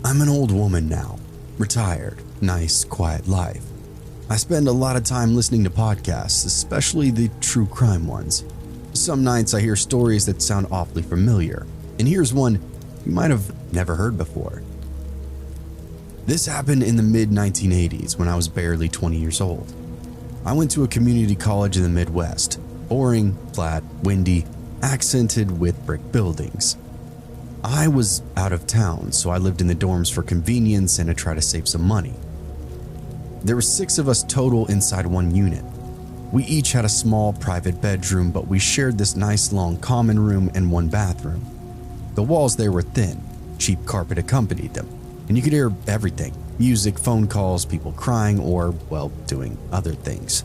I'm an old woman now, retired, nice, quiet life. I spend a lot of time listening to podcasts, especially the true crime ones. Some nights I hear stories that sound awfully familiar, and here's one you might have never heard before. This happened in the mid-1980s when I was barely 20 years old. I went to a community college in the Midwest, boring, flat, windy, accented with brick buildings. I was out of town, so I lived in the dorms for convenience and to try to save some money. There were 6 of us total inside one unit. We each had a small private bedroom, but we shared this nice long common room and one bathroom. The walls there were thin, cheap carpet accompanied them, and you could hear everything: music, phone calls, people crying, or, well, doing other things.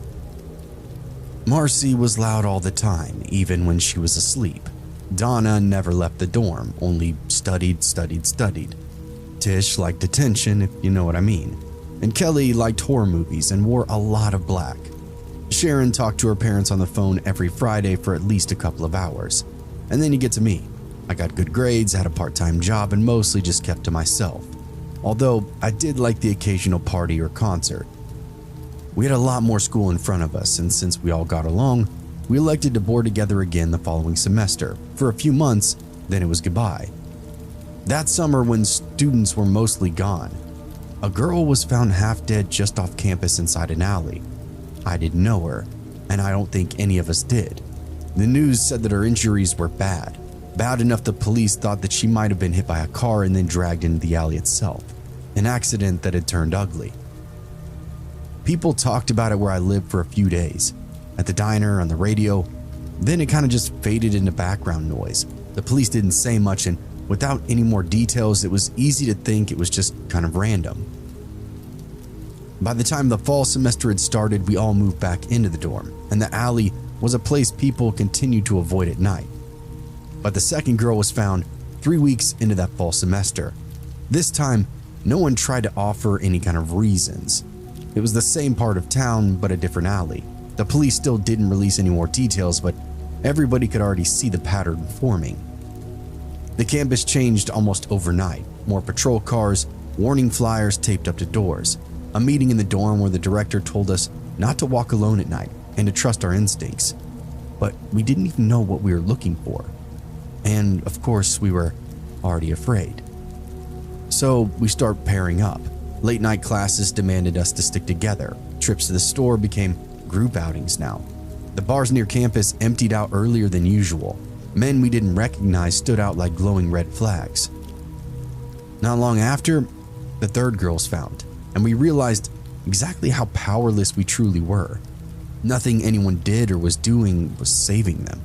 Marcy was loud all the time, even when she was asleep. Donna never left the dorm, only studied. Tish liked attention, if you know what I mean. And Kelly liked horror movies and wore a lot of black. Sharon talked to her parents on the phone every Friday for at least a couple of hours. And then you get to me. I got good grades, had a part-time job, and mostly just kept to myself. Although I did like the occasional party or concert. We had a lot more school in front of us, and since we all got along, we elected to board together again the following semester for a few months, then it was goodbye. That summer, when students were mostly gone, a girl was found half dead just off campus inside an alley. I didn't know her, and I don't think any of us did. The news said that her injuries were bad enough the police thought that she might have been hit by a car and then dragged into the alley itself, an accident that had turned ugly. People talked about it where I lived for a few days, at the diner, on the radio. Then it kind of just faded into background noise. The police didn't say much, and without any more details, it was easy to think it was just kind of random. By the time the fall semester had started, we all moved back into the dorm, and the alley was a place people continued to avoid at night. But the second girl was found 3 weeks into that fall semester. This time, no one tried to offer any kind of reasons. It was the same part of town, but a different alley. The police still didn't release any more details, but everybody could already see the pattern forming. The campus changed almost overnight. More patrol cars, warning flyers taped up to doors, a meeting in the dorm where the director told us not to walk alone at night and to trust our instincts. But we didn't even know what we were looking for. And of course, we were already afraid. So we start pairing up. Late night classes demanded us to stick together. Trips to the store became group outings now. The bars near campus emptied out earlier than usual. Men we didn't recognize stood out like glowing red flags. Not long after, the third girl's found, and we realized exactly how powerless we truly were. Nothing anyone did or was doing was saving them.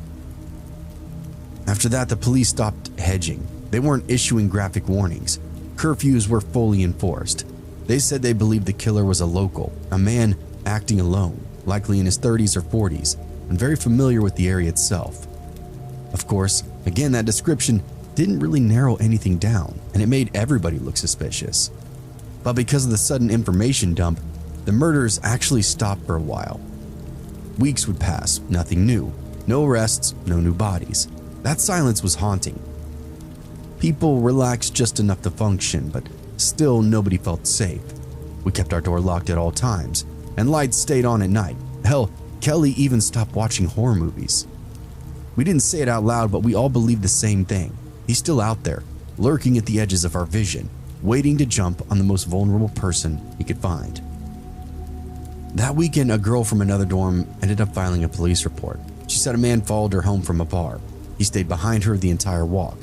After that, the police stopped hedging. They weren't issuing graphic warnings. Curfews were fully enforced. They said they believed the killer was a local, a man acting alone, likely in his 30s or 40s, and very familiar with the area itself. Of course, again, that description didn't really narrow anything down, and it made everybody look suspicious. But because of the sudden information dump, the murders actually stopped for a while. Weeks would pass, nothing new. No arrests, no new bodies. That silence was haunting. People relaxed just enough to function, but still nobody felt safe. We kept our door locked at all times, and lights stayed on at night. Hell, Kelly even stopped watching horror movies. We didn't say it out loud, but we all believed the same thing. He's still out there, lurking at the edges of our vision, waiting to jump on the most vulnerable person he could find. That weekend, a girl from another dorm ended up filing a police report. She said a man followed her home from a bar. He stayed behind her the entire walk,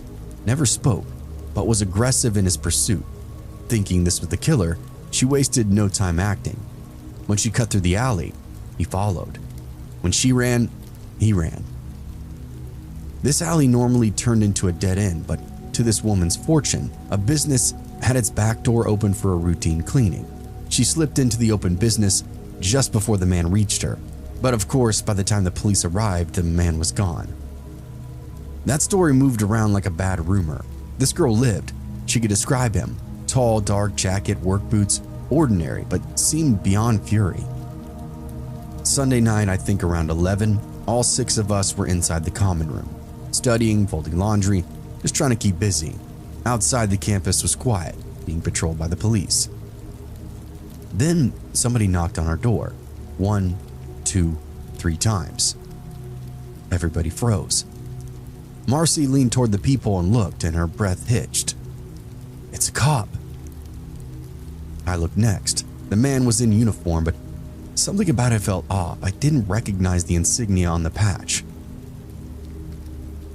never spoke, but was aggressive in his pursuit. Thinking this was the killer, she wasted no time acting. When she cut through the alley, he followed. When she ran, he ran. This alley normally turned into a dead end, but to this woman's fortune, a business had its back door open for a routine cleaning. She slipped into the open business just before the man reached her. But of course, by the time the police arrived, the man was gone. That story moved around like a bad rumor. This girl lived. She could describe him. Tall, dark jacket, work boots, ordinary, but seemed beyond fury. Sunday night, I think around 11, all 6 of us were inside the common room, studying, folding laundry, just trying to keep busy. Outside, the campus was quiet. being patrolled by the police. Then somebody knocked on our door 1, 2, 3 times. Everybody froze. Marcy leaned toward the people and looked, and her breath hitched. It's a cop. I looked next. The man was in uniform, but something about it felt off. I didn't recognize the insignia on the patch.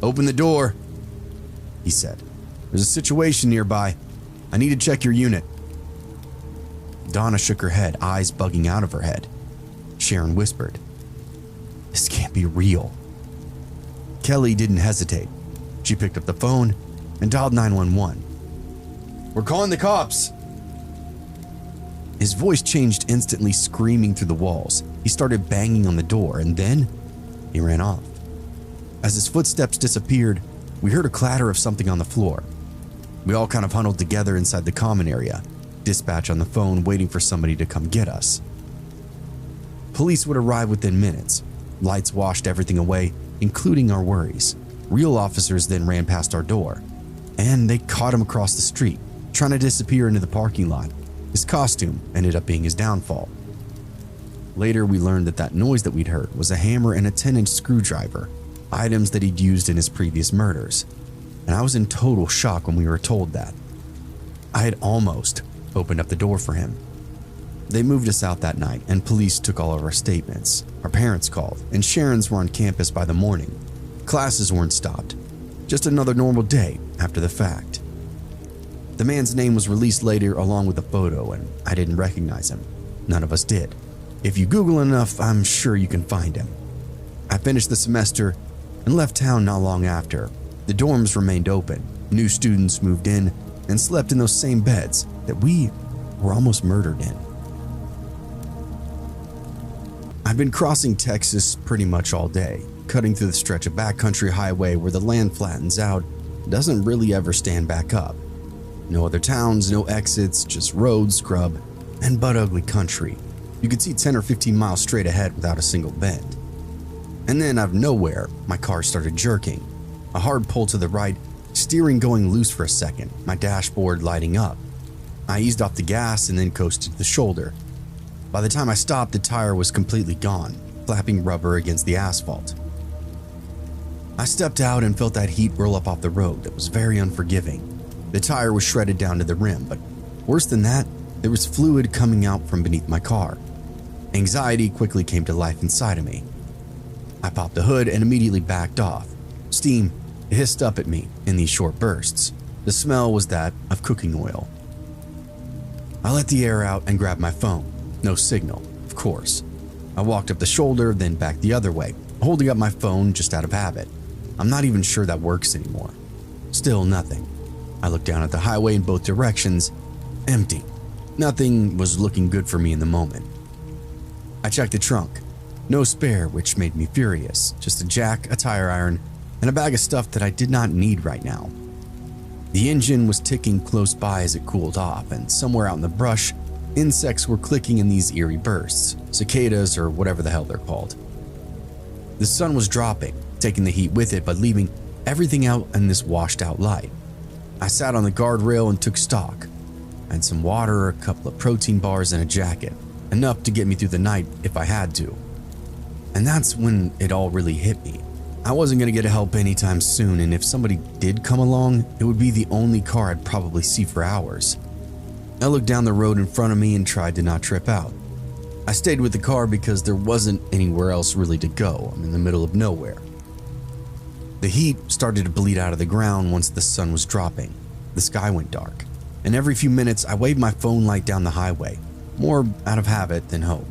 "Open the door," he said. "There's a situation nearby. I need to check your unit." Donna shook her head, eyes bugging out of her head. Sharon whispered, "This can't be real." Kelly didn't hesitate. She picked up the phone and dialed 911. "We're calling the cops." His voice changed instantly, screaming through the walls. He started banging on the door, and then he ran off. As his footsteps disappeared, we heard a clatter of something on the floor. We all kind of huddled together inside the common area, dispatch on the phone waiting for somebody to come get us. Police would arrive within minutes. Lights washed everything away, including our worries. Real officers then ran past our door, and they caught him across the street, trying to disappear into the parking lot. His costume ended up being his downfall. Later, we learned that noise that we'd heard was a hammer and a 10-inch screwdriver, items that he'd used in his previous murders, and I was in total shock when we were told that. I had almost opened up the door for him. They moved us out that night, and police took all of our statements. Our parents called, and Sharon's were on campus by the morning. Classes weren't stopped. Just another normal day after the fact. The man's name was released later along with a photo, and I didn't recognize him. None of us did. If you Google enough, I'm sure you can find him. I finished the semester and left town not long after. The dorms remained open. New students moved in and slept in those same beds that we were almost murdered in. I've been crossing Texas pretty much all day, cutting through the stretch of backcountry highway where the land flattens out, doesn't really ever stand back up. No other towns, no exits, just roads, scrub, and butt-ugly country. You could see 10 or 15 miles straight ahead without a single bend. And then out of nowhere, my car started jerking. A hard pull to the right, steering going loose for a second, my dashboard lighting up. I eased off the gas and then coasted to the shoulder. By the time I stopped, the tire was completely gone, flapping rubber against the asphalt. I stepped out and felt that heat roll up off the road that was very unforgiving. The tire was shredded down to the rim, but worse than that, there was fluid coming out from beneath my car. Anxiety quickly came to life inside of me. I popped the hood and immediately backed off. Steam hissed up at me in these short bursts. The smell was that of cooking oil. I let the air out and grabbed my phone. No signal, of course. I walked up the shoulder, then back the other way, holding up my phone just out of habit. I'm not even sure that works anymore. Still nothing. I looked down at the highway in both directions. Empty. Nothing was looking good for me in the moment. I checked the trunk. No spare, which made me furious. Just a jack, a tire iron, and a bag of stuff that I did not need right now. The engine was ticking close by as it cooled off, and somewhere out in the brush, insects were clicking in these eerie bursts, cicadas or whatever the hell they're called. The sun was dropping, taking the heat with it, but leaving everything out in this washed out light. I sat on the guardrail and took stock. I had some water, a couple of protein bars, and a jacket, enough to get me through the night if I had to. And that's when it all really hit me. I wasn't going to get help anytime soon, and if somebody did come along, it would be the only car I'd probably see for hours. I looked down the road in front of me and tried to not trip out. I stayed with the car because there wasn't anywhere else really to go. I'm in the middle of nowhere. The heat started to bleed out of the ground once the sun was dropping. The sky went dark, and every few minutes I waved my phone light down the highway, more out of habit than hope.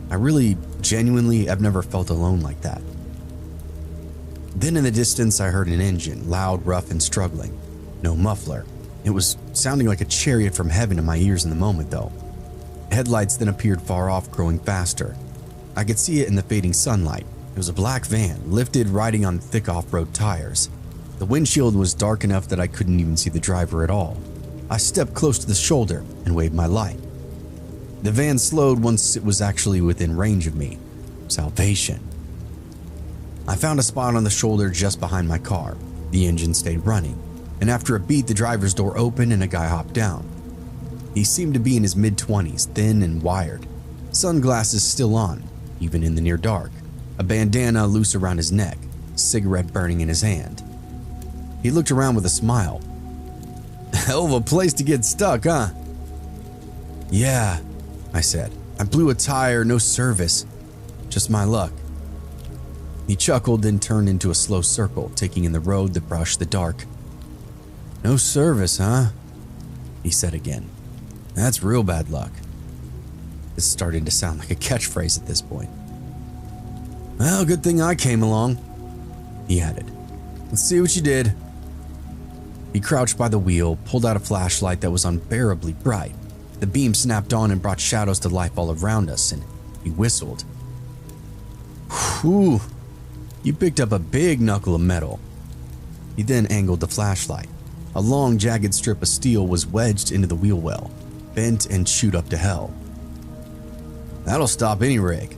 I really, genuinely have never felt alone like that. Then in the distance I heard an engine, loud, rough, and struggling. No muffler. It was sounding like a chariot from heaven in my ears in the moment though. Headlights then appeared far off, growing faster. I could see it in the fading sunlight. It was a black van, lifted, riding on thick off-road tires. The windshield was dark enough that I couldn't even see the driver at all. I stepped close to the shoulder and waved my light. The van slowed once it was actually within range of me. Salvation. I found a spot on the shoulder just behind my car. The engine stayed running, and after a beat, the driver's door opened and a guy hopped down. He seemed to be in his mid-20s, thin and wired, sunglasses still on, even in the near dark, a bandana loose around his neck, cigarette burning in his hand. He looked around with a smile. Hell of a place to get stuck, huh? Yeah, I said. I blew a tire, no service. Just my luck. He chuckled, then turned into a slow circle, taking in the road that brushed the dark. No service, huh? He said again. That's real bad luck. It's starting to sound like a catchphrase at this point. Well, good thing I came along, he added. Let's see what you did. He crouched by the wheel, pulled out a flashlight that was unbearably bright. The beam snapped on and brought shadows to life all around us, and he whistled. Whew, you picked up a big knuckle of metal. He then angled the flashlight. A long, jagged strip of steel was wedged into the wheel well, bent and chewed up to hell. That'll stop any rig.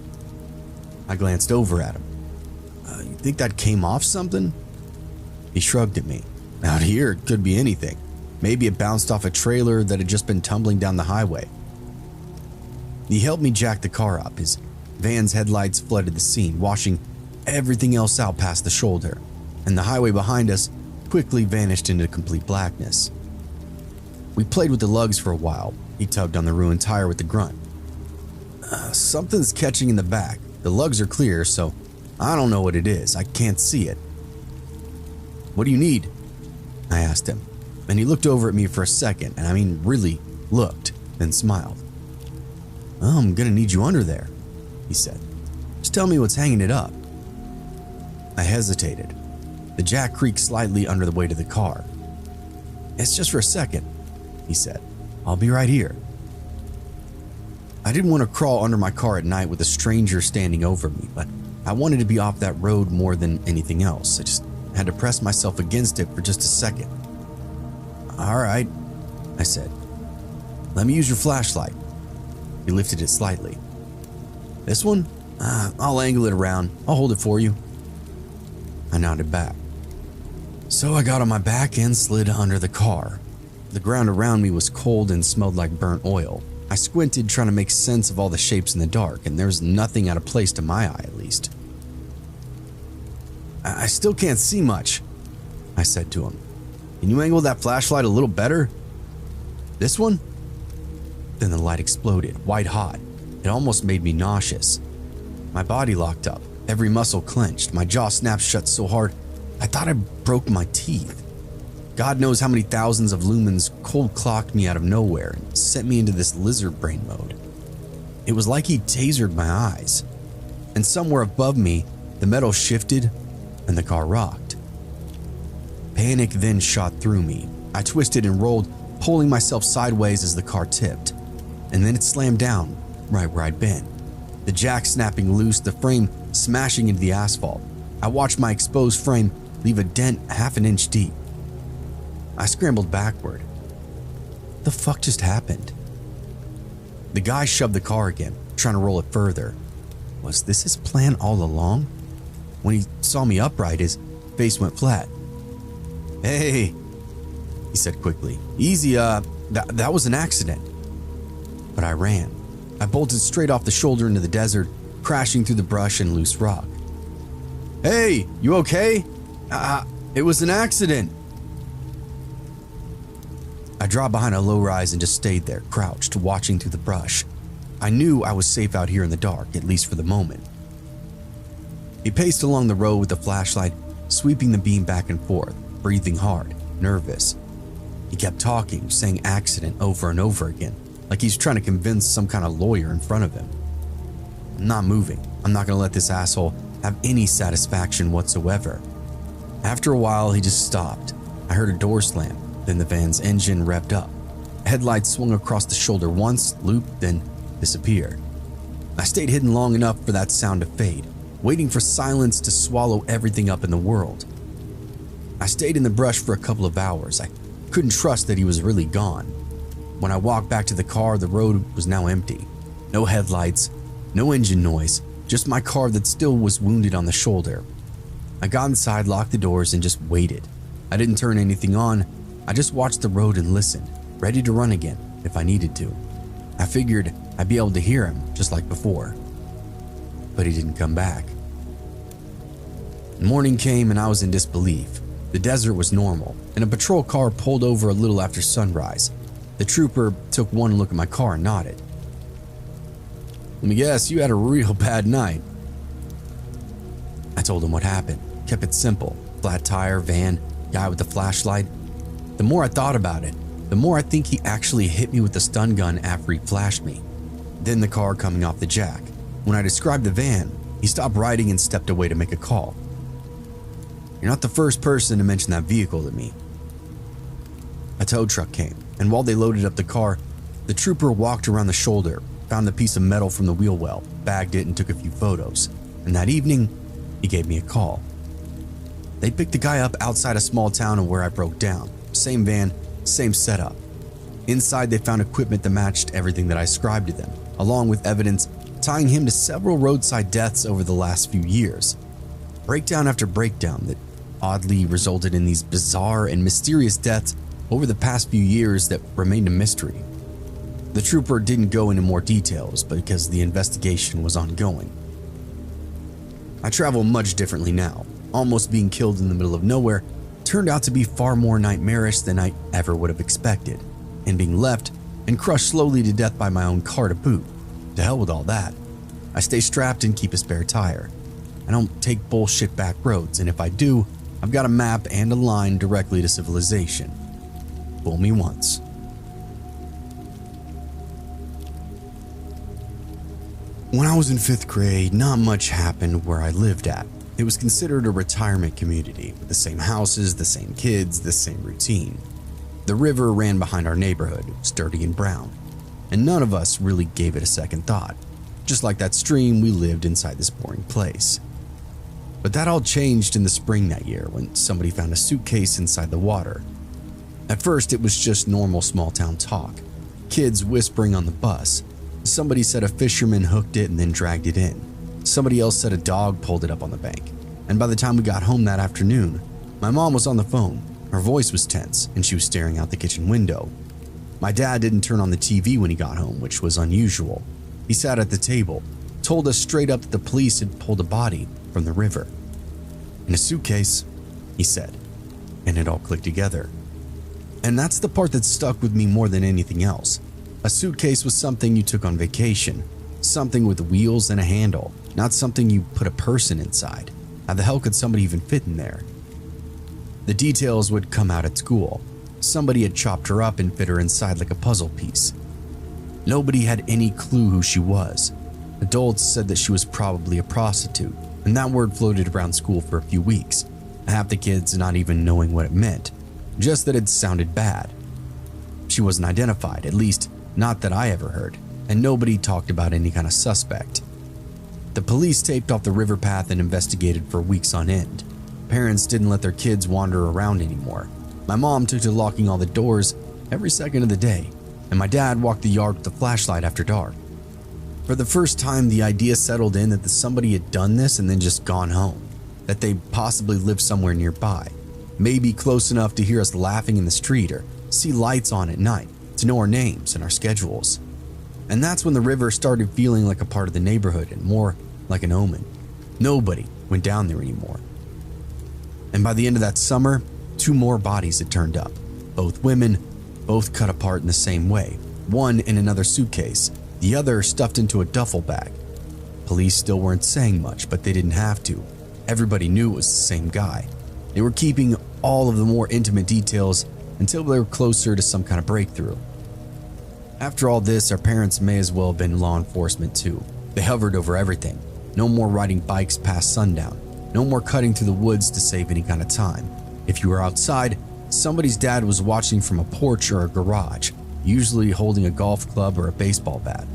I glanced over at him. You think that came off something? He shrugged at me. Out here, it could be anything. Maybe it bounced off a trailer that had just been tumbling down the highway. He helped me jack the car up. His van's headlights flooded the scene, washing everything else out past the shoulder, and the highway behind us quickly vanished into complete blackness. We played with the lugs for a while. He tugged on the ruined tire with a grunt. Something's catching in the back. The lugs are clear, so I don't know what it is. I can't see it. What do you need? I asked him, and he looked over at me for a second, and I mean really looked, then smiled. Oh, I'm gonna need you under there, he said. Just tell me what's hanging it up. I hesitated. The jack creaked slightly under the weight of the car. It's just for a second, he said. I'll be right here. I didn't want to crawl under my car at night with a stranger standing over me, but I wanted to be off that road more than anything else. I just had to press myself against it for just a second. All right, I said. Let me use your flashlight. He lifted it slightly. This one? I'll angle it around. I'll hold it for you. I nodded back. So I got on my back and slid under the car. The ground around me was cold and smelled like burnt oil. I squinted, trying to make sense of all the shapes in the dark, and there's nothing out of place to my eye, at least. I still can't see much, I said to him. Can you angle that flashlight a little better? This one? Then the light exploded, white hot. It almost made me nauseous. My body locked up, every muscle clenched, my jaw snapped shut so hard I thought I broke my teeth. God knows how many thousands of lumens cold clocked me out of nowhere and sent me into this lizard brain mode. It was like he tasered my eyes. And somewhere above me, the metal shifted and the car rocked. Panic then shot through me. I twisted and rolled, pulling myself sideways as the car tipped. And then it slammed down, right where I'd been. The jack snapping loose, the frame smashing into the asphalt. I watched my exposed frame leave a dent half an inch deep. I scrambled backward. What the fuck just happened? The guy shoved the car again, trying to roll it further. Was this his plan all along? When he saw me upright, his face went flat. Hey, he said quickly. Easy, that was an accident. But I ran. I bolted straight off the shoulder into the desert, crashing through the brush and loose rock. Hey, you okay? It was an accident. I dropped behind a low-rise and just stayed there, crouched, watching through the brush. I knew I was safe out here in the dark, at least for the moment. He paced along the road with the flashlight, sweeping the beam back and forth, breathing hard, nervous. He kept talking, saying accident over and over again, like he's trying to convince some kind of lawyer in front of him. I'm not moving. I'm not going to let this asshole have any satisfaction whatsoever. After a while, he just stopped. I heard a door slam, then the van's engine revved up. Headlights swung across the shoulder once, looped, then disappeared. I stayed hidden long enough for that sound to fade, waiting for silence to swallow everything up in the world. I stayed in the brush for a couple of hours. I couldn't trust that he was really gone. When I walked back to the car, the road was now empty. No headlights, no engine noise, just my car that still was wounded on the shoulder. I got inside, locked the doors, and just waited. I didn't turn anything on. I just watched the road and listened, ready to run again, if I needed to. I figured I'd be able to hear him just like before. But he didn't come back. Morning came and I was in disbelief. The desert was normal, and a patrol car pulled over a little after sunrise. The trooper took one look at my car and nodded. "Let me guess, you had a real bad night." I told him what happened, kept it simple. Flat tire, van, guy with the flashlight. The more I thought about it, the more I think he actually hit me with the stun gun after he flashed me. Then the car coming off the jack. When I described the van, he stopped riding and stepped away to make a call. "You're not the first person to mention that vehicle to me." A tow truck came, and while they loaded up the car, the trooper walked around the shoulder, found the piece of metal from the wheel well, bagged it, and took a few photos. And that evening, he gave me a call. They picked the guy up outside a small town of where I broke down. Same van, same setup. Inside, they found equipment that matched everything that I described to them, along with evidence tying him to several roadside deaths over the last few years. Breakdown after breakdown that oddly resulted in these bizarre and mysterious deaths over the past few years that remained a mystery. The trooper didn't go into more details because the investigation was ongoing. I travel much differently now. Almost being killed in the middle of nowhere turned out to be far more nightmarish than I ever would have expected, and being left and crushed slowly to death by my own car to boot. To hell with all that. I stay strapped and keep a spare tire. I don't take bullshit back roads, and if I do, I've got a map and a line directly to civilization. Fool me once. When I was in 5th grade, not much happened where I lived at. It was considered a retirement community with the same houses, the same kids, the same routine. The river ran behind our neighborhood, it was dirty and brown, and none of us really gave it a second thought. Just like that stream, we lived inside this boring place. But that all changed in the spring that year when somebody found a suitcase inside the water. At first, it was just normal small town talk. Kids whispering on the bus. Somebody said a fisherman hooked it and then dragged it in. Somebody else said a dog pulled it up on the bank. And by the time we got home that afternoon, my mom was on the phone. Her voice was tense and she was staring out the kitchen window. My dad didn't turn on the TV when he got home, which was unusual. He sat at the table, told us straight up that the police had pulled a body from the river. "In a suitcase," he said, and it all clicked together. And that's the part that stuck with me more than anything else. A suitcase was something you took on vacation, something with wheels and a handle, not something you put a person inside. How the hell could somebody even fit in there? The details would come out at school. Somebody had chopped her up and fit her inside like a puzzle piece. Nobody had any clue who she was. Adults said that she was probably a prostitute, and that word floated around school for a few weeks, half the kids not even knowing what it meant, just that it sounded bad. She wasn't identified, at least not that I ever heard, and nobody talked about any kind of suspect. The police taped off the river path and investigated for weeks on end. Parents didn't let their kids wander around anymore. My mom took to locking all the doors every second of the day, and my dad walked the yard with a flashlight after dark. For the first time, the idea settled in that somebody had done this and then just gone home, that they possibly lived somewhere nearby, maybe close enough to hear us laughing in the street or see lights on at night, to know our names and our schedules. And that's when the river started feeling like a part of the neighborhood and more like an omen. Nobody went down there anymore. And by the end of that summer, 2 more bodies had turned up. Both women, both cut apart in the same way. One in another suitcase, the other stuffed into a duffel bag. Police still weren't saying much, but they didn't have to. Everybody knew it was the same guy. They were keeping all of the more intimate details until they were closer to some kind of breakthrough. After all this, our parents may as well have been law enforcement too. They hovered over everything. No more riding bikes past sundown. No more cutting through the woods to save any kind of time. If you were outside, somebody's dad was watching from a porch or a garage, usually holding a golf club or a baseball bat.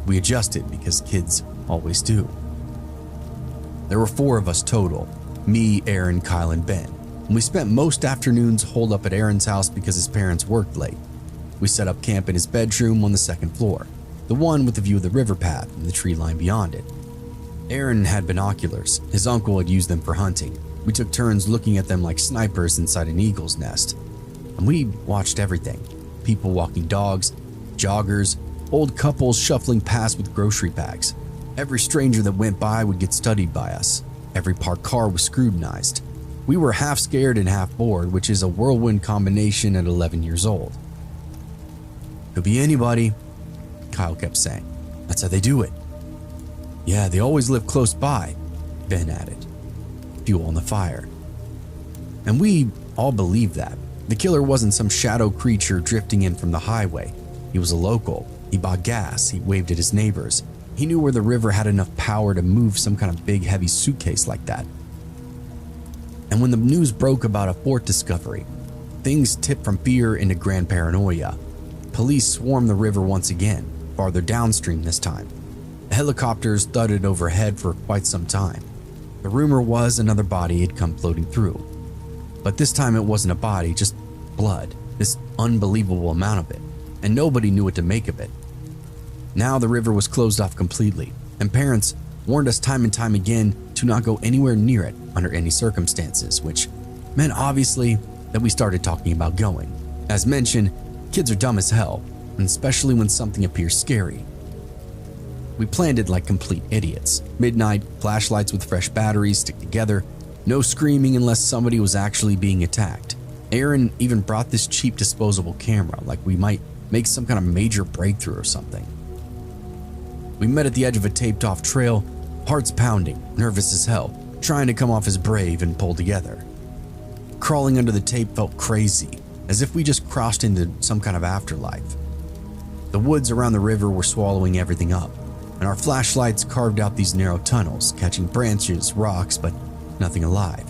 We adjusted because kids always do. There were 4 of us total, me, Aaron, Kyle, and Ben. And we spent most afternoons holed up at Aaron's house because his parents worked late. We set up camp in his bedroom on the 2nd floor, the one with the view of the river path and the tree line beyond it. Aaron had binoculars. His uncle had used them for hunting. We took turns looking at them like snipers inside an eagle's nest. And we watched everything. People walking dogs, joggers, old couples shuffling past with grocery bags. Every stranger that went by would get studied by us. Every parked car was scrutinized. We were half scared and half bored, which is a whirlwind combination at 11 years old. "Could be anybody," Kyle kept saying. "That's how they do it." "Yeah, they always live close by," Ben added. Fuel on the fire. And we all believed that. The killer wasn't some shadow creature drifting in from the highway. He was a local. He bought gas. He waved at his neighbors. He knew where the river had enough power to move some kind of big, heavy suitcase like that. And when the news broke about a fort discovery, things tipped from fear into grand paranoia. Police swarmed the river once again, farther downstream this time. Helicopters thudded overhead for quite some time. The rumor was another body had come floating through. But this time it wasn't a body, just blood, this unbelievable amount of it, and nobody knew what to make of it. Now the river was closed off completely, and parents warned us time and time again to not go anywhere near it under any circumstances, which meant obviously that we started talking about going. As mentioned, kids are dumb as hell, and especially when something appears scary. We planned it like complete idiots. Midnight, flashlights with fresh batteries stick together, no screaming unless somebody was actually being attacked. Aaron even brought this cheap disposable camera, like we might make some kind of major breakthrough or something. We met at the edge of a taped off trail, hearts pounding, nervous as hell, trying to come off as brave and pull together. Crawling under the tape felt crazy, as if we just crossed into some kind of afterlife. The woods around the river were swallowing everything up, and our flashlights carved out these narrow tunnels, catching branches, rocks, but nothing alive.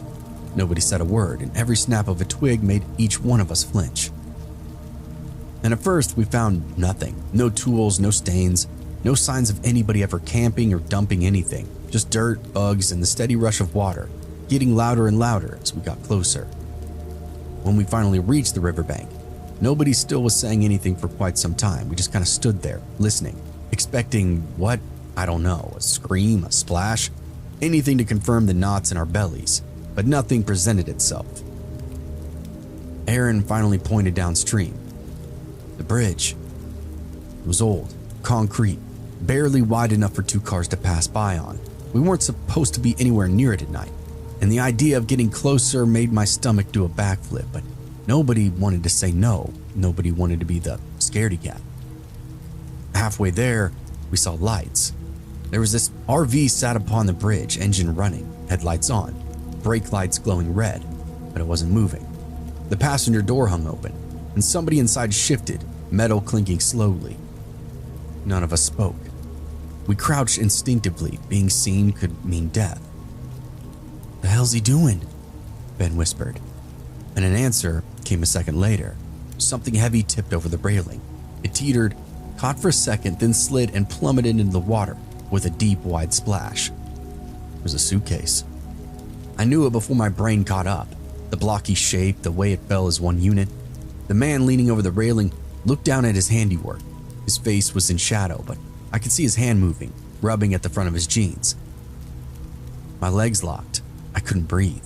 Nobody said a word, and every snap of a twig made each one of us flinch. And at first, we found nothing. No tools, no stains, no signs of anybody ever camping or dumping anything. Just dirt, bugs, and the steady rush of water, getting louder and louder as we got closer. When we finally reached the riverbank, nobody still was saying anything for quite some time. We just kind of stood there, listening, expecting what? I don't know, a scream, a splash, anything to confirm the knots in our bellies, but nothing presented itself. Aaron finally pointed downstream. The bridge. It was old, concrete, barely wide enough for two cars to pass by on. We weren't supposed to be anywhere near it at night, and the idea of getting closer made my stomach do a backflip, but nobody wanted to say no. Nobody wanted to be the scaredy cat. Halfway there, we saw lights. There was this RV sat upon the bridge, engine running, headlights on, brake lights glowing red, but it wasn't moving. The passenger door hung open, and somebody inside shifted, metal clinking slowly. None of us spoke. We crouched instinctively. Being seen could mean death. "The hell's he doing?" Ben whispered. And an answer came a second later. Something heavy tipped over the railing. It teetered, caught for a second, then slid and plummeted into the water with a deep, wide splash. It was a suitcase. I knew it before my brain caught up. The blocky shape, the way it fell as one unit. The man leaning over the railing looked down at his handiwork. His face was in shadow, but I could see his hand moving, rubbing at the front of his jeans. My legs locked. I couldn't breathe.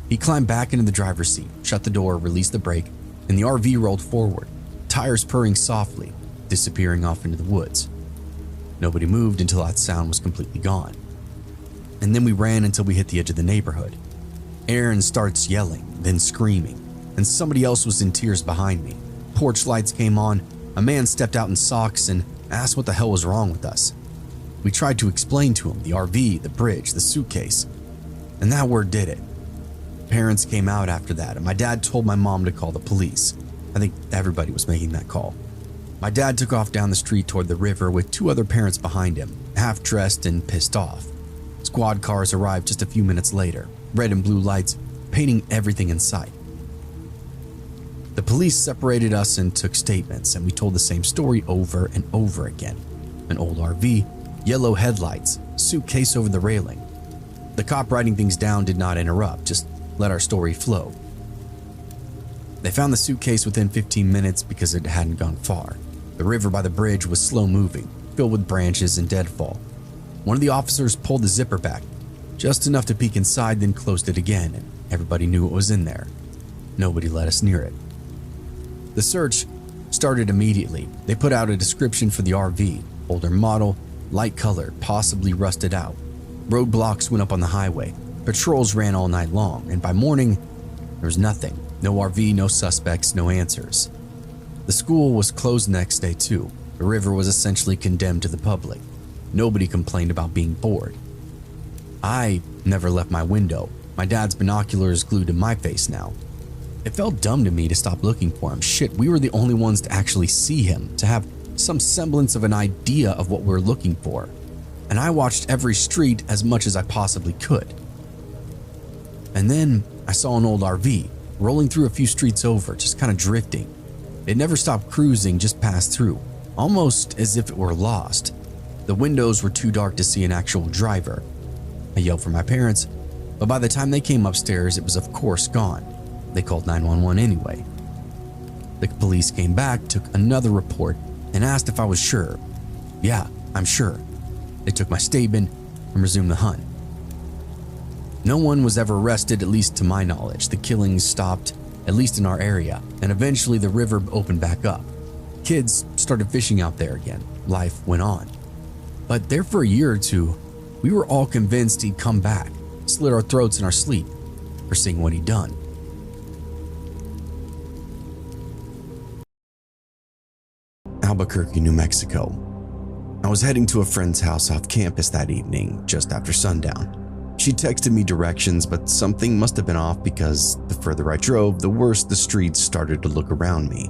He climbed back into the driver's seat, shut the door, released the brake, and the RV rolled forward, tires purring softly, disappearing off into the woods. Nobody moved until that sound was completely gone. And then we ran until we hit the edge of the neighborhood. Aaron starts yelling, then screaming, and somebody else was in tears behind me. Porch lights came on. A man stepped out in socks and asked what the hell was wrong with us. We tried to explain to him the RV, the bridge, the suitcase, and that word did it. Parents came out after that, and my dad told my mom to call the police. I think everybody was making that call. My dad took off down the street toward the river with two other parents behind him, half dressed and pissed off. Squad cars arrived just a few minutes later, red and blue lights painting everything in sight. The police separated us and took statements, and we told the same story over and over again. An old RV, yellow headlights, suitcase over the railing. The cop writing things down did not interrupt, just let our story flow. They found the suitcase within 15 minutes because it hadn't gone far. The river by the bridge was slow moving, filled with branches and deadfall. One of the officers pulled the zipper back, just enough to peek inside, then closed it again, and everybody knew what was in there. Nobody let us near it. The search started immediately. They put out a description for the RV, older model, light color, possibly rusted out. Roadblocks went up on the highway. Patrols ran all night long, and by morning, there was nothing. No RV, no suspects, no answers. The school was closed the next day too. The river was essentially condemned to the public. Nobody complained about being bored. I never left my window. My dad's binoculars glued to my face now. It felt dumb to me to stop looking for him. Shit, we were the only ones to actually see him, to have some semblance of an idea of what we're looking for. And I watched every street as much as I possibly could. And then I saw an old RV rolling through a few streets over, just kind of drifting. It never stopped cruising, just passed through, almost as if it were lost. The windows were too dark to see an actual driver. I yelled for my parents, but by the time they came upstairs, it was of course gone. They called 911 anyway. The police came back, took another report, and asked if I was sure. Yeah, I'm sure. They took my statement and resumed the hunt. No one was ever arrested, at least to my knowledge. The killings stopped, at least in our area, and eventually the river opened back up. Kids started fishing out there again. Life went on. But there for a year or two, we were all convinced he'd come back, slit our throats in our sleep for seeing what he'd done. Albuquerque, New Mexico. I was heading to a friend's house off campus that evening, just after sundown. She texted me directions, but something must have been off because the further I drove, the worse the streets started to look around me.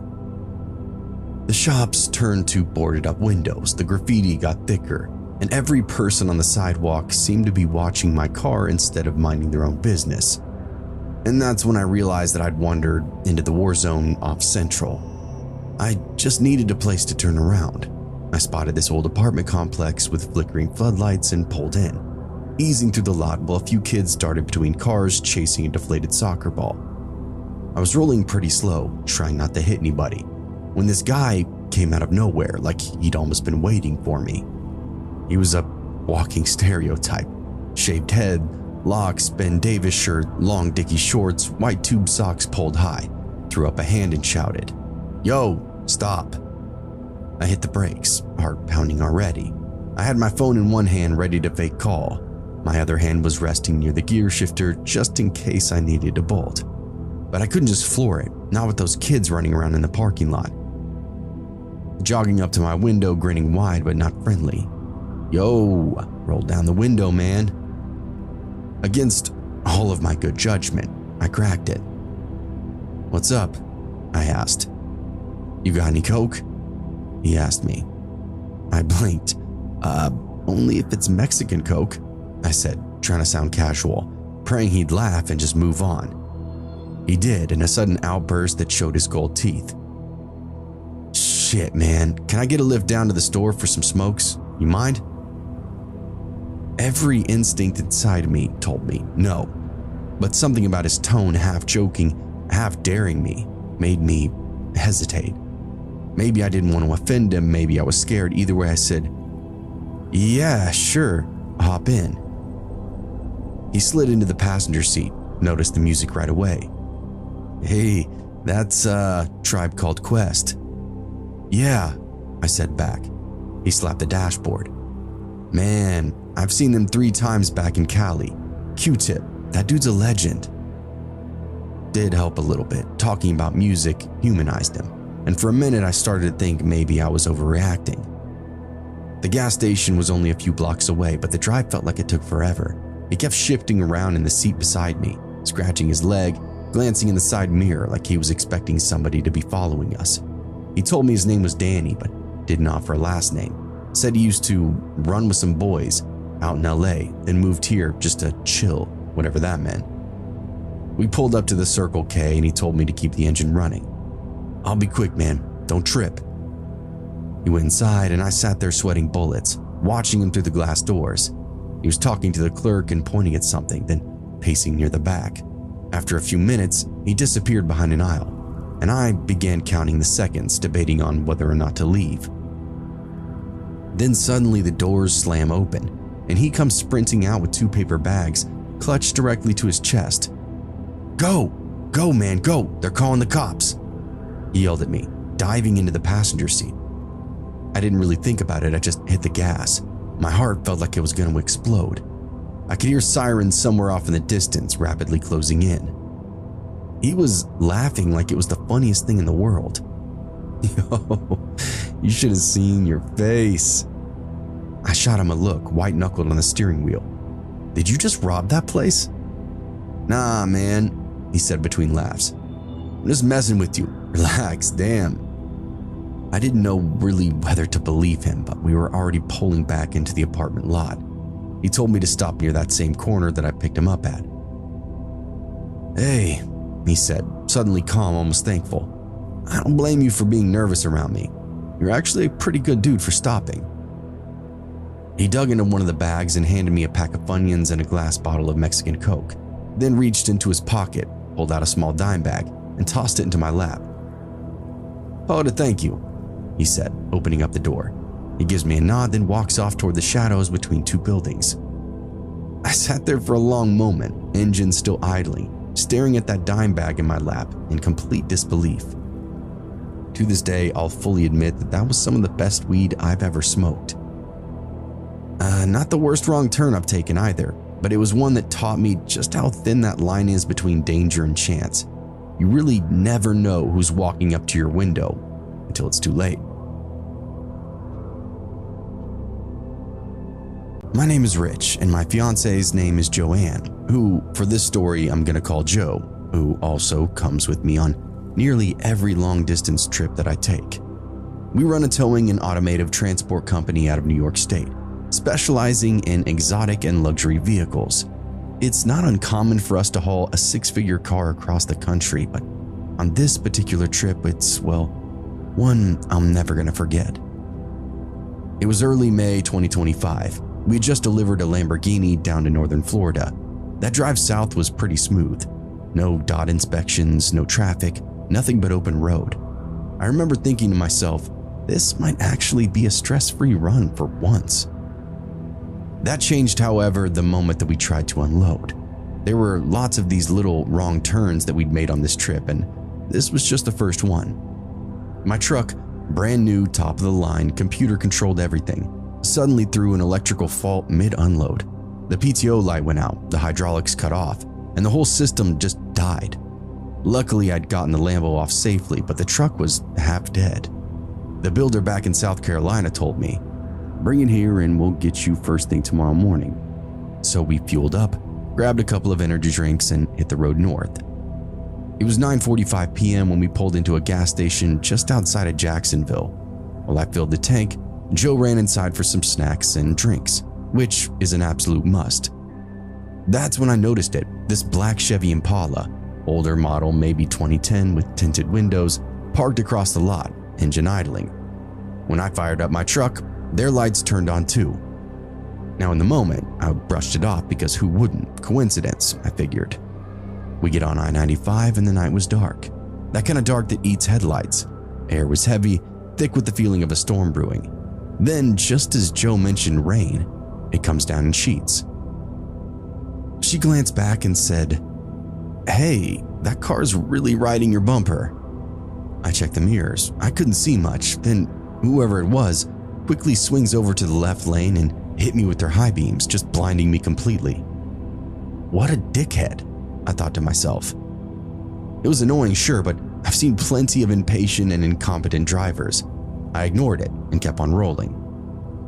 The shops turned to boarded up windows, the graffiti got thicker, and every person on the sidewalk seemed to be watching my car instead of minding their own business. And that's when I realized that I'd wandered into the war zone off Central. I just needed a place to turn around. I spotted this old apartment complex with flickering floodlights and pulled in, easing through the lot while a few kids darted between cars chasing a deflated soccer ball. I was rolling pretty slow, trying not to hit anybody, when this guy came out of nowhere like he'd almost been waiting for me. He was a walking stereotype. Shaved head, locks, Ben Davis shirt, long dicky shorts, white tube socks pulled high, threw up a hand and shouted, "Yo, stop." I hit the brakes, heart pounding already. I had my phone in one hand ready to fake call. My other hand was resting near the gear shifter just in case I needed to bolt. But I couldn't just floor it, not with those kids running around in the parking lot. Jogging up to my window, grinning wide but not friendly. "Yo," rolled down the window, man. Against all of my good judgment, I cracked it. "What's up?" I asked. "You got any coke?" he asked me. I blinked. Only if it's Mexican coke," I said, trying to sound casual, praying he'd laugh and just move on. He did, in a sudden outburst that showed his gold teeth. "Shit, man, can I get a lift down to the store for some smokes? You mind?" Every instinct inside me told me no, but something about his tone, half joking, half daring me, made me hesitate. Maybe I didn't want to offend him, maybe I was scared. Either way, I said, "Yeah, sure, hop in." He slid into the passenger seat, noticed the music right away. "Hey, that's a Tribe Called Quest." "Yeah," I said back. He slapped the dashboard. "Man, I've seen them 3 times back in Cali. Q-Tip, that dude's a legend." Did help a little bit. Talking about music humanized him, and for a minute I started to think maybe I was overreacting. The gas station was only a few blocks away, but the drive felt like it took forever. He kept shifting around in the seat beside me, scratching his leg, glancing in the side mirror like he was expecting somebody to be following us. He told me his name was Danny, but didn't offer a last name. Said he used to run with some boys out in LA, then moved here just to chill, whatever that meant. We pulled up to the Circle K and he told me to keep the engine running. "I'll be quick, man. Don't trip." He went inside and I sat there sweating bullets, watching him through the glass doors. He was talking to the clerk and pointing at something, then pacing near the back. After a few minutes, he disappeared behind an aisle, and I began counting the seconds, debating on whether or not to leave. Then suddenly the doors slam open, and he comes sprinting out with 2 paper bags clutched directly to his chest. "Go! Go, man, go! They're calling the cops!" He yelled at me. diving into the passenger seat. I didn't really think about it, I just hit the gas. My heart felt like it was going to explode. I could hear sirens somewhere off in the distance, rapidly closing in. He was laughing like it was the funniest thing in the world. Yo, you should have seen your face. I shot him a look, white-knuckled on the steering wheel. Did you just rob that place? Nah, man, he said between laughs. I'm just messing with you. Relax, damn. I didn't know really whether to believe him, but we were already pulling back into the apartment lot. He told me to stop near that same corner that I picked him up at. Hey, he said, suddenly calm, almost thankful. I don't blame you for being nervous around me. You're actually a pretty good dude for stopping. He dug into one of the bags and handed me a pack of Funyuns and a glass bottle of Mexican Coke, then reached into his pocket, pulled out a small dime bag, and tossed it into my lap. Oh, to thank you, he said, opening up the door. He gives me a nod, then walks off toward the shadows between two buildings. I sat there for a long moment, engine still idling, staring at that dime bag in my lap in complete disbelief. To this day, I'll fully admit that that was some of the best weed I've ever smoked. Not the worst wrong turn I've taken either, but it was one that taught me just how thin that line is between danger and chance. You really never know who's walking up to your window until it's too late. My name is Rich, and my fiance's name is Joanne, who, for this story, I'm gonna call Joe, who also comes with me on nearly every long-distance trip that I take. We run a towing and automotive transport company out of New York State, specializing in exotic and luxury vehicles. It's not uncommon for us to haul a six-figure car across the country, but on this particular trip, it's, well, one I'm never gonna forget. It was early May 2025. We had just delivered a Lamborghini down to northern Florida. That drive south was pretty smooth. No dot inspections, no traffic, nothing but open road. I remember thinking to myself, this might actually be a stress-free run for once. That changed, however, the moment that we tried to unload. There were lots of these little wrong turns that we'd made on this trip, and this was just the first one. My truck, brand new, top of the line, computer-controlled everything, suddenly threw an electrical fault mid-unload. The PTO light went out, the hydraulics cut off, and the whole system just died. Luckily, I'd gotten the Lambo off safely, but the truck was half dead. The builder back in South Carolina told me, "Bring it here and we'll get you first thing tomorrow morning." So we fueled up, grabbed a couple of energy drinks, and hit the road north. It was 9:45 p.m. when we pulled into a gas station just outside of Jacksonville. While I filled the tank, Joe ran inside for some snacks and drinks, which is an absolute must. That's when I noticed it, this black Chevy Impala, older model, maybe 2010 with tinted windows, parked across the lot, engine idling. When I fired up my truck, their lights turned on too. Now in the moment, I brushed it off because who wouldn't? Coincidence, I figured. We get on I-95 and the night was dark. That kind of dark that eats headlights. Air was heavy, thick with the feeling of a storm brewing. Then, just as Joe mentioned rain, it comes down in sheets. She glanced back and said, "Hey, that car's really riding your bumper." I checked the mirrors. I couldn't see much. Then, whoever it was quickly swings over to the left lane and hit me with their high beams, just blinding me completely. What a dickhead, I thought to myself. It was annoying, sure, but I've seen plenty of impatient and incompetent drivers. I ignored it and kept on rolling.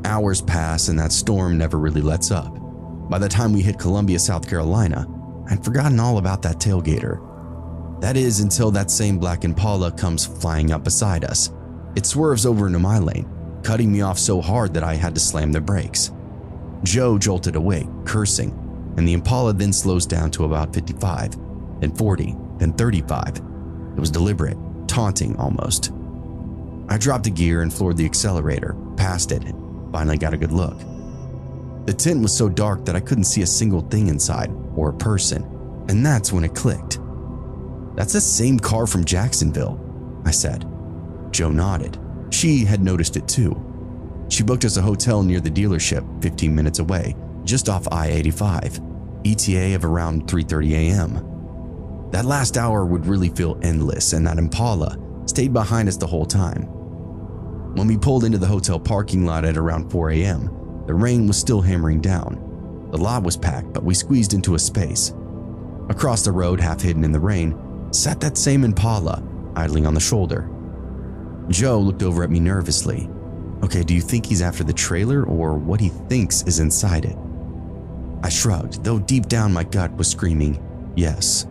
Hours pass and that storm never really lets up. By the time we hit Columbia, South Carolina, I'd forgotten all about that tailgater. That is, until that same black Impala comes flying up beside us. It swerves over into my lane, cutting me off so hard that I had to slam the brakes. Joe jolted away, cursing, and the Impala then slows down to about 55, then 40, then 35. It was deliberate, taunting almost. I dropped a gear and floored the accelerator, passed it, and finally got a good look. The tint was so dark that I couldn't see a single thing inside, or a person, and that's when it clicked. "That's the same car from Jacksonville," I said. Joe nodded. She had noticed it too. She booked us a hotel near the dealership, 15 minutes away, just off I-85, ETA of around 3:30 a.m. That last hour would really feel endless, and that Impala, stayed behind us the whole time. When we pulled into the hotel parking lot at around 4 a.m., the rain was still hammering down. The lot was packed, but we squeezed into a space. Across the road, half hidden in the rain, sat that same Impala, idling on the shoulder. Joe looked over at me nervously. Okay, do you think he's after the trailer or what he thinks is inside it? I shrugged, though deep down my gut was screaming, yes.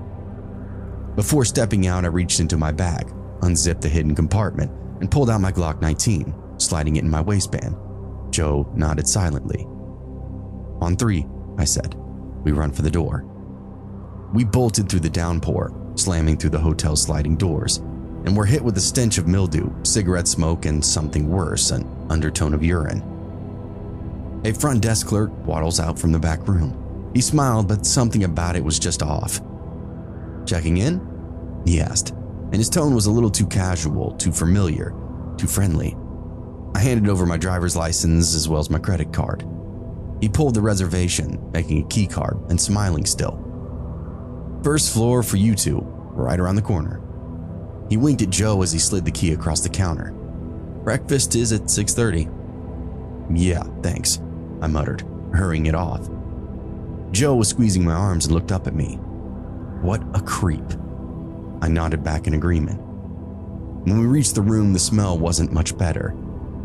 Before stepping out, I reached into my bag, unzipped the hidden compartment, and pulled out my Glock 19, sliding it in my waistband. Joe nodded silently. On 3, I said. We run for the door. We bolted through the downpour, slamming through the hotel's sliding doors, and were hit with the stench of mildew, cigarette smoke, and something worse, an undertone of urine. A front desk clerk waddles out from the back room. He smiled, but something about it was just off. Checking in? He asked, and his tone was a little too casual, too familiar, too friendly. I handed over my driver's license as well as my credit card. He pulled the reservation, making a key card and smiling still. First floor for you two, right around the corner. He winked at Joe as he slid the key across the counter. Breakfast is at 6:30. Yeah, thanks, I muttered, hurrying it off. Joe was squeezing my arms and looked up at me. What a creep. I nodded back in agreement. When we reached the room, the smell wasn't much better.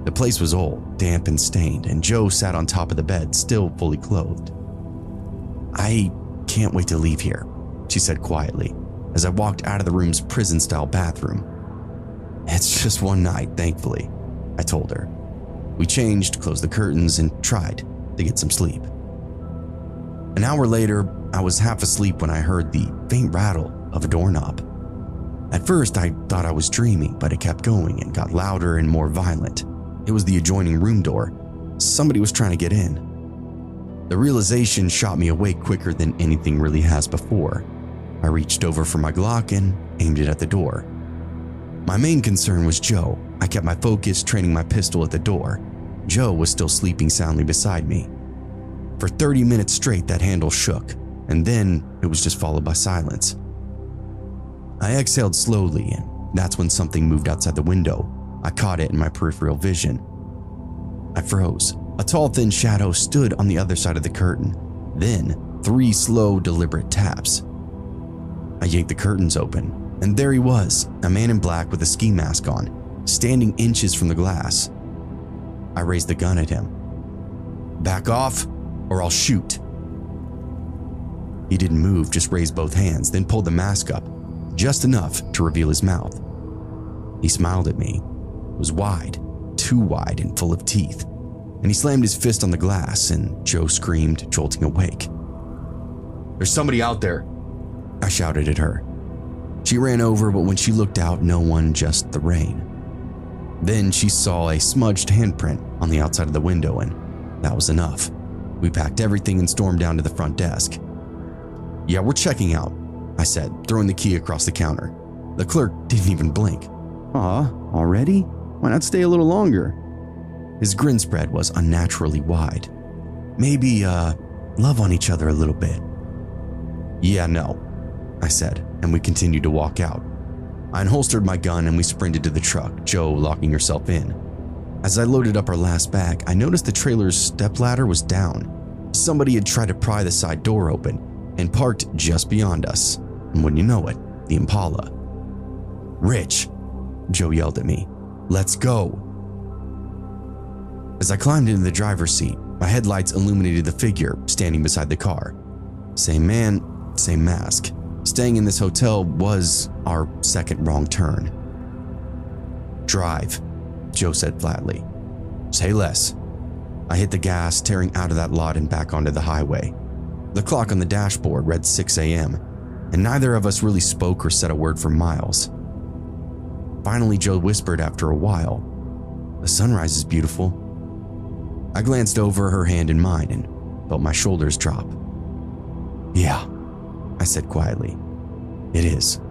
The place was old, damp and stained, and Joe sat on top of the bed, still fully clothed. I can't wait to leave here, she said quietly, as I walked out of the room's prison-style bathroom. It's just one night, thankfully, I told her. We changed, closed the curtains, and tried to get some sleep. An hour later, I was half asleep when I heard the faint rattle of a doorknob. At first, I thought I was dreaming, but it kept going and got louder and more violent. It was the adjoining room door. Somebody was trying to get in. The realization shot me awake quicker than anything really has before. I reached over for my Glock and aimed it at the door. My main concern was Joe. I kept my focus, training my pistol at the door. Joe was still sleeping soundly beside me. For 30 minutes straight, that handle shook, and then it was just followed by silence. I exhaled slowly, and that's when something moved outside the window. I caught it in my peripheral vision. I froze. A tall, thin shadow stood on the other side of the curtain. Then, 3 slow, deliberate taps. I yanked the curtains open, and there he was, a man in black with a ski mask on, standing inches from the glass. I raised the gun at him. Back off, or I'll shoot. He didn't move, just raised both hands, then pulled the mask up, just enough to reveal his mouth. He smiled at me. It was wide, too wide and full of teeth, and he slammed his fist on the glass, and Joe screamed, jolting awake. There's somebody out there, I shouted at her. She ran over, but when she looked out, no one, just the rain. Then she saw a smudged handprint on the outside of the window, and that was enough. We packed everything and stormed down to the front desk. Yeah, we're checking out, I said, throwing the key across the counter. The clerk didn't even blink. Aw, already? Why not stay a little longer? His grin spread was unnaturally wide. Maybe, love on each other a little bit. Yeah, no, I said, and we continued to walk out. I unholstered my gun and we sprinted to the truck, Joe locking herself in. As I loaded up our last bag, I noticed the trailer's stepladder was down. Somebody had tried to pry the side door open and parked just beyond us. And wouldn't you know it, the Impala. Rich, Joe yelled at me. Let's go. As I climbed into the driver's seat, my headlights illuminated the figure standing beside the car. Same man, same mask. Staying in this hotel was our second wrong turn. Drive, Joe said flatly. Say less. I hit the gas, tearing out of that lot and back onto the highway. The clock on the dashboard read 6 a.m., and neither of us really spoke or said a word for miles. Finally, Joe whispered after a while, "The sunrise is beautiful." I glanced over, her hand in mine, and felt my shoulders drop. Yeah, I said quietly. It is.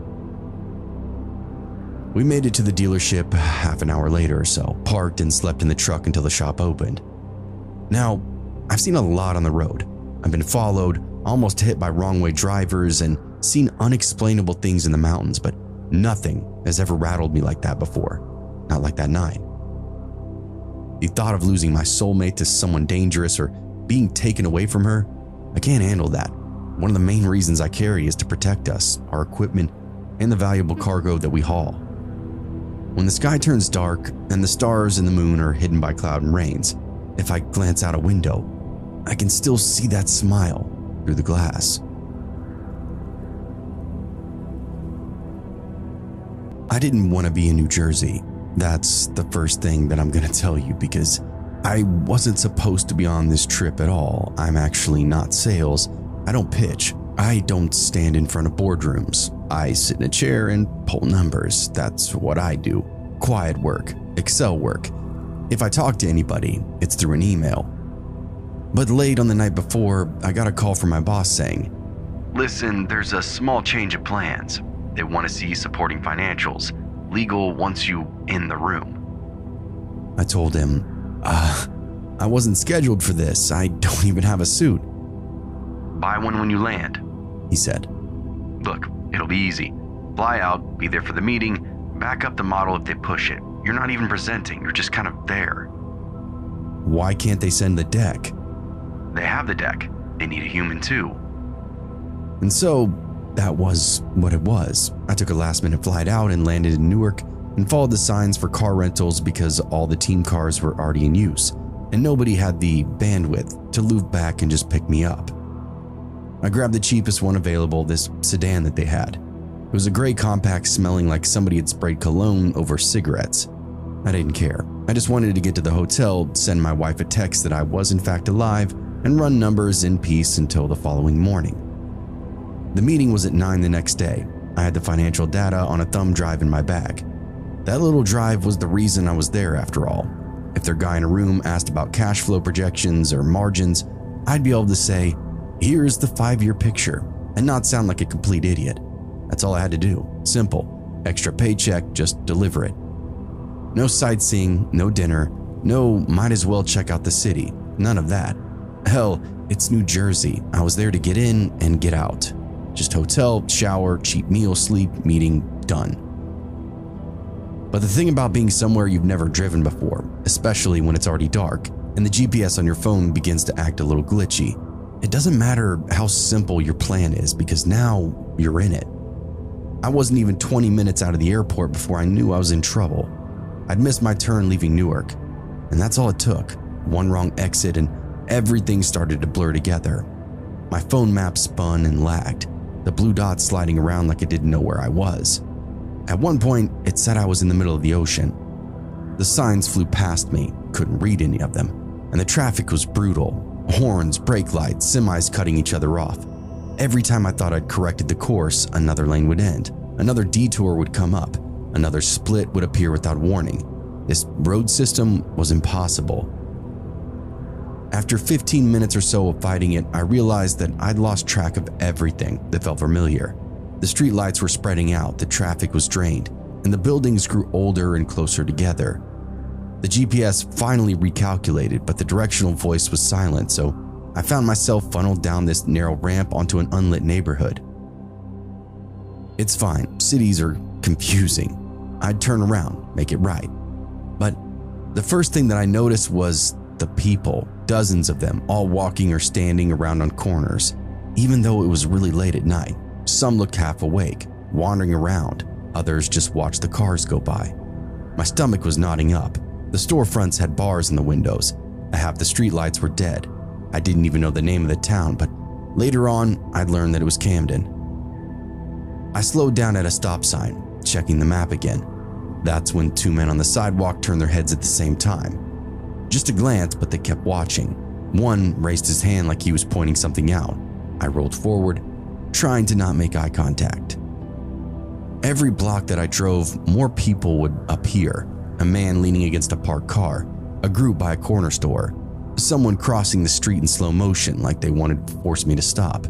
We made it to the dealership half an hour later or so, parked and slept in the truck until the shop opened. Now, I've seen a lot on the road. I've been followed, almost hit by wrong-way drivers, and seen unexplainable things in the mountains, but Nothing has ever rattled me like that before, not like that night. The thought of losing my soulmate to someone dangerous or being taken away from her, I can't handle that. One of the main reasons I carry is to protect us, our equipment, and the valuable cargo that we haul. When the sky turns dark and the stars and the moon are hidden by cloud and rains, if I glance out a window, I can still see that smile through the glass. I didn't want to be in New Jersey. That's the first thing that I'm going to tell you, because I wasn't supposed to be on this trip at all. I'm actually not sales. I don't pitch. I don't stand in front of boardrooms. I sit in a chair and pull numbers. That's what I do. Quiet work, Excel work. If I talk to anybody, it's through an email. But late on the night before, I got a call from my boss saying, "Listen, there's a small change of plans. They want to see supporting financials. Legal wants you in the room." I told him, I wasn't scheduled for this. I don't even have a suit. "Buy one when you land," he said. "Look, it'll be easy. Fly out, be there for the meeting, back up the model if they push it. You're not even presenting, you're just kind of there." Why can't they send the deck? They have the deck. They need a human too. And so that was what it was. I took a last-minute flight out and landed in Newark and followed the signs for car rentals because all the team cars were already in use and nobody had the bandwidth to loop back and just pick me up. I grabbed the cheapest one available, this sedan that they had. It was a gray compact smelling like somebody had sprayed cologne over cigarettes. I didn't care. I just wanted to get to the hotel, send my wife a text that I was in fact alive, and run numbers in peace until the following morning. The meeting was at 9 the next day. I had the financial data on a thumb drive in my bag. That little drive was the reason I was there after all. If their guy in a room asked about cash flow projections or margins, I'd be able to say, "Here's the 5-year picture," and not sound like a complete idiot. That's all I had to do. Simple. Extra paycheck, just deliver it. No sightseeing, no dinner, no might as well check out the city. None of that. Hell, it's New Jersey. I was there to get in and get out. Just hotel, shower, cheap meal, sleep, meeting, done. But the thing about being somewhere you've never driven before, especially when it's already dark and the GPS on your phone begins to act a little glitchy, it doesn't matter how simple your plan is because now you're in it. I wasn't even 20 minutes out of the airport before I knew I was in trouble. I'd missed my turn leaving Newark, and that's all it took. One wrong exit and everything started to blur together. My phone map spun and lagged, the blue dots sliding around like it didn't know where I was. At one point, it said I was in the middle of the ocean. The signs flew past me, couldn't read any of them, and the traffic was brutal. Horns, brake lights, semis cutting each other off. Every time I thought I'd corrected the course, another lane would end, another detour would come up, another split would appear without warning. This road system was impossible. After 15 minutes or so of fighting it, I realized that I'd lost track of everything that felt familiar. The streetlights were spreading out, the traffic was drained, and the buildings grew older and closer together. The GPS finally recalculated, but the directional voice was silent, so I found myself funneled down this narrow ramp onto an unlit neighborhood. It's fine, cities are confusing. I'd turn around, make it right. But the first thing that I noticed was the people, dozens of them, all walking or standing around on corners. Even though it was really late at night, some looked half awake, wandering around. Others just watched the cars go by. My stomach was knotting up. The storefronts had bars in the windows. Half the streetlights were dead. I didn't even know the name of the town, but later on, I'd learned that it was Camden. I slowed down at a stop sign, checking the map again. That's when 2 men on the sidewalk turned their heads at the same time. Just a glance, but they kept watching. One raised his hand like he was pointing something out. I rolled forward, trying to not make eye contact. Every block that I drove, more people would appear. A man leaning against a parked car, a group by a corner store, someone crossing the street in slow motion like they wanted to force me to stop.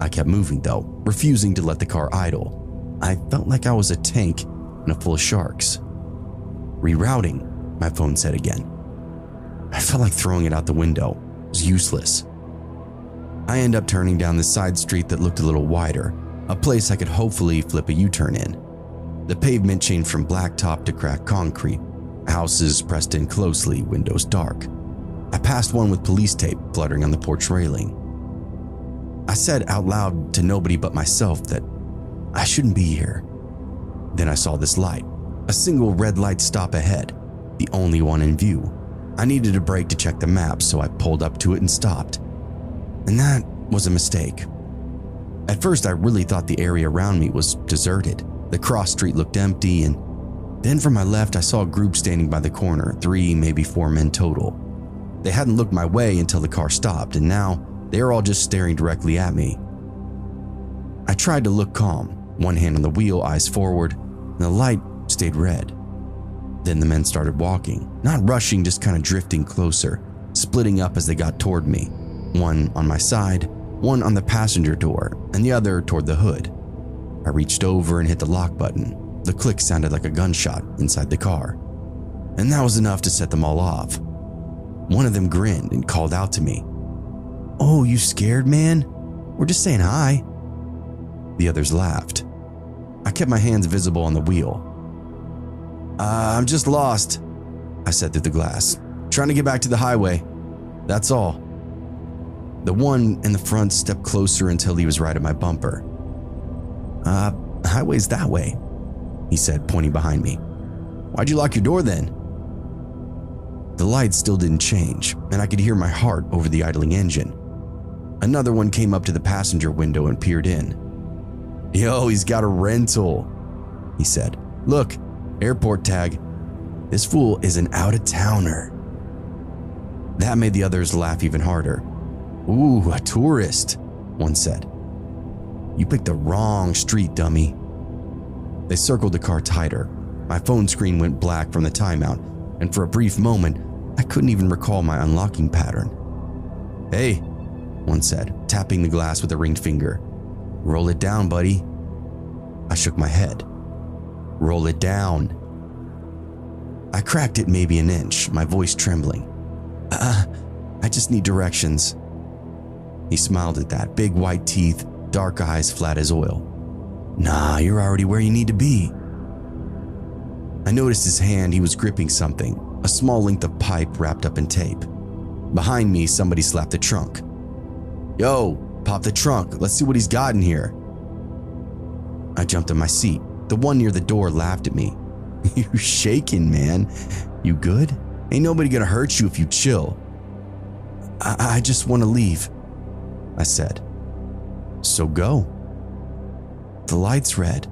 I kept moving though, refusing to let the car idle. I felt like I was a tank in a full of sharks. Rerouting, my phone said again. I felt like throwing it out the window. It was useless. I ended up turning down the side street that looked a little wider, a place I could hopefully flip a U-turn in. The pavement changed from blacktop to cracked concrete, houses pressed in closely, windows dark. I passed one with police tape fluttering on the porch railing. I said out loud to nobody but myself that I shouldn't be here. Then I saw this light, a single red light stop ahead, the only one in view. I needed a break to check the map, so I pulled up to it and stopped. And that was a mistake. At first, I really thought the area around me was deserted. The cross street looked empty, and then from my left, I saw a group standing by the corner, 3, maybe 4 men total. They hadn't looked my way until the car stopped, and now they were all just staring directly at me. I tried to look calm, one hand on the wheel, eyes forward, and the light stayed red. Then the men started walking, not rushing, just kind of drifting closer, splitting up as they got toward me. One on my side, one on the passenger door, and the other toward the hood. I reached over and hit the lock button. The click sounded like a gunshot inside the car, and that was enough to set them all off. One of them grinned and called out to me, "Oh, you scared, man? We're just saying hi." The others laughed. I kept my hands visible on the wheel. I'm just lost," I said through the glass. "Trying to get back to the highway. That's all." The one in the front stepped closer until he was right at my bumper. Highway's that way," he said, pointing behind me. "Why'd you lock your door then?" The lights still didn't change, and I could hear my heart over the idling engine. Another one came up to the passenger window and peered in. "Yo, he's got a rental," he said. "Look, airport tag. This fool is an out-of-towner." That made the others laugh even harder. "Ooh, a tourist," one said. "You picked the wrong street, dummy." They circled the car tighter. My phone screen went black from the timeout, and for a brief moment, I couldn't even recall my unlocking pattern. "Hey," one said, tapping the glass with a ringed finger. "Roll it down, buddy." I shook my head. "Roll it down." I cracked it maybe an inch, my voice trembling. I just need directions." He smiled at that, big white teeth, dark eyes flat as oil. "Nah, you're already where you need to be." I noticed his hand, he was gripping something, a small length of pipe wrapped up in tape. Behind me, somebody slapped the trunk. "Yo, pop the trunk, let's see what he's got in here." I jumped in my seat. The one near the door laughed at me. "You shaking, man? You good? Ain't nobody gonna hurt you if you chill." I just want to leave," I said. "So go." "The light's red."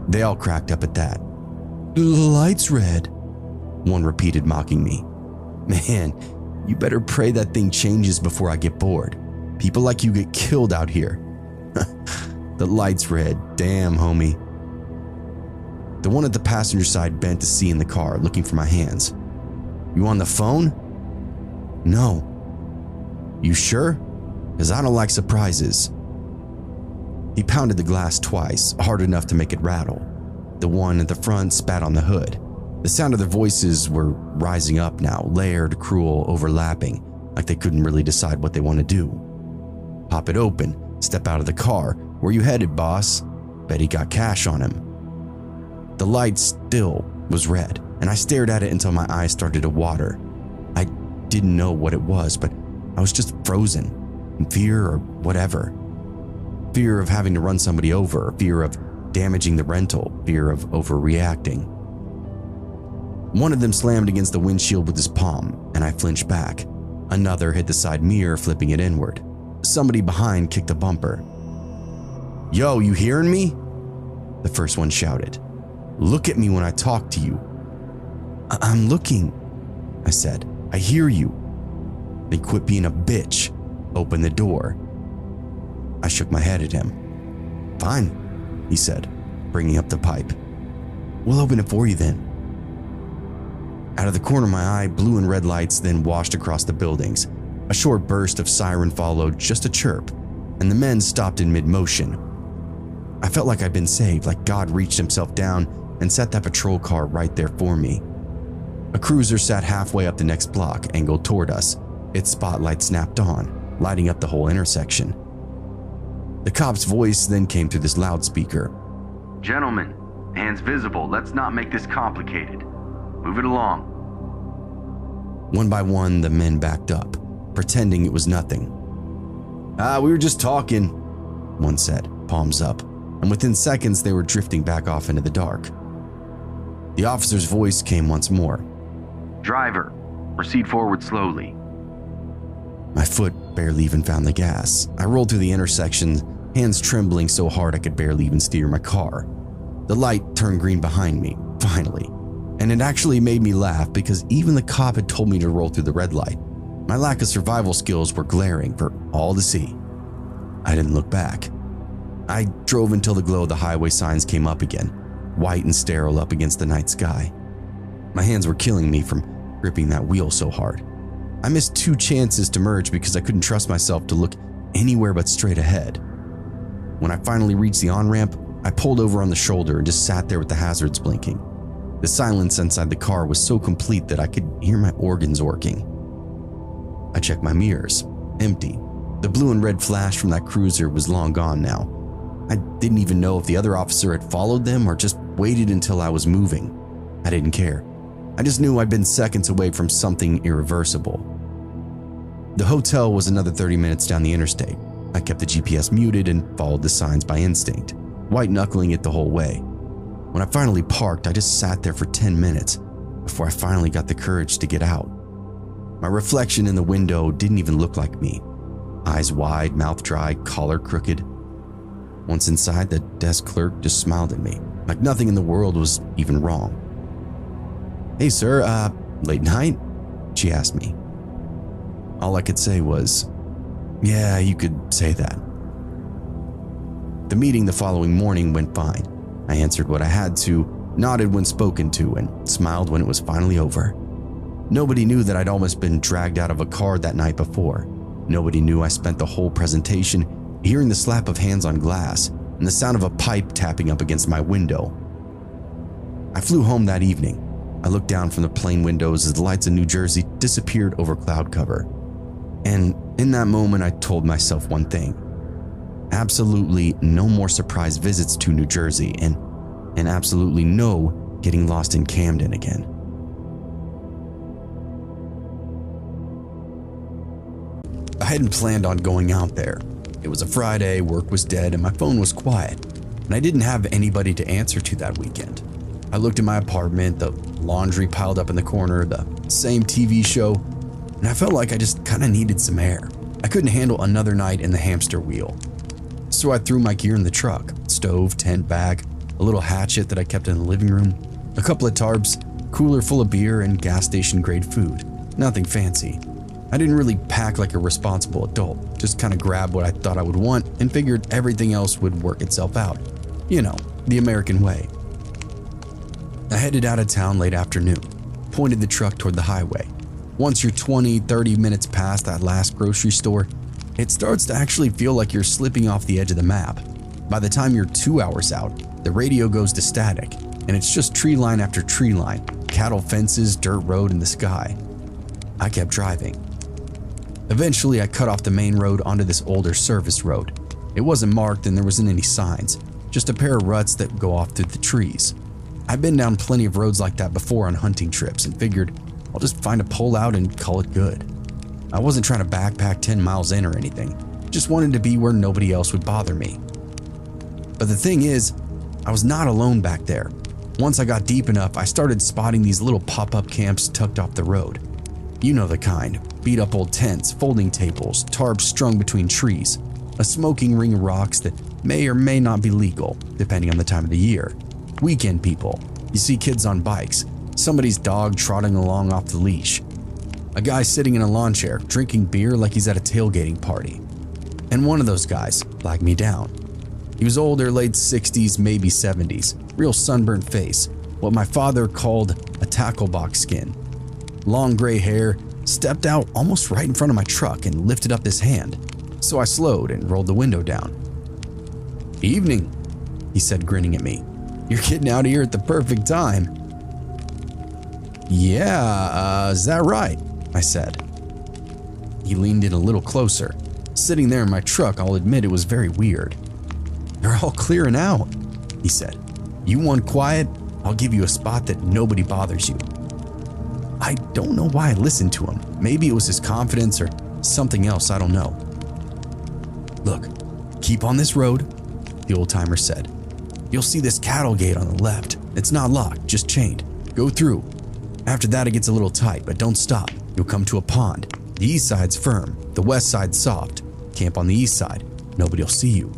They all cracked up at that. "The light's red," one repeated, mocking me. "Man, you better pray that thing changes before I get bored. People like you get killed out here." "The light's red, damn, homie." The one at the passenger side bent to see in the car, looking for my hands. "You on the phone?" "No." "You sure? Because I don't like surprises." He pounded the glass twice, hard enough to make it rattle. The one at the front spat on the hood. The sound of their voices were rising up now, layered, cruel, overlapping, like they couldn't really decide what they want to do. "Pop it open, step out of the car. Where you headed, boss? Bet he got cash on him." The light still was red, and I stared at it until my eyes started to water. I didn't know what it was, but I was just frozen, in fear or whatever. Fear of having to run somebody over, fear of damaging the rental, fear of overreacting. One of them slammed against the windshield with his palm, and I flinched back. Another hit the side mirror, flipping it inward. Somebody behind kicked the bumper. "Yo, you hearing me?" The first one shouted. "Look at me when I talk to you." I'm looking," I said. "I hear you." "Then quit being a bitch. Open the door." I shook my head at him. "Fine," he said, bringing up the pipe. "We'll open it for you then." Out of the corner of my eye, blue and red lights then washed across the buildings. A short burst of siren followed, just a chirp, and the men stopped in mid-motion. I felt like I'd been saved, like God reached himself down and set that patrol car right there for me. A cruiser sat halfway up the next block, angled toward us. Its spotlight snapped on, lighting up the whole intersection. The cop's voice then came through this loudspeaker. "Gentlemen, Hands visible. Let's not make this complicated. Move it along. One by one, the men backed up, pretending it was nothing. We were just talking," one said, palms up, and within seconds they were drifting back off into the dark. The officer's voice came once more. "Driver, proceed forward slowly." My foot barely even found the gas. I rolled through the intersection, hands trembling so hard I could barely even steer my car. The light turned green behind me, finally, and it actually made me laugh because even the cop had told me to roll through the red light. My lack of survival skills were glaring for all to see. I didn't look back. I drove until the glow of the highway signs came up again, white and sterile up against the night sky. My hands were killing me from gripping that wheel so hard. I missed 2 chances to merge because I couldn't trust myself to look anywhere but straight ahead. When I finally reached the on-ramp, I pulled over on the shoulder and just sat there with the hazards blinking. The silence inside the car was so complete that I could hear my organs working. I checked my mirrors, empty. The blue and red flash from that cruiser was long gone now. I didn't even know if the other officer had followed them or just waited until I was moving. I didn't care. I just knew I'd been seconds away from something irreversible. The hotel was another 30 minutes down the interstate. I kept the GPS muted and followed the signs by instinct, white-knuckling it the whole way. When I finally parked, I just sat there for 10 minutes before I finally got the courage to get out. My reflection in the window didn't even look like me. Eyes wide, mouth dry, collar crooked. Once inside, the desk clerk just smiled at me, like nothing in the world was even wrong. "Hey sir, late night?" she asked me. All I could say was, "Yeah, you could say that." The meeting the following morning went fine. I answered what I had to, nodded when spoken to, and smiled when it was finally over. Nobody knew that I'd almost been dragged out of a car that night before. Nobody knew I spent the whole presentation hearing the slap of hands on glass and the sound of a pipe tapping up against my window. I flew home that evening. I looked down from the plane windows as the lights of New Jersey disappeared over cloud cover. And in that moment, I told myself one thing. Absolutely no more surprise visits to New Jersey, and absolutely no getting lost in Camden again. I hadn't planned on going out there. It was a Friday, work was dead, and my phone was quiet, and I didn't have anybody to answer to that weekend. I looked at my apartment, the laundry piled up in the corner, the same TV show, and I felt like I just kind of needed some air. I couldn't handle another night in the hamster wheel. So I threw my gear in the truck, stove, tent, bag, a little hatchet that I kept in the living room, a couple of tarps, cooler full of beer, and gas station grade food. Nothing fancy. I didn't really pack like a responsible adult, just kind of grabbed what I thought I would want and figured everything else would work itself out. You know, the American way. I headed out of town late afternoon, pointed the truck toward the highway. Once you're 20-30 minutes past that last grocery store, it starts to actually feel like you're slipping off the edge of the map. By the time you're 2 hours out, the radio goes to static, and it's just tree line after tree line, cattle fences, dirt road, and the sky. I kept driving. Eventually, I cut off the main road onto this older service road. It wasn't marked and there wasn't any signs, just a pair of ruts that go off through the trees. I've been down plenty of roads like that before on hunting trips and figured I'll just find a pullout and call it good. I wasn't trying to backpack 10 miles in or anything, just wanted to be where nobody else would bother me. But the thing is, I was not alone back there. Once I got deep enough, I started spotting these little pop-up camps tucked off the road. You know the kind, beat up old tents, folding tables, tarps strung between trees, a smoking ring of rocks that may or may not be legal, depending on the time of the year. Weekend people, you see kids on bikes, somebody's dog trotting along off the leash, a guy sitting in a lawn chair drinking beer like he's at a tailgating party. And one of those guys flagged me down. He was older, late 60s, maybe 70s, real sunburnt face, what my father called a tackle box skin. Long gray hair, stepped out almost right in front of my truck and lifted up his hand. So I slowed and rolled the window down. "Evening," he said, grinning at me. "You're getting out of here at the perfect time." "Yeah, is that right?" I said. He leaned in a little closer. Sitting there in my truck, I'll admit it was very weird. "You're all clearing out," he said. You want quiet? I'll give you a spot that nobody bothers you. I don't know why I listened to him. Maybe it was his confidence or something else, I don't know. Look, keep on this road, the old timer said. You'll see this cattle gate on the left. It's not locked, just chained. Go through. After that it gets a little tight, but don't stop. You'll come to a pond. The east side's firm, the west side's soft. Camp on the east side. Nobody'll see you.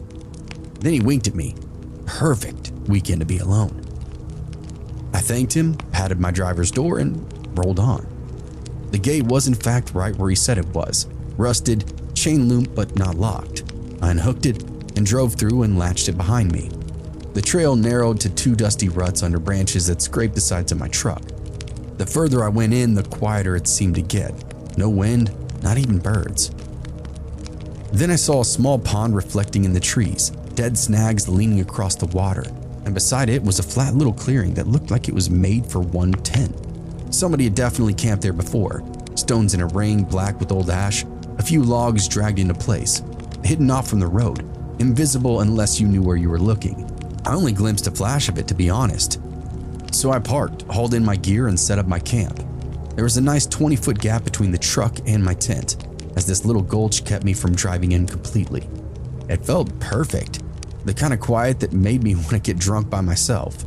Then he winked at me. Perfect weekend to be alone. I thanked him, patted my driver's door, and rolled on. The gate was in fact right where he said it was. Rusted, chain loop, but not locked. I unhooked it and drove through and latched it behind me. The trail narrowed to 2 dusty ruts under branches that scraped the sides of my truck. The further I went in, the quieter it seemed to get. No wind, not even birds. Then I saw a small pond reflecting in the trees, dead snags leaning across the water, and beside it was a flat little clearing that looked like it was made for one tent. Somebody had definitely camped there before. Stones in a ring, black with old ash, a few logs dragged into place, hidden off from the road, invisible unless you knew where you were looking. I only glimpsed a flash of it, to be honest. So I parked, hauled in my gear, and set up my camp. There was a nice 20-foot gap between the truck and my tent, as this little gulch kept me from driving in completely. It felt perfect, the kind of quiet that made me want to get drunk by myself.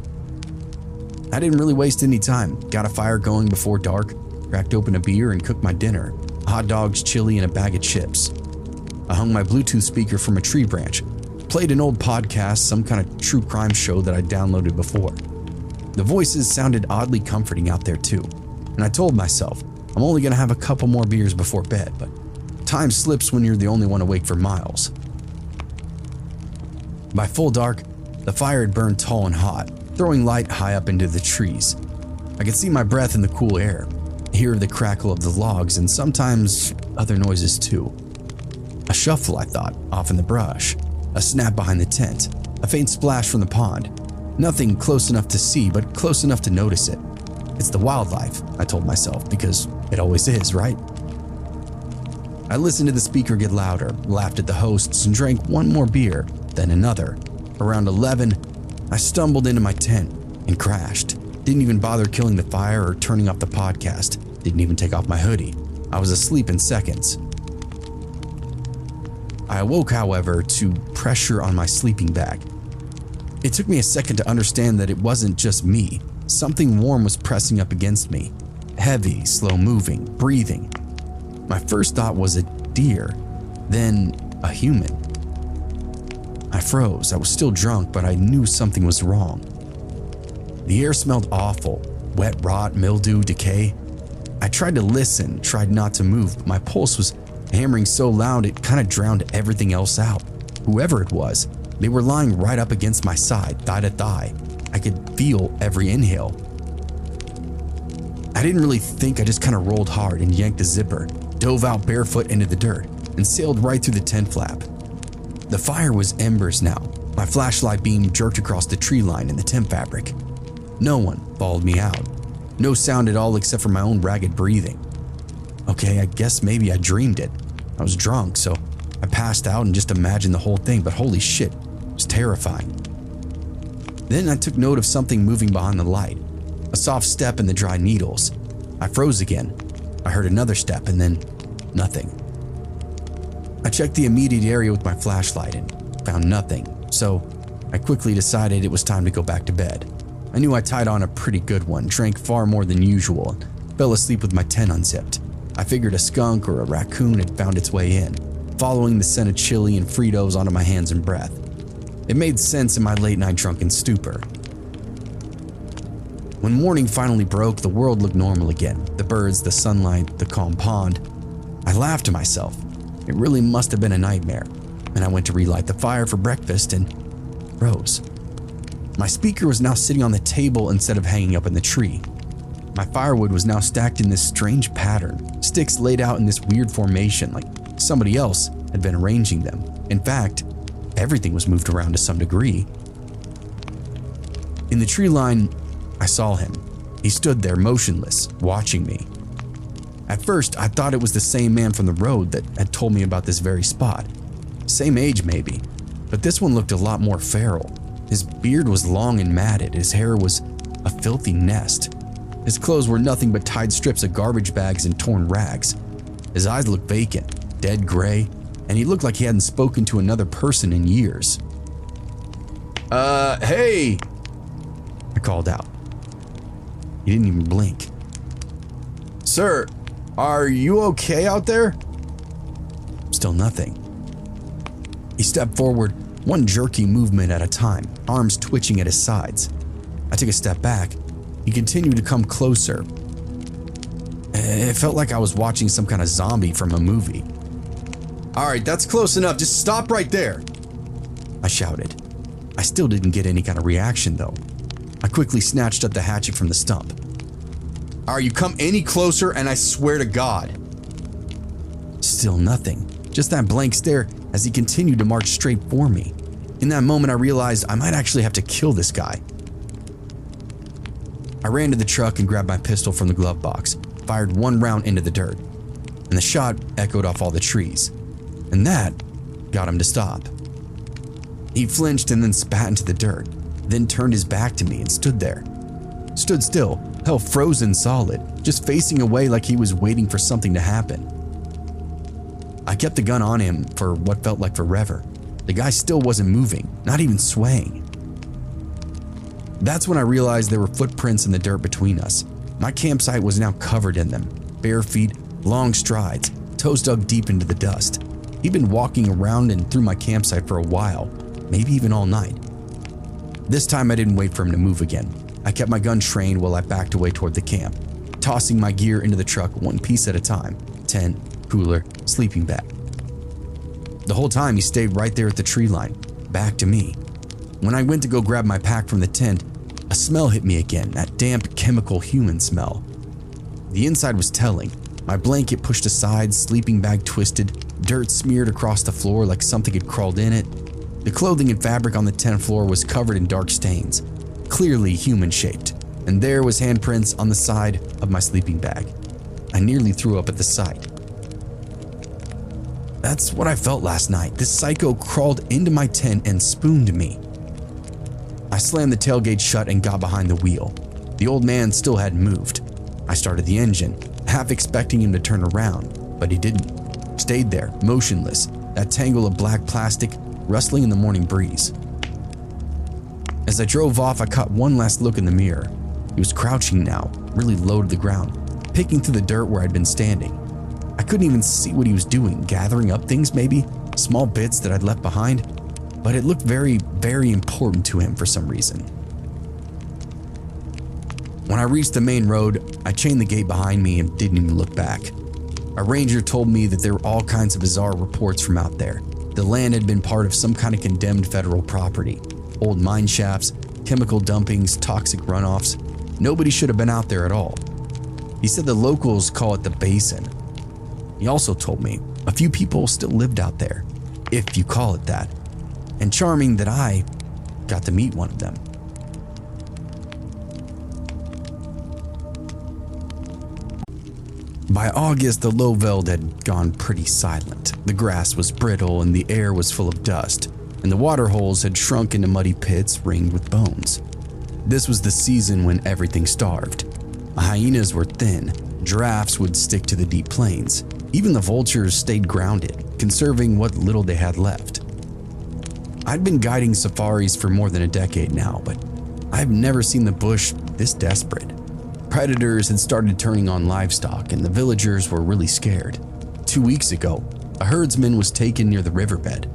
I didn't really waste any time, got a fire going before dark, cracked open a beer and cooked my dinner, hot dogs, chili, and a bag of chips. I hung my Bluetooth speaker from a tree branch, played an old podcast, some kind of true crime show that I downloaded before. The voices sounded oddly comforting out there too, and I told myself I'm only going to have a couple more beers before bed, but time slips when you're the only one awake for miles. By full dark, the fire had burned tall and hot, throwing light high up into the trees. I could see my breath in the cool air, hear the crackle of the logs, and sometimes other noises too. A shuffle, I thought, off in the brush, a snap behind the tent, a faint splash from the pond. Nothing close enough to see, but close enough to notice it. It's the wildlife, I told myself, because it always is, right? I listened to the speaker get louder, laughed at the hosts, and drank one more beer, then another. Around 11, I stumbled into my tent and crashed. Didn't even bother killing the fire or turning off the podcast. Didn't even take off my hoodie. I was asleep in seconds. I awoke, however, to pressure on my sleeping bag. It took me a second to understand that it wasn't just me. Something warm was pressing up against me. Heavy, slow moving, breathing. My first thought was a deer, then a human. I froze. I was still drunk, but I knew something was wrong. The air smelled awful. Wet rot, mildew, decay. I tried to listen, tried not to move, but my pulse was hammering so loud it kind of drowned everything else out. Whoever it was, they were lying right up against my side, thigh to thigh. I could feel every inhale. I didn't really think, I just kind of rolled hard and yanked the zipper, dove out barefoot into the dirt, and sailed right through the tent flap. The fire was embers now. My flashlight beam jerked across the tree line in the tent fabric. No one followed me out. No sound at all except for my own ragged breathing. Okay, I guess maybe I dreamed it. I was drunk, so I passed out and just imagined the whole thing, but holy shit, it was terrifying. Then I took note of something moving behind the light, a soft step in the dry needles. I froze again. I heard another step and then nothing. I checked the immediate area with my flashlight and found nothing, so I quickly decided it was time to go back to bed. I knew I tied on a pretty good one, drank far more than usual, and fell asleep with my tent unzipped. I figured a skunk or a raccoon had found its way in, following the scent of chili and Fritos onto my hands and breath. It made sense in my late-night drunken stupor. When morning finally broke, the world looked normal again. The birds, the sunlight, the calm pond. I laughed to myself. It really must have been a nightmare, and I went to relight the fire for breakfast and froze. My speaker was now sitting on the table instead of hanging up in the tree. My firewood was now stacked in this strange pattern, sticks laid out in this weird formation like somebody else had been arranging them. In fact, everything was moved around to some degree. In the tree line, I saw him. He stood there motionless, watching me. At first, I thought it was the same man from the road that had told me about this very spot. Same age maybe, but this one looked a lot more feral. His beard was long and matted, his hair was a filthy nest. His clothes were nothing but tied strips of garbage bags and torn rags. His eyes looked vacant, dead gray, and he looked like he hadn't spoken to another person in years. Hey! I called out. He didn't even blink. Sir, are you okay out there? Still nothing. He stepped forward, one jerky movement at a time, arms twitching at his sides. I took a step back. He continued to come closer. It felt like I was watching some kind of zombie from a movie. All right, that's close enough. Just stop right there, I shouted. I still didn't get any kind of reaction though. I quickly snatched up the hatchet from the stump. All right, you come any closer and I swear to God. Still nothing, just that blank stare as he continued to march straight for me. In that moment, I realized I might actually have to kill this guy. I ran to the truck and grabbed my pistol from the glove box, fired one round into the dirt, and the shot echoed off all the trees, and that got him to stop. He flinched and then spat into the dirt, then turned his back to me and stood there. Stood still, held frozen solid, just facing away like he was waiting for something to happen. I kept the gun on him for what felt like forever. The guy still wasn't moving, not even swaying. That's when I realized there were footprints in the dirt between us. My campsite was now covered in them. Bare feet, long strides, toes dug deep into the dust. He'd been walking around and through my campsite for a while, maybe even all night. This time I didn't wait for him to move again. I kept my gun trained while I backed away toward the camp, tossing my gear into the truck one piece at a time: tent, cooler, sleeping bag. The whole time he stayed right there at the tree line, back to me. When I went to go grab my pack from the tent, a smell hit me again, that damp, chemical human smell. The inside was telling. My blanket pushed aside, sleeping bag twisted, dirt smeared across the floor like something had crawled in it. The clothing and fabric on the tent floor was covered in dark stains, clearly human-shaped, and there was handprints on the side of my sleeping bag. I nearly threw up at the sight. That's what I felt last night. This psycho crawled into my tent and spooned me. I slammed the tailgate shut and got behind the wheel. The old man still hadn't moved. I started the engine, half expecting him to turn around, but he didn't. Stayed there, motionless, that tangle of black plastic rustling in the morning breeze. As I drove off, I caught one last look in the mirror. He was crouching now, really low to the ground, picking through the dirt where I'd been standing. I couldn't even see what he was doing, gathering up things maybe, small bits that I'd left behind, but it looked very, very important to him for some reason. When I reached the main road, I chained the gate behind me and didn't even look back. A ranger told me that there were all kinds of bizarre reports from out there. The land had been part of some kind of condemned federal property. Old mine shafts, chemical dumpings, toxic runoffs. Nobody should have been out there at all. He said the locals call it the basin. He also told me a few people still lived out there, if you call it that, and charming that I got to meet one of them. By August, the Lowveld had gone pretty silent. The grass was brittle and the air was full of dust, and the water holes had shrunk into muddy pits ringed with bones. This was the season when everything starved. Hyenas were thin, giraffes would stick to the deep plains. Even the vultures stayed grounded, conserving what little they had left. I'd been guiding safaris for more than a decade now, but I've never seen the bush this desperate. Predators had started turning on livestock, and the villagers were really scared. 2 weeks ago, a herdsman was taken near the riverbed.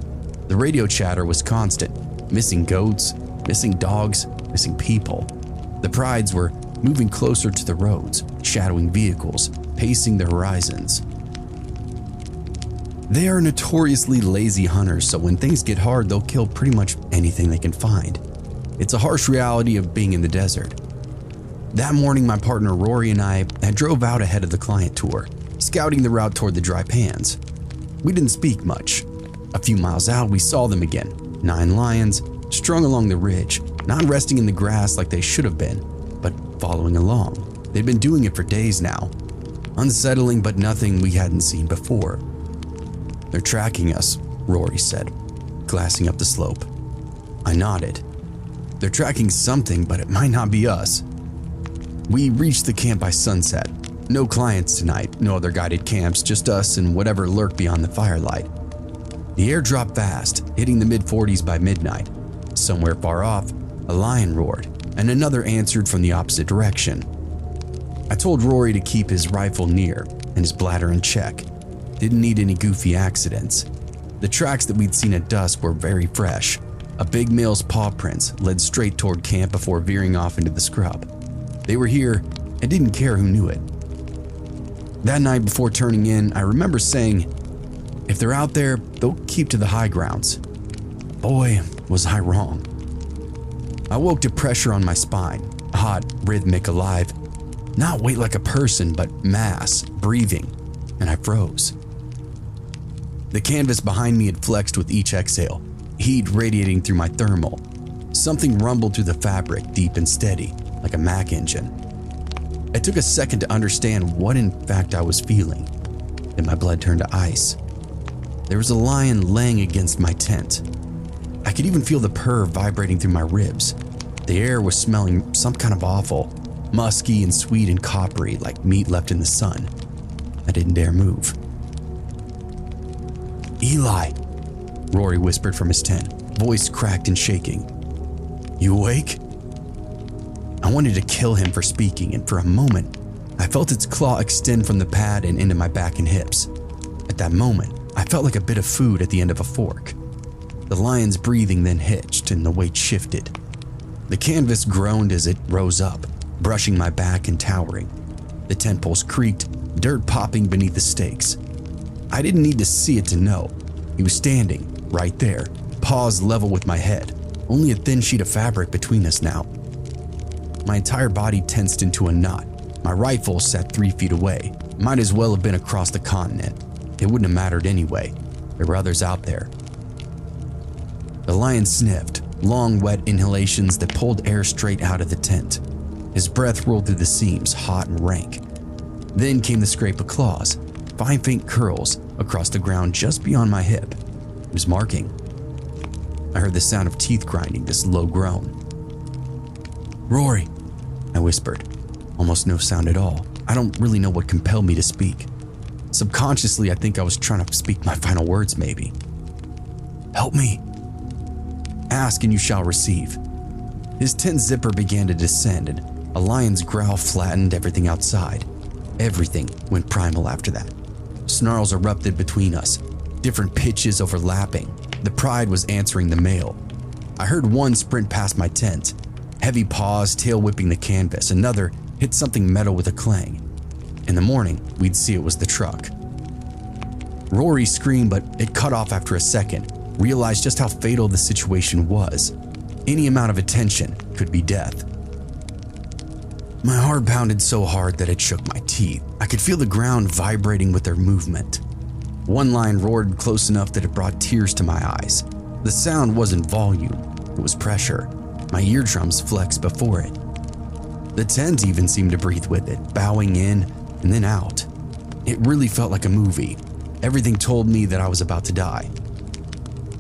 The radio chatter was constant: missing goats, missing dogs, missing people. The prides were moving closer to the roads, shadowing vehicles, pacing the horizons. They are notoriously lazy hunters, so when things get hard, they'll kill pretty much anything they can find. It's a harsh reality of being in the desert. That morning, my partner Rory and I had drove out ahead of the client tour, scouting the route toward the dry pans. We didn't speak much. A few miles out, we saw them again. 9 lions, strung along the ridge, not resting in the grass like they should have been, but following along. They'd been doing it for days now. Unsettling, but nothing we hadn't seen before. "They're tracking us," Rory said, glassing up the slope. I nodded. They're tracking something, but it might not be us. We reached the camp by sunset. No clients tonight, no other guided camps, just us and whatever lurked beyond the firelight. The air dropped fast, hitting the mid-40s by midnight. Somewhere far off, a lion roared, and another answered from the opposite direction. I told Rory to keep his rifle near and his bladder in check. Didn't need any goofy accidents. The tracks that we'd seen at dusk were very fresh. A big male's paw prints led straight toward camp before veering off into the scrub. They were here and didn't care who knew it. That night before turning in, I remember saying, if they're out there, they'll keep to the high grounds. Boy, was I wrong. I woke to pressure on my spine, hot, rhythmic, alive. Not weight like a person, but mass, breathing, and I froze. The canvas behind me had flexed with each exhale, heat radiating through my thermal. Something rumbled through the fabric, deep and steady, like a Mac engine. It took a second to understand what in fact I was feeling. Then my blood turned to ice. There was a lion laying against my tent. I could even feel the purr vibrating through my ribs. The air was smelling some kind of awful, musky and sweet and coppery, like meat left in the sun. I didn't dare move. Eli, Rory whispered from his tent, voice cracked and shaking. You awake? I wanted to kill him for speaking, and for a moment, I felt its claw extend from the pad and into my back and hips. At that moment, I felt like a bit of food at the end of a fork. The lion's breathing then hitched and the weight shifted. The canvas groaned as it rose up, brushing my back and towering. The tent poles creaked, dirt popping beneath the stakes. I didn't need to see it to know. He was standing, right there, paws level with my head, only a thin sheet of fabric between us now. My entire body tensed into a knot. My rifle sat 3 feet away. Might as well have been across the continent. It wouldn't have mattered anyway. There were others out there. The lion sniffed, long wet inhalations that pulled air straight out of the tent. His breath rolled through the seams, hot and rank. Then came the scrape of claws, 5 faint curls across the ground just beyond my hip. It was marking. I heard the sound of teeth grinding, this low groan. Rory, I whispered. Almost no sound at all. I don't really know what compelled me to speak. Subconsciously, I think I was trying to speak my final words, maybe. Help me. Ask and you shall receive. His tent zipper began to descend and a lion's growl flattened everything outside. Everything went primal after that. Snarls erupted between us, different pitches overlapping. The pride was answering the male. I heard one sprint past my tent, heavy paws tail whipping the canvas. Another hit something metal with a clang. In the morning, we'd see it was the truck. Rory screamed, but it cut off after a second, realized just how fatal the situation was. Any amount of attention could be death. My heart pounded so hard that it shook my teeth. I could feel the ground vibrating with their movement. One lion roared close enough that it brought tears to my eyes. The sound wasn't volume, it was pressure. My eardrums flexed before it. The tent even seemed to breathe with it, bowing in and then out. It really felt like a movie. Everything told me that I was about to die.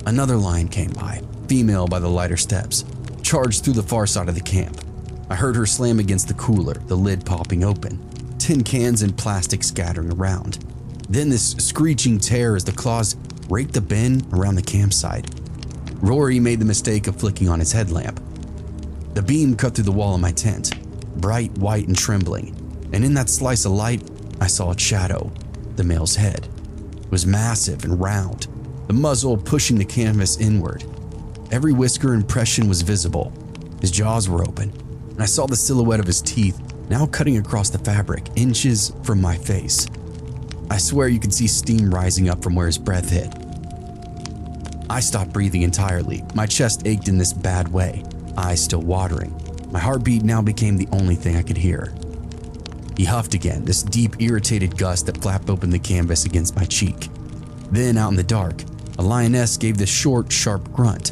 Another lion came by, female by the lighter steps, charged through the far side of the camp. I heard her slam against the cooler, the lid popping open, tin cans and plastic scattering around. Then this screeching tear as the claws raked the bin around the campsite. Rory made the mistake of flicking on his headlamp. The beam cut through the wall of my tent, bright white and trembling, and in that slice of light, I saw its shadow, the male's head. It was massive and round, the muzzle pushing the canvas inward. Every whisker impression was visible. His jaws were open, and I saw the silhouette of his teeth now cutting across the fabric, inches from my face. I swear you could see steam rising up from where his breath hit. I stopped breathing entirely. My chest ached in this bad way, eyes still watering. My heartbeat now became the only thing I could hear. He huffed again, this deep, irritated gust that flapped open the canvas against my cheek. Then, out in the dark, a lioness gave this short, sharp grunt,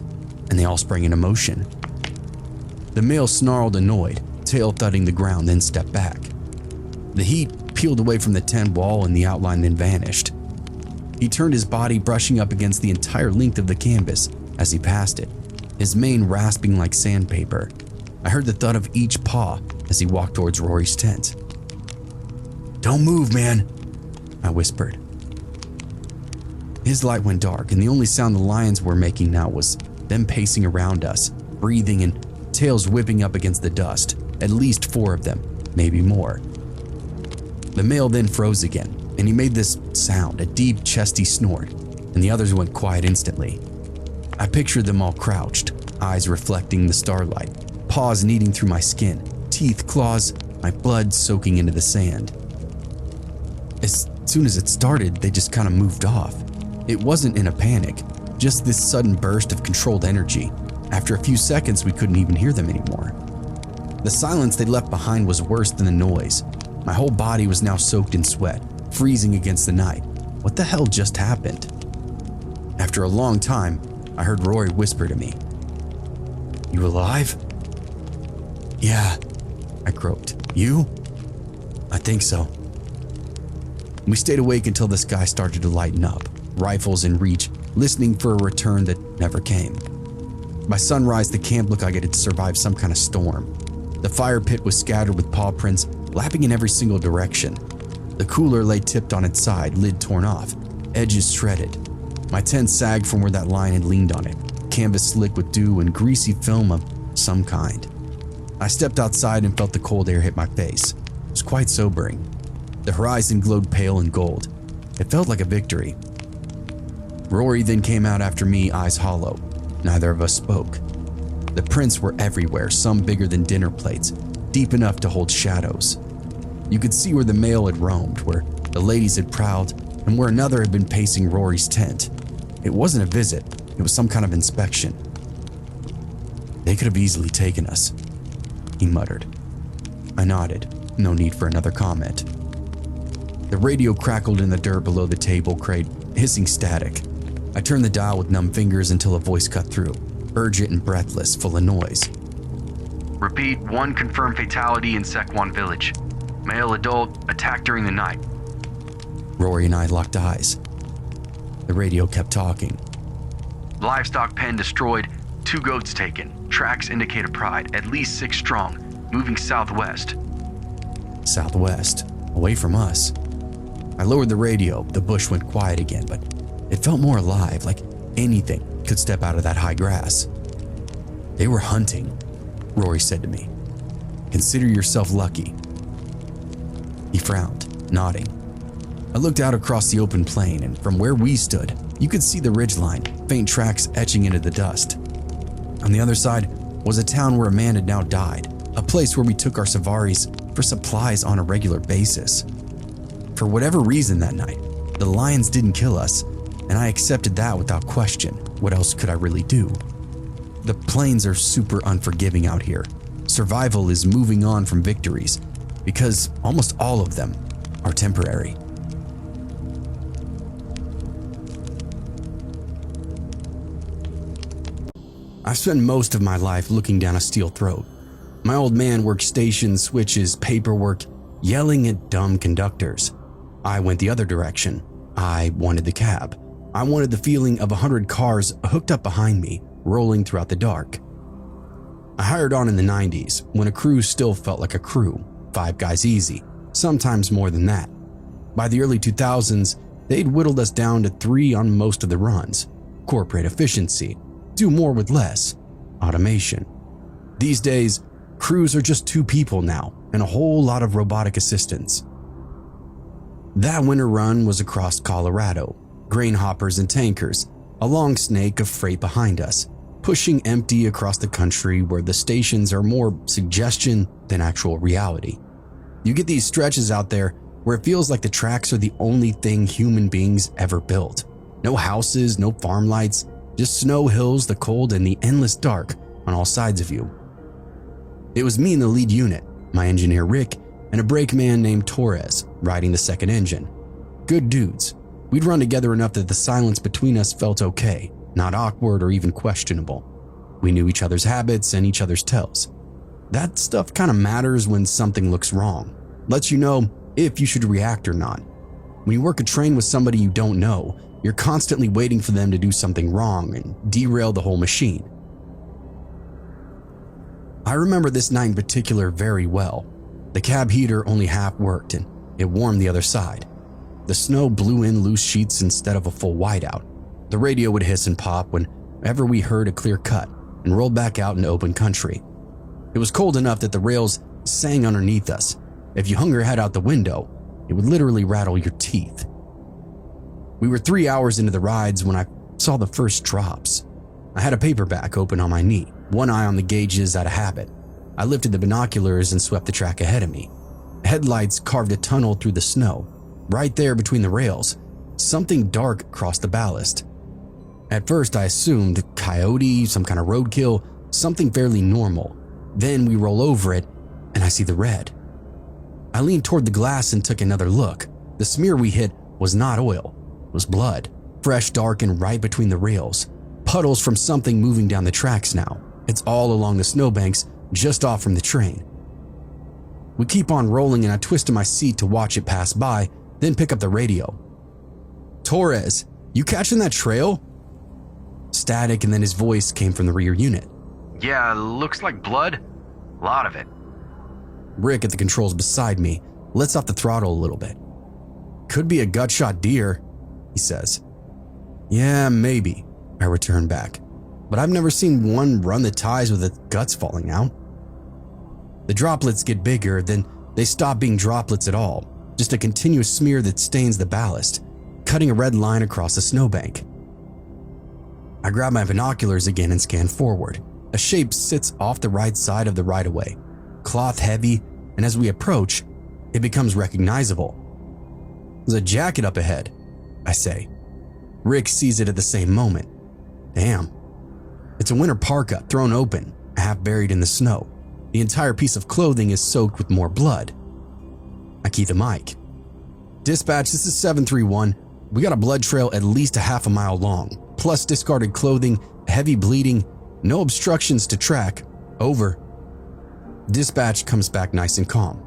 and they all sprang into motion. The male snarled annoyed, tail thudding the ground, then stepped back. The heat peeled away from the tent wall and the outline then vanished. He turned his body, brushing up against the entire length of the canvas as he passed it. his mane rasping like sandpaper. I heard the thud of each paw as he walked towards Rory's tent. "Don't move, man," I whispered. His light went dark, and the only sound the lions were making now was them pacing around us, breathing and tails whipping up against the dust, at least 4 of them, maybe more. The male then froze again, and he made this sound, a deep, chesty snort, and the others went quiet instantly. I pictured them all crouched, eyes reflecting the starlight, paws kneading through my skin, teeth, claws, my blood soaking into the sand. As soon as it started, they just kind of moved off. It wasn't in a panic, just this sudden burst of controlled energy. After a few seconds, we couldn't even hear them anymore. The silence they left behind was worse than the noise. My whole body was now soaked in sweat, freezing against the night. What the hell just happened? After a long time, I heard Rory whisper to me, "You alive?" "Yeah," I croaked. "You?" "I think so." We stayed awake until the sky started to lighten up, rifles in reach, listening for a return that never came. By sunrise, the camp looked like it had survived some kind of storm. The fire pit was scattered with paw prints, lapping in every single direction. The cooler lay tipped on its side, lid torn off, edges shredded. My tent sagged from where that lion had leaned on it, canvas slick with dew and greasy film of some kind. I stepped outside and felt the cold air hit my face. It was quite sobering. The horizon glowed pale and gold. It felt like a victory. Rory then came out after me, eyes hollow. Neither of us spoke. The prints were everywhere, some bigger than dinner plates, deep enough to hold shadows. You could see where the male had roamed, where the ladies had prowled, and where another had been pacing Rory's tent. It wasn't a visit, it was some kind of inspection. "They could have easily taken us," he muttered. I nodded, no need for another comment. The radio crackled in the dirt below the table crate, hissing static. I turned the dial with numb fingers until a voice cut through, urgent and breathless, full of noise. Repeat, 1 confirmed fatality in Sec 1 village. Male adult, attacked during the night. Rory and I locked eyes. The radio kept talking. Livestock pen destroyed, 2 goats taken. Tracks indicate a pride, at least 6 strong, moving southwest. Southwest, away from us. I lowered the radio, the bush went quiet again, but it felt more alive, like anything could step out of that high grass. "They were hunting," Rory said to me. "Consider yourself lucky." He frowned, nodding. I looked out across the open plain, and from where we stood, you could see the ridgeline, faint tracks etching into the dust. On the other side was a town where a man had now died, a place where we took our safaris for supplies on a regular basis. For whatever reason that night, the lions didn't kill us, and I accepted that without question. What else could I really do? The plains are super unforgiving out here. Survival is moving on from victories, because almost all of them are temporary. I've spent most of my life looking down a steel throat. My old man worked stations, switches, paperwork, yelling at dumb conductors. I went the other direction. I wanted the cab. I wanted the feeling of 100 cars hooked up behind me, rolling throughout the dark. I hired on in the 90s, when a crew still felt like a crew, 5 guys easy, sometimes more than that. By the early 2000s, they'd whittled us down to 3 on most of the runs. Corporate efficiency, do more with less, automation. These days, crews are just 2 people now, and a whole lot of robotic assistants. That winter run was across Colorado, grain hoppers and tankers, a long snake of freight behind us, pushing empty across the country where the stations are more suggestion than actual reality. You get these stretches out there where it feels like the tracks are the only thing human beings ever built. No houses, no farm lights, just snow hills, the cold, and the endless dark on all sides of you. It was me in the lead unit, my engineer Rick, and a brakeman named Torres riding the second engine. Good dudes. We'd run together enough that the silence between us felt okay, not awkward or even questionable. We knew each other's habits and each other's tells. That stuff kind of matters when something looks wrong. Lets you know if you should react or not. When you work a train with somebody you don't know, you're constantly waiting for them to do something wrong and derail the whole machine. I remember this night in particular very well. The cab heater only half worked and it warmed the other side. The snow blew in loose sheets instead of a full whiteout. The radio would hiss and pop whenever we heard a clear cut and rolled back out into open country. It was cold enough that the rails sang underneath us. If you hung your head out the window, it would literally rattle your teeth. We were 3 hours into the rides when I saw the first drops. I had a paperback open on my knee, one eye on the gauges out of habit. I lifted the binoculars and swept the track ahead of me. Headlights carved a tunnel through the snow. Right there between the rails, something dark crossed the ballast. At first I assumed coyote, some kind of roadkill, something fairly normal. Then we roll over it and I see the red. I leaned toward the glass and took another look. The smear we hit was not oil, it was blood, fresh, dark, and right between the rails. Puddles from something moving down the tracks now. It's all along the snowbanks just off from the train. We keep on rolling and I twist in my seat to watch it pass by, then pick up the radio. "Torres, you catching that trail?" Static, and then his voice came from the rear unit. "Yeah, looks like blood. A lot of it." Rick at the controls beside me lets off the throttle a little bit. "Could be a gut-shot deer," he says. "Yeah, maybe," I return back, "but I've never seen one run the ties with its guts falling out." The droplets get bigger, then they stop being droplets at all, just a continuous smear that stains the ballast, cutting a red line across the snowbank. I grab my binoculars again and scan forward. A shape sits off the right side of the right-of-way, cloth heavy, and as we approach, it becomes recognizable. "There's a jacket up ahead," I say. Rick sees it at the same moment. Damn. It's a winter parka thrown open, half buried in the snow. The entire piece of clothing is soaked with more blood. I key the mic. "Dispatch, this is 731. We got a blood trail at least a half a mile long, plus discarded clothing, heavy bleeding, no obstructions to track. Over." Dispatch comes back nice and calm.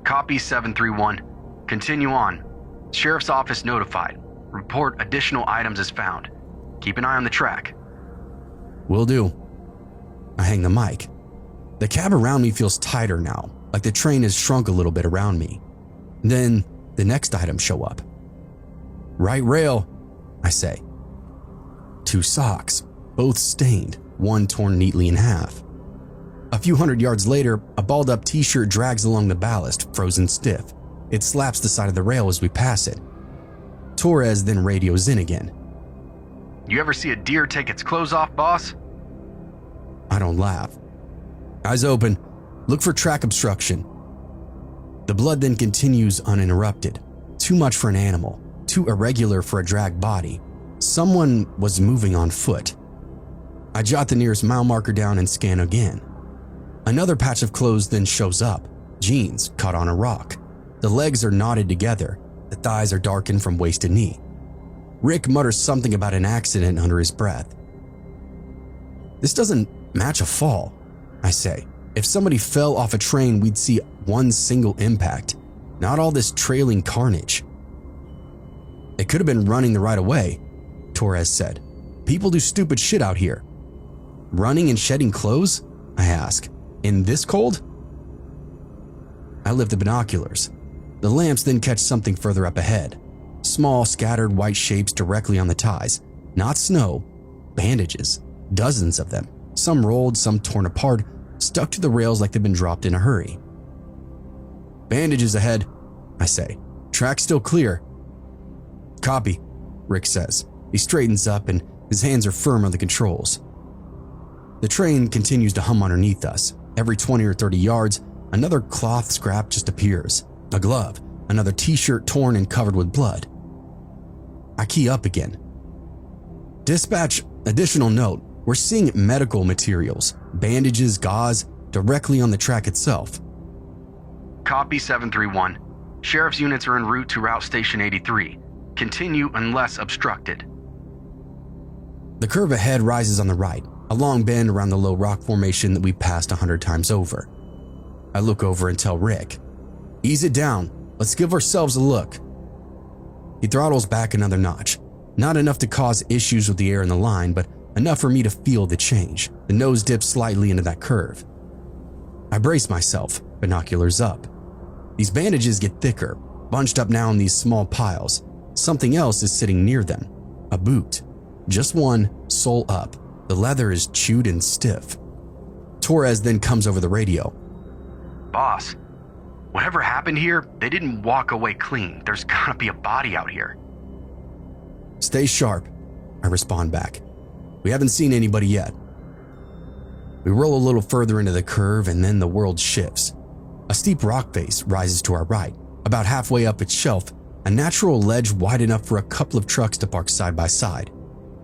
"Copy 731. Continue on. Sheriff's office notified. Report additional items as found. Keep an eye on the track." "Will do." I hang the mic. The cab around me feels tighter now, like the train has shrunk a little bit around me. Then the next items show up. "Right rail," I say. 2 socks, both stained, one torn neatly in half. A few hundred yards later, a balled-up t-shirt drags along the ballast, frozen stiff. It slaps the side of the rail as we pass it. Torres then radios in again. "You ever see a deer take its clothes off, boss?" I don't laugh. "Eyes open. Look for track obstruction." The blood then continues uninterrupted. Too much for an animal, too irregular for a dragged body. Someone was moving on foot. I jot the nearest mile marker down and scan again. Another patch of clothes then shows up, jeans caught on a rock. The legs are knotted together, the thighs are darkened from waist to knee. Rick mutters something about an accident under his breath. "This doesn't match a fall," I say. "If somebody fell off a train, we'd see one single impact, not all this trailing carnage." "They could have been running the right of way," Torres said. "People do stupid shit out here." "Running and shedding clothes?" I ask. "In this cold?" I lift the binoculars. The lamps then catch something further up ahead. Small, scattered white shapes directly on the ties. Not snow, bandages. Dozens of them. Some rolled, some torn apart, stuck to the rails like they've been dropped in a hurry. "Bandages ahead," I say. "Track still clear." "Copy," Rick says. He straightens up and his hands are firm on the controls. The train continues to hum underneath us. Every 20 or 30 yards, another cloth scrap just appears. A glove, another t-shirt torn and covered with blood. I key up again. "Dispatch, additional note. We're seeing medical materials, bandages, gauze, directly on the track itself." "Copy 731. Sheriff's units are en route to Route Station 83. Continue unless obstructed." The curve ahead rises on the right, a long bend around the low rock formation that we passed 100 times over. I look over and tell Rick, "Ease it down. Let's give ourselves a look." He throttles back another notch. Not enough to cause issues with the air in the line, but enough for me to feel the change. The nose dips slightly into that curve. I brace myself, binoculars up. These bandages get thicker, bunched up now in these small piles. Something else is sitting near them. A boot. Just one, sole up. The leather is chewed and stiff. Torres then comes over the radio. Boss, whatever happened here, they didn't walk away clean. There's gotta be a body out here. Stay sharp, I respond back. We haven't seen anybody yet. We roll a little further into the curve and then the world shifts. A steep rock face rises to our right. About halfway up its shelf, a natural ledge wide enough for a couple of trucks to park side by side.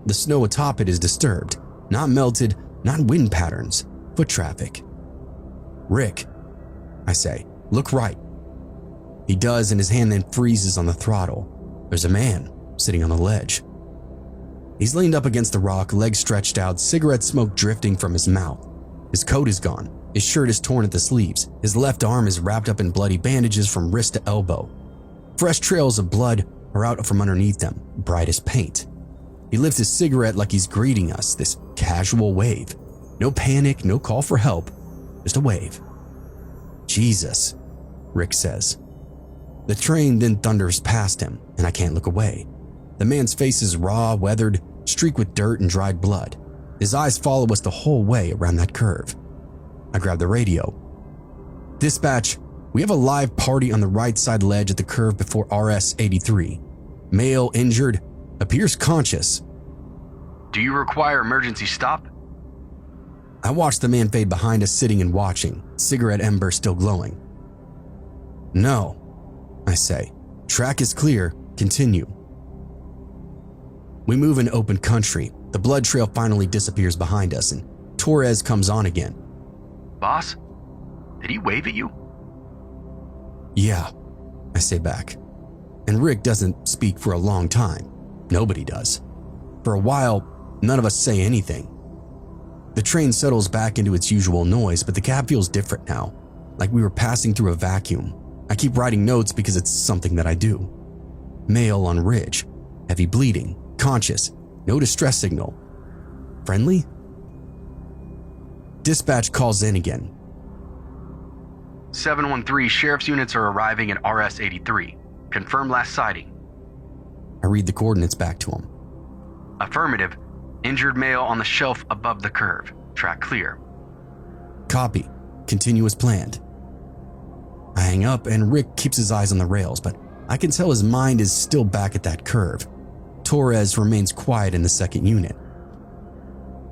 The snow atop it is disturbed, not melted, not wind patterns, foot traffic. Rick, I say, look right. He does, and his hand then freezes on the throttle. There's a man sitting on the ledge. He's leaned up against the rock, legs stretched out, cigarette smoke drifting from his mouth. His coat is gone. His shirt is torn at the sleeves. His left arm is wrapped up in bloody bandages from wrist to elbow. Fresh trails of blood are out from underneath them, bright as paint. He lifts his cigarette like he's greeting us, this casual wave. No panic, no call for help, just a wave. Jesus, Rick says. The train then thunders past him, and I can't look away. The man's face is raw, weathered, streaked with dirt and dried blood. His eyes follow us the whole way around that curve. I grab the radio. Dispatch, we have a live party on the right side ledge at the curve before RS 83. Male injured, appears conscious. Do you require emergency stop? I watch the man fade behind us, sitting and watching, cigarette ember still glowing. No, I say. Track is clear, continue. We move in open country. The blood trail finally disappears behind us and Torres comes on again. Boss, did he wave at you? Yeah, I say back. And Rick doesn't speak for a long time. Nobody does. For a while, none of us say anything. The train settles back into its usual noise, but the cab feels different now, like we were passing through a vacuum. I keep writing notes because it's something that I do. Male on ridge, heavy bleeding, conscious, no distress signal. Friendly? Dispatch calls in again. 713 sheriff's units are arriving at RS 83. Confirm last sighting. I read the coordinates back to him. Affirmative. Injured male on the shelf above the curve. Track clear. Copy. Continue as planned. I hang up and Rick keeps his eyes on the rails, but I can tell his mind is still back at that curve. Torres remains quiet in the second unit.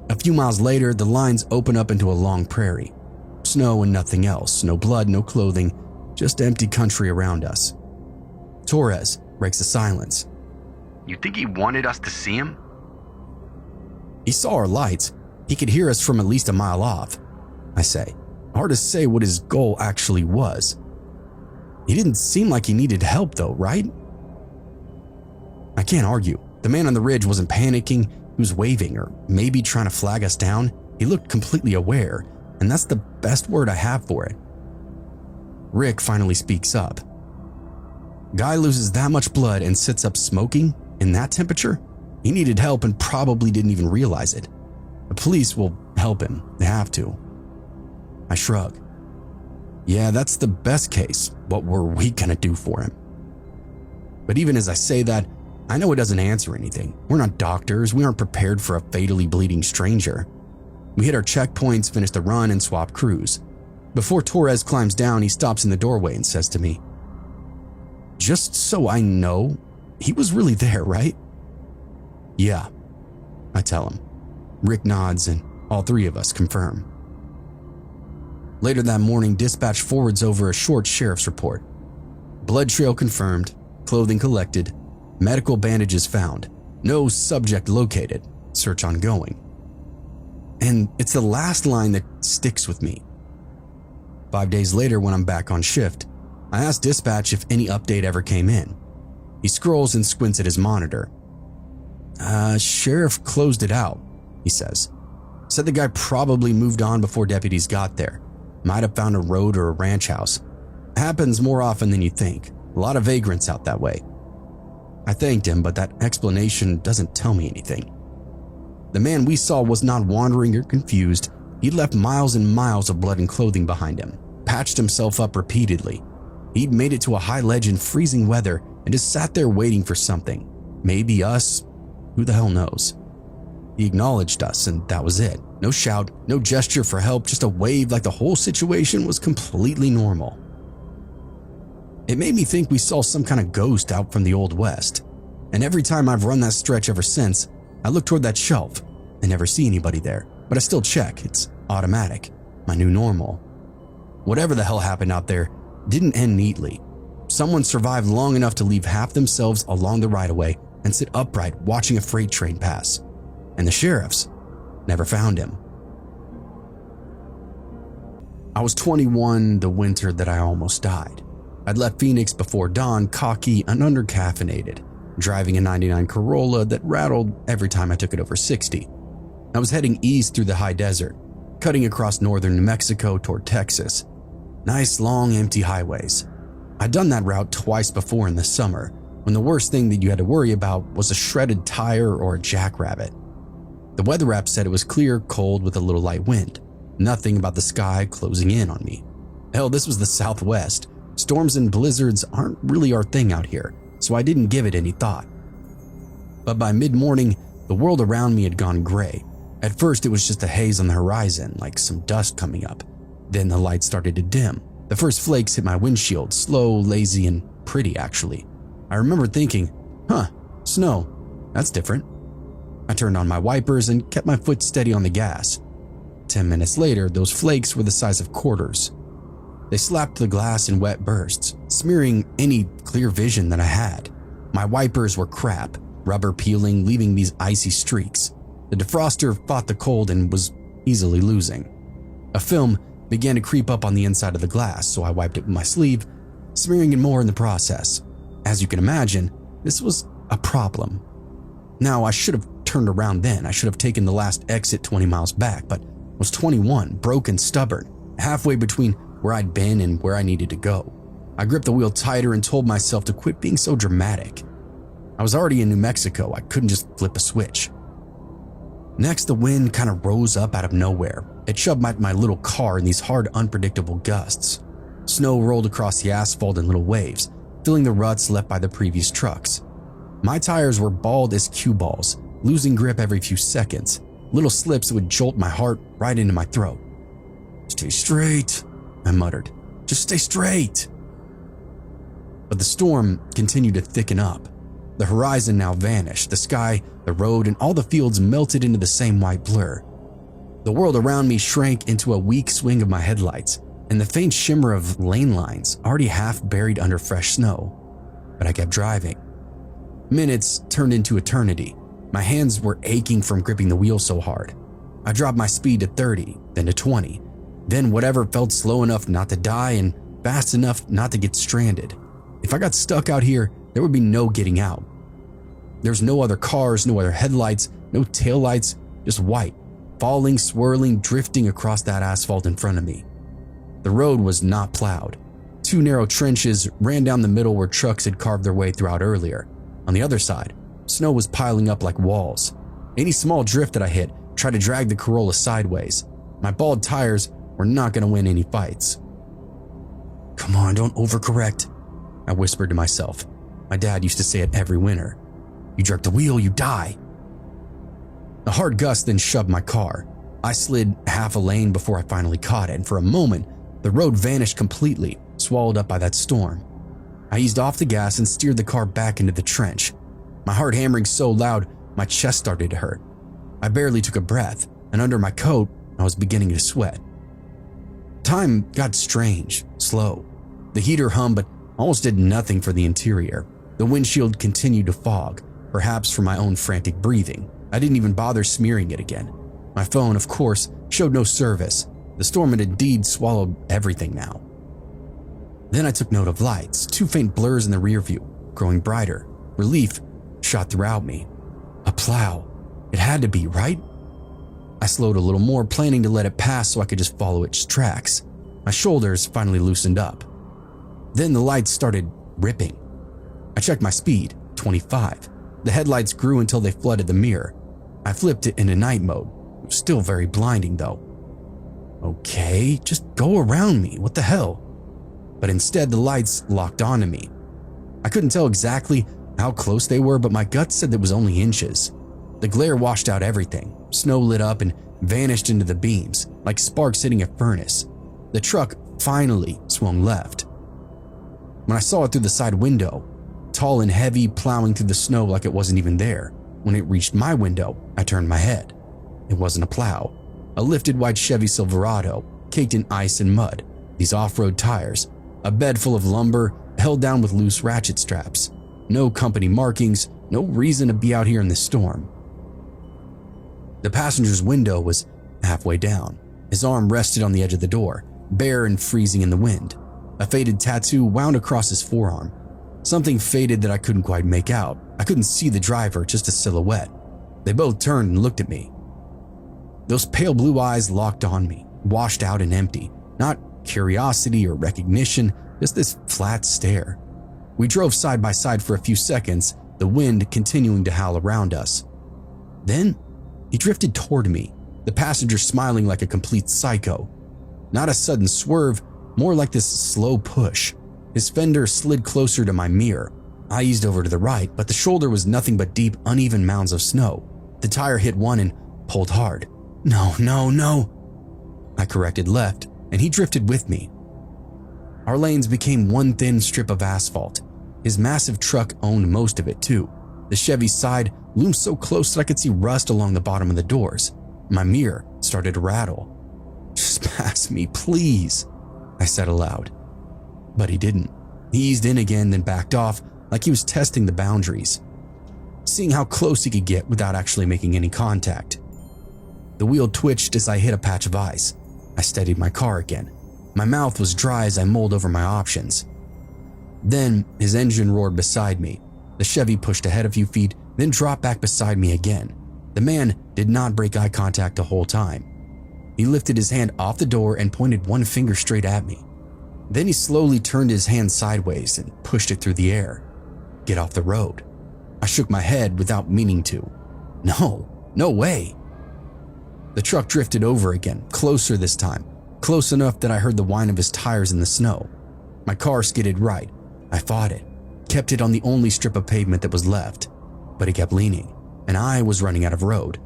A few miles later, the lines open up into a long prairie. Snow and nothing else. No blood, no clothing, just empty country around us. Torres breaks the silence. You think he wanted us to see him? He saw our lights. He could hear us from at least a mile off, I say. Hard to say what his goal actually was. He didn't seem like he needed help though, right? I can't argue. The man on the ridge wasn't panicking. He was waving or maybe trying to flag us down. He looked completely aware, and that's the best word I have for it. Rick finally speaks up. Guy loses that much blood and sits up smoking in that temperature? He needed help and probably didn't even realize it. The police will help him. They have to. I shrug. Yeah, that's the best case. What were we gonna do for him? But even as I say that, I know it doesn't answer anything. We're not doctors. We aren't prepared for a fatally bleeding stranger. We hit our checkpoints, finish the run, and swap crews. Before Torres climbs down, he stops in the doorway and says to me, "Just so I know, he was really there, right?" "Yeah," I tell him. Rick nods and all three of us confirm. Later that morning, dispatch forwards over a short sheriff's report. Blood trail confirmed, clothing collected, medical bandages found, no subject located, search ongoing. And it's the last line that sticks with me. 5 days later, when I'm back on shift, I ask dispatch if any update ever came in. He scrolls and squints at his monitor. Sheriff closed it out, he says. Said the guy probably moved on before deputies got there. Might have found a road or a ranch house. Happens more often than you think. A lot of vagrants out that way. I thanked him, but that explanation doesn't tell me anything. The man we saw was not wandering or confused. He'd left miles and miles of blood and clothing behind him, patched himself up repeatedly. He'd made it to a high ledge in freezing weather and just sat there waiting for something. Maybe us. Who the hell knows? He acknowledged us and that was it. No shout, no gesture for help, just a wave like the whole situation was completely normal. It made me think we saw some kind of ghost out from the Old West. And every time I've run that stretch ever since, I look toward that shelf and never see anybody there. But I still check. It's automatic. My new normal. Whatever the hell happened out there didn't end neatly. Someone survived long enough to leave half themselves along the right-of-way and sit upright watching a freight train pass. And the sheriffs never found him. I was 21 the winter that I almost died. I'd left Phoenix before dawn, cocky and under-caffeinated, driving a 99 Corolla that rattled every time I took it over 60. I was heading east through the high desert, cutting across northern New Mexico toward Texas. Nice, long, empty highways. I'd done that route twice before in the summer, when the worst thing that you had to worry about was a shredded tire or a jackrabbit. The weather app said it was clear, cold with a little light wind. Nothing about the sky closing in on me. Hell, this was the Southwest. Storms and blizzards aren't really our thing out here, so I didn't give it any thought. But by mid-morning, the world around me had gone gray. At first, it was just a haze on the horizon, like some dust coming up. Then the light started to dim. The first flakes hit my windshield, slow, lazy, and pretty actually. I remember thinking, snow, that's different. I turned on my wipers and kept my foot steady on the gas. 10 minutes later, those flakes were the size of quarters. They slapped the glass in wet bursts, smearing any clear vision that I had. My wipers were crap, rubber peeling, leaving these icy streaks. The defroster fought the cold and was easily losing. A film began to creep up on the inside of the glass, so I wiped it with my sleeve, smearing it more in the process. As you can imagine, this was a problem. Now, I should have turned around then. I should have taken the last exit 20 miles back, but I was 21, broke and stubborn, halfway between where I'd been and where I needed to go. I gripped the wheel tighter and told myself to quit being so dramatic. I was already in New Mexico. I couldn't just flip a switch. Next, the wind kind of rose up out of nowhere. It shoved my little car in these hard, unpredictable gusts. Snow rolled across the asphalt in little waves, filling the ruts left by the previous trucks. My tires were bald as cue balls, losing grip every few seconds. Little slips that would jolt my heart right into my throat. "Stay straight," I muttered. "Just stay straight." But the storm continued to thicken up. The horizon now vanished. The sky, the road, and all the fields melted into the same white blur. The world around me shrank into a weak swing of my headlights and the faint shimmer of lane lines already half buried under fresh snow. But I kept driving. Minutes turned into eternity. My hands were aching from gripping the wheel so hard. I dropped my speed to 30, then to 20, then whatever felt slow enough not to die and fast enough not to get stranded. If I got stuck out here, there would be no getting out. There's no other cars, no other headlights, no taillights, just white, falling, swirling, drifting across that asphalt in front of me. The road was not plowed. 2 narrow trenches ran down the middle where trucks had carved their way throughout earlier. On the other side, snow was piling up like walls. Any small drift that I hit tried to drag the Corolla sideways. My bald tires were not going to win any fights. "Come on, don't overcorrect," I whispered to myself. My dad used to say it every winter. "You jerk the wheel, you die." A hard gust then shoved my car. I slid half a lane before I finally caught it, and for a moment, the road vanished completely, swallowed up by that storm. I eased off the gas and steered the car back into the trench. My heart hammering so loud, my chest started to hurt. I barely took a breath, and under my coat, I was beginning to sweat. Time got strange, slow. The heater hummed, but almost did nothing for the interior. The windshield continued to fog, perhaps from my own frantic breathing. I didn't even bother smearing it again. My phone, of course, showed no service. The storm had indeed swallowed everything now. Then I took note of lights, 2 faint blurs in the rear view, growing brighter. Relief shot throughout me. A plow. It had to be, right? I slowed a little more, planning to let it pass so I could just follow its tracks. My shoulders finally loosened up. Then the lights started ripping. I checked my speed, 25. The headlights grew until they flooded the mirror. I flipped it into night mode. It was still very blinding though. Okay, just go around me, what the hell? But instead the lights locked onto me. I couldn't tell exactly how close they were, but my gut said it was only inches. The glare washed out everything. Snow lit up and vanished into the beams, like sparks hitting a furnace. The truck finally swung left. When I saw it through the side window, tall and heavy, plowing through the snow like it wasn't even there. When it reached my window, I turned my head. It wasn't a plow. A lifted white Chevy Silverado, caked in ice and mud, these off-road tires, a bed full of lumber held down with loose ratchet straps. No company markings, no reason to be out here in this storm. The passenger's window was halfway down. His arm rested on the edge of the door, bare and freezing in the wind. A faded tattoo wound across his forearm. Something faded that I couldn't quite make out. I couldn't see the driver, just a silhouette. They both turned and looked at me. Those pale blue eyes locked on me, washed out and empty. Not curiosity or recognition, just this flat stare. We drove side by side for a few seconds, the wind continuing to howl around us. Then he drifted toward me, the passenger smiling like a complete psycho. Not a sudden swerve, more like this slow push. His fender slid closer to my mirror. I eased over to the right, but the shoulder was nothing but deep, uneven mounds of snow. The tire hit one and pulled hard. No, no, no. I corrected left, and he drifted with me. Our lanes became one thin strip of asphalt. His massive truck owned most of it too. The Chevy's side loomed so close that I could see rust along the bottom of the doors. My mirror started to rattle. "Just pass me, please," I said aloud. But he didn't. He eased in again, then backed off like he was testing the boundaries, seeing how close he could get without actually making any contact. The wheel twitched as I hit a patch of ice. I steadied my car again. My mouth was dry as I mulled over my options. Then his engine roared beside me. The Chevy pushed ahead a few feet, then dropped back beside me again. The man did not break eye contact the whole time. He lifted his hand off the door and pointed one finger straight at me. Then he slowly turned his hand sideways and pushed it through the air. "Get off the road." I shook my head without meaning to. No way. The truck drifted over again, closer this time, close enough that I heard the whine of his tires in the snow. My car skidded right. I fought it, kept it on the only strip of pavement that was left, but he kept leaning, and I was running out of road.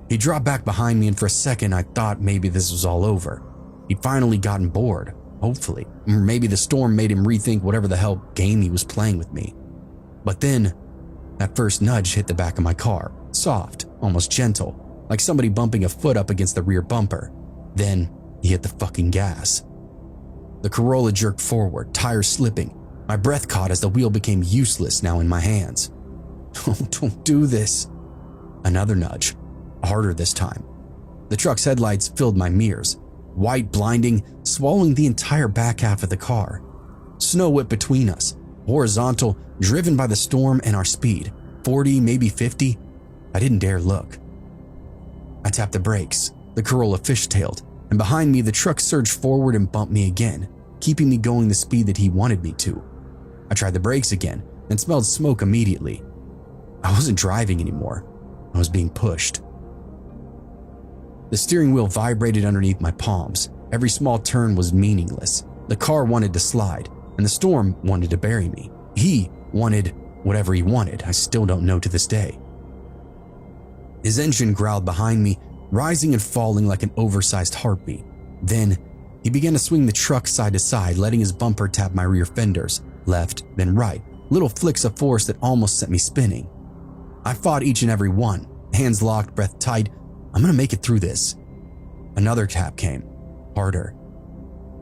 He dropped back behind me, and for a second I thought maybe this was all over. He'd finally gotten bored, hopefully. Or maybe the storm made him rethink whatever the hell game he was playing with me. But then, that first nudge hit the back of my car, soft, almost gentle, like somebody bumping a foot up against the rear bumper. Then he hit the fucking gas. The Corolla jerked forward, tires slipping. My breath caught as the wheel became useless now in my hands. "Oh, don't do this." Another nudge, harder this time. The truck's headlights filled my mirrors, white blinding, swallowing the entire back half of the car. Snow whipped between us, horizontal, driven by the storm and our speed, 40, maybe 50. I didn't dare look. I tapped the brakes. The Corolla fishtailed, and behind me the truck surged forward and bumped me again, keeping me going the speed that he wanted me to. I tried the brakes again and smelled smoke immediately. I wasn't driving anymore. I was being pushed. The steering wheel vibrated underneath my palms. Every small turn was meaningless. The car wanted to slide, and the storm wanted to bury me. He wanted whatever he wanted. I still don't know to this day. His engine growled behind me, rising and falling like an oversized heartbeat. Then he began to swing the truck side to side, letting his bumper tap my rear fenders, left, then right, little flicks of force that almost sent me spinning. I fought each and every one, hands locked, breath tight. I'm gonna make it through this. Another tap came, harder.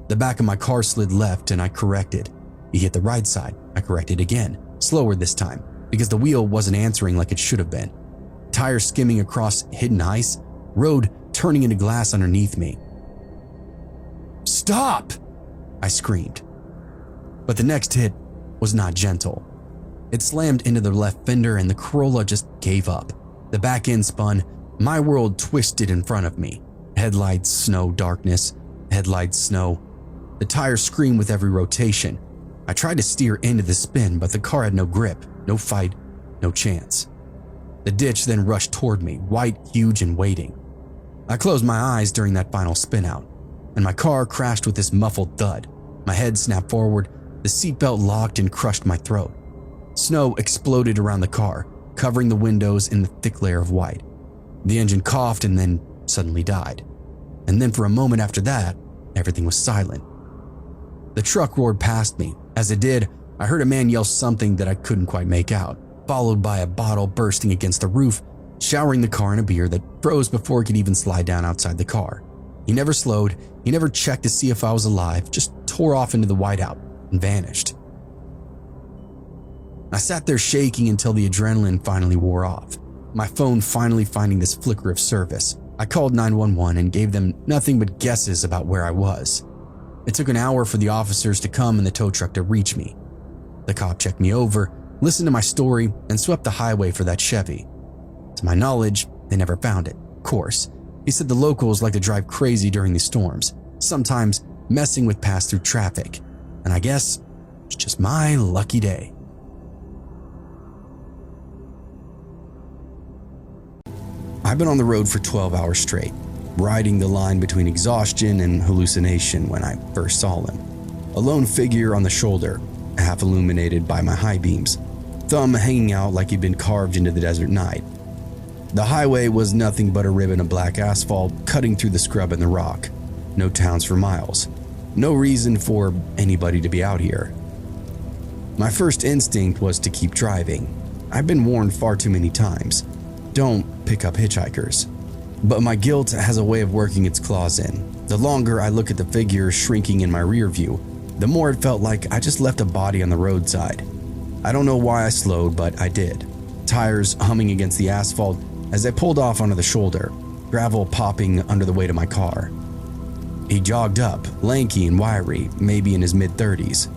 The back of my car slid left and I corrected. He hit the right side. I corrected again, slower this time, because the wheel wasn't answering like it should have been. Tires skimming across hidden ice, road turning into glass underneath me. "Stop!" I screamed. But the next hit was not gentle. It slammed into the left fender and the Corolla just gave up. The back end spun. My world twisted in front of me. Headlights, snow, darkness. Headlights, snow. The tires screamed with every rotation. I tried to steer into the spin, but the car had no grip, no fight, no chance. The ditch then rushed toward me, white, huge, and waiting. I closed my eyes during that final spin out, and my car crashed with this muffled thud. My head snapped forward, the seatbelt locked and crushed my throat. Snow exploded around the car, covering the windows in the thick layer of white. The engine coughed and then suddenly died. And then for a moment after that, everything was silent. The truck roared past me. As it did, I heard a man yell something that I couldn't quite make out, followed by a bottle bursting against the roof, showering the car in a beer that froze before it could even slide down outside the car. He never slowed, he never checked to see if I was alive, just tore off into the whiteout and vanished. I sat there shaking until the adrenaline finally wore off, my phone finally finding this flicker of service. I called 911 and gave them nothing but guesses about where I was. It took an hour for the officers to come and the tow truck to reach me. The cop checked me over, listened to my story, and swept the highway for that Chevy. To my knowledge, they never found it, of course. He said the locals like to drive crazy during these storms, sometimes messing with pass-through traffic. And I guess it's just my lucky day. I've been on the road for 12 hours straight, riding the line between exhaustion and hallucination when I first saw him. A lone figure on the shoulder, half illuminated by my high beams, thumb hanging out like he'd been carved into the desert night. The highway was nothing but a ribbon of black asphalt cutting through the scrub and the rock. No towns for miles. No reason for anybody to be out here. My first instinct was to keep driving. I've been warned far too many times. Don't pick up hitchhikers. But my guilt has a way of working its claws in. The longer I look at the figure shrinking in my rear view, the more it felt like I just left a body on the roadside. I don't know why I slowed, but I did. Tires humming against the asphalt as I pulled off onto the shoulder, gravel popping under the weight of my car. He jogged up, lanky and wiry, maybe in his mid-30s.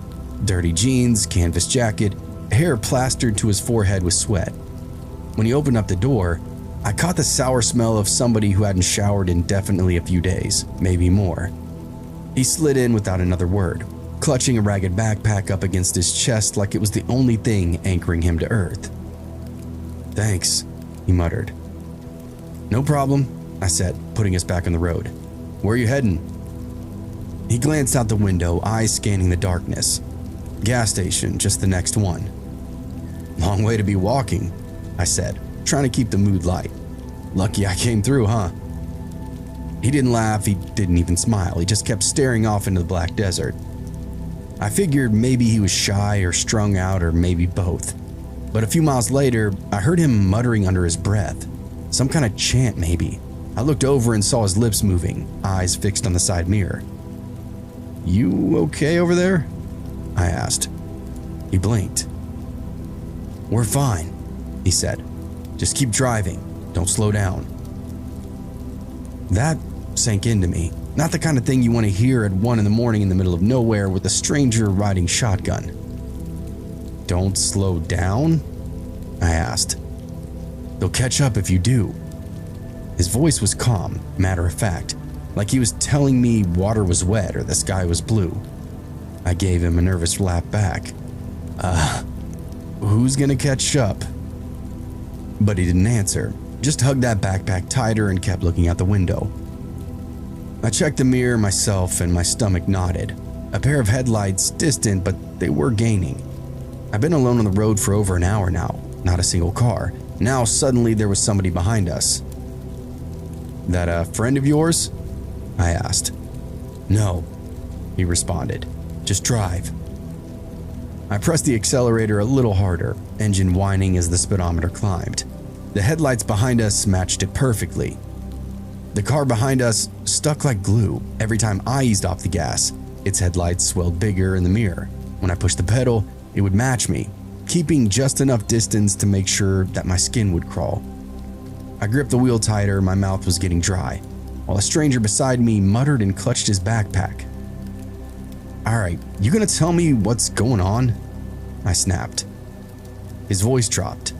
Dirty jeans, canvas jacket, hair plastered to his forehead with sweat. When he opened up the door, I caught the sour smell of somebody who hadn't showered in definitely a few days, maybe more. He slid in without another word, clutching a ragged backpack up against his chest like it was the only thing anchoring him to earth. "Thanks," he muttered. "No problem," I said, putting us back on the road. "Where are you heading?" He glanced out the window, eyes scanning the darkness. "Gas station, just the next one." "Long way to be walking," I said, trying to keep the mood light. "Lucky I came through, huh?" He didn't laugh, he didn't even smile, he just kept staring off into the black desert. I figured maybe he was shy or strung out or maybe both. But a few miles later, I heard him muttering under his breath. Some kind of chant maybe. I looked over and saw his lips moving, eyes fixed on the side mirror. "You okay over there?" I asked. He blinked. "We're fine," he said. "Just keep driving. Don't slow down." That sank into me. Not the kind of thing you want to hear at 1 a.m. in the middle of nowhere with a stranger riding shotgun. "Don't slow down?" I asked. "They'll catch up if you do." His voice was calm, matter of fact, like he was telling me water was wet or the sky was blue. I gave him a nervous lap back. Who's gonna catch up?" But he didn't answer, just hugged that backpack tighter and kept looking out the window. I checked the mirror myself and my stomach knotted. A pair of headlights, distant, but they were gaining. I've been alone on the road for over an hour now, not a single car. Now suddenly there was somebody behind us. "That a friend of yours?" I asked. "No," he responded. "Just drive." I pressed the accelerator a little harder, engine whining as the speedometer climbed. The headlights behind us matched it perfectly. The car behind us stuck like glue. Every time I eased off the gas, its headlights swelled bigger in the mirror. When I pushed the pedal, it would match me, keeping just enough distance to make sure that my skin would crawl. I gripped the wheel tighter, my mouth was getting dry, while a stranger beside me muttered and clutched his backpack. "Alright, you gonna tell me what's going on?" I snapped. His voice dropped.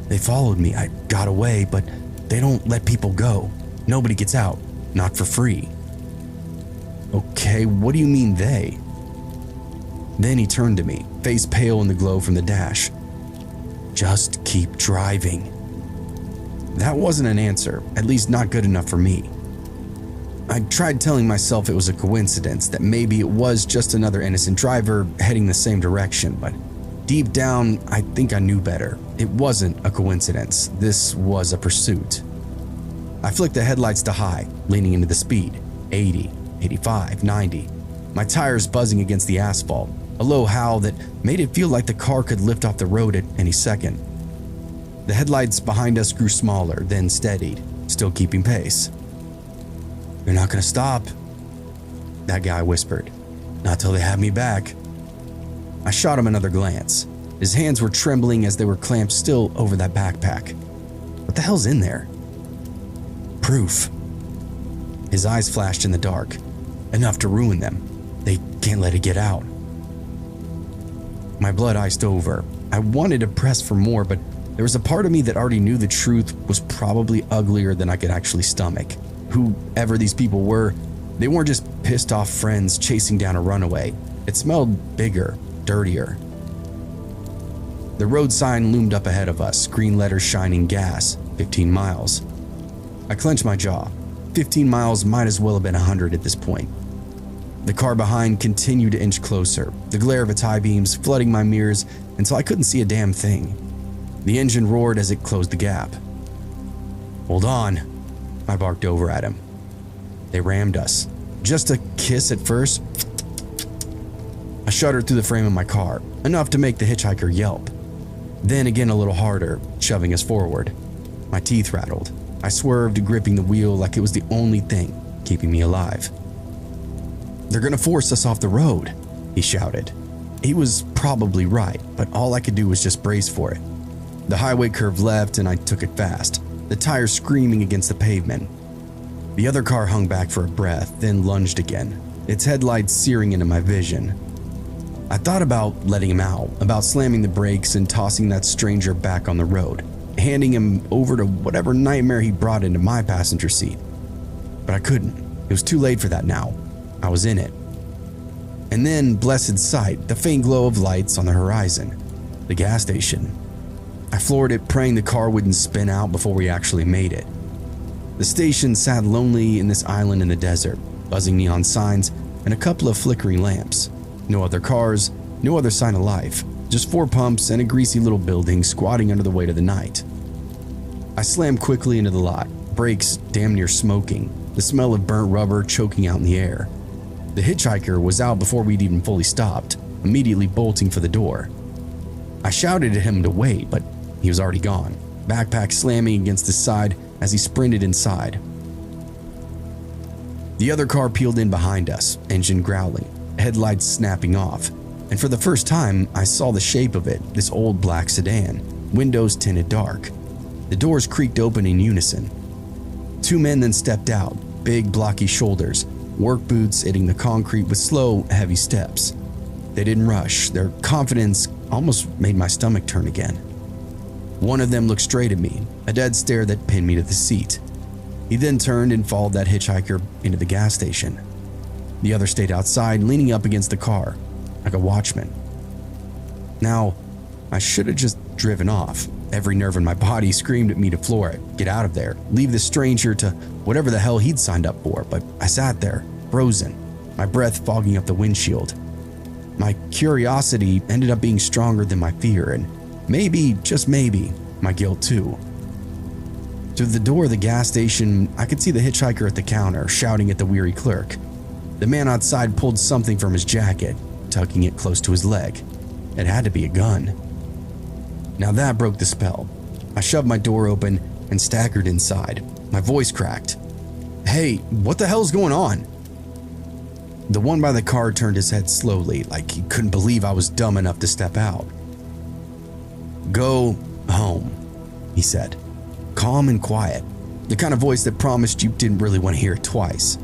"They followed me, I got away, but they don't let people go. Nobody gets out, not for free." "Okay, what do you mean they?" Then he turned to me, face pale in the glow from the dash. Just keep driving. That wasn't an answer, at least not good enough for me. I tried telling myself it was a coincidence, that maybe it was just another innocent driver heading the same direction, but deep down, I think I knew better. It wasn't a coincidence. This was a pursuit. I flicked the headlights to high, leaning into the speed, 80, 85, 90. My tires buzzing against the asphalt, a low howl that made it feel like the car could lift off the road at any second. The headlights behind us grew smaller, then steadied, still keeping pace. "You're not gonna stop," that guy whispered. "Not till they have me back." I shot him another glance. His hands were trembling as they were clamped still over that backpack. What the hell's in there? Proof. His eyes flashed in the dark. Enough to ruin them. They can't let it get out. My blood iced over. I wanted to press for more, but there was a part of me that already knew the truth was probably uglier than I could actually stomach. Whoever these people were, they weren't just pissed off friends chasing down a runaway. It smelled bigger, dirtier. The road sign loomed up ahead of us, green letters shining gas, 15 miles. I clenched my jaw. 15 miles might as well have been 100 at this point. The car behind continued to inch closer, the glare of its high beams flooding my mirrors until I couldn't see a damn thing. The engine roared as it closed the gap. "Hold on," I barked over at him. They rammed us. Just a kiss at first. I shuddered through the frame of my car, enough to make the hitchhiker yelp. Then again a little harder, shoving us forward. My teeth rattled. I swerved, gripping the wheel like it was the only thing keeping me alive. "They're gonna force us off the road," he shouted. He was probably right, but all I could do was just brace for it. The highway curved left and I took it fast, the tires screaming against the pavement. The other car hung back for a breath, then lunged again, its headlights searing into my vision. I thought about letting him out, about slamming the brakes and tossing that stranger back on the road, handing him over to whatever nightmare he brought into my passenger seat. But I couldn't. It was too late for that now. I was in it. And then, blessed sight, the faint glow of lights on the horizon. The gas station. I floored it, praying the car wouldn't spin out before we actually made it. The station sat lonely in this island in the desert, buzzing neon signs and a couple of flickering lamps. No other cars, no other sign of life, just 4 pumps and a greasy little building squatting under the weight of the night. I slammed quickly into the lot, brakes damn near smoking, the smell of burnt rubber choking out in the air. The hitchhiker was out before we'd even fully stopped, immediately bolting for the door. I shouted at him to wait, but he was already gone, backpack slamming against his side as he sprinted inside. The other car peeled in behind us, engine growling, headlights snapping off, and for the first time I saw the shape of it, this old black sedan, windows tinted dark. The doors creaked open in unison. 2 men then stepped out, big blocky shoulders, work boots hitting the concrete with slow, heavy steps. They didn't rush, their confidence almost made my stomach turn again. One of them looked straight at me, a dead stare that pinned me to the seat. He then turned and followed that hitchhiker into the gas station. The other stayed outside, leaning up against the car, like a watchman. Now, I should have just driven off. Every nerve in my body screamed at me to floor it, get out of there, leave this stranger to whatever the hell he'd signed up for, but I sat there, frozen, my breath fogging up the windshield. My curiosity ended up being stronger than my fear, and maybe, just maybe, my guilt too. Through the door of the gas station, I could see the hitchhiker at the counter, shouting at the weary clerk. The man outside pulled something from his jacket, tucking it close to his leg. It had to be a gun. Now that broke the spell. I shoved my door open and staggered inside. My voice cracked. "Hey, what the hell's going on?" The one by the car turned his head slowly, like he couldn't believe I was dumb enough to step out. "Go home," he said, calm and quiet, the kind of voice that promised you didn't really want to hear it twice.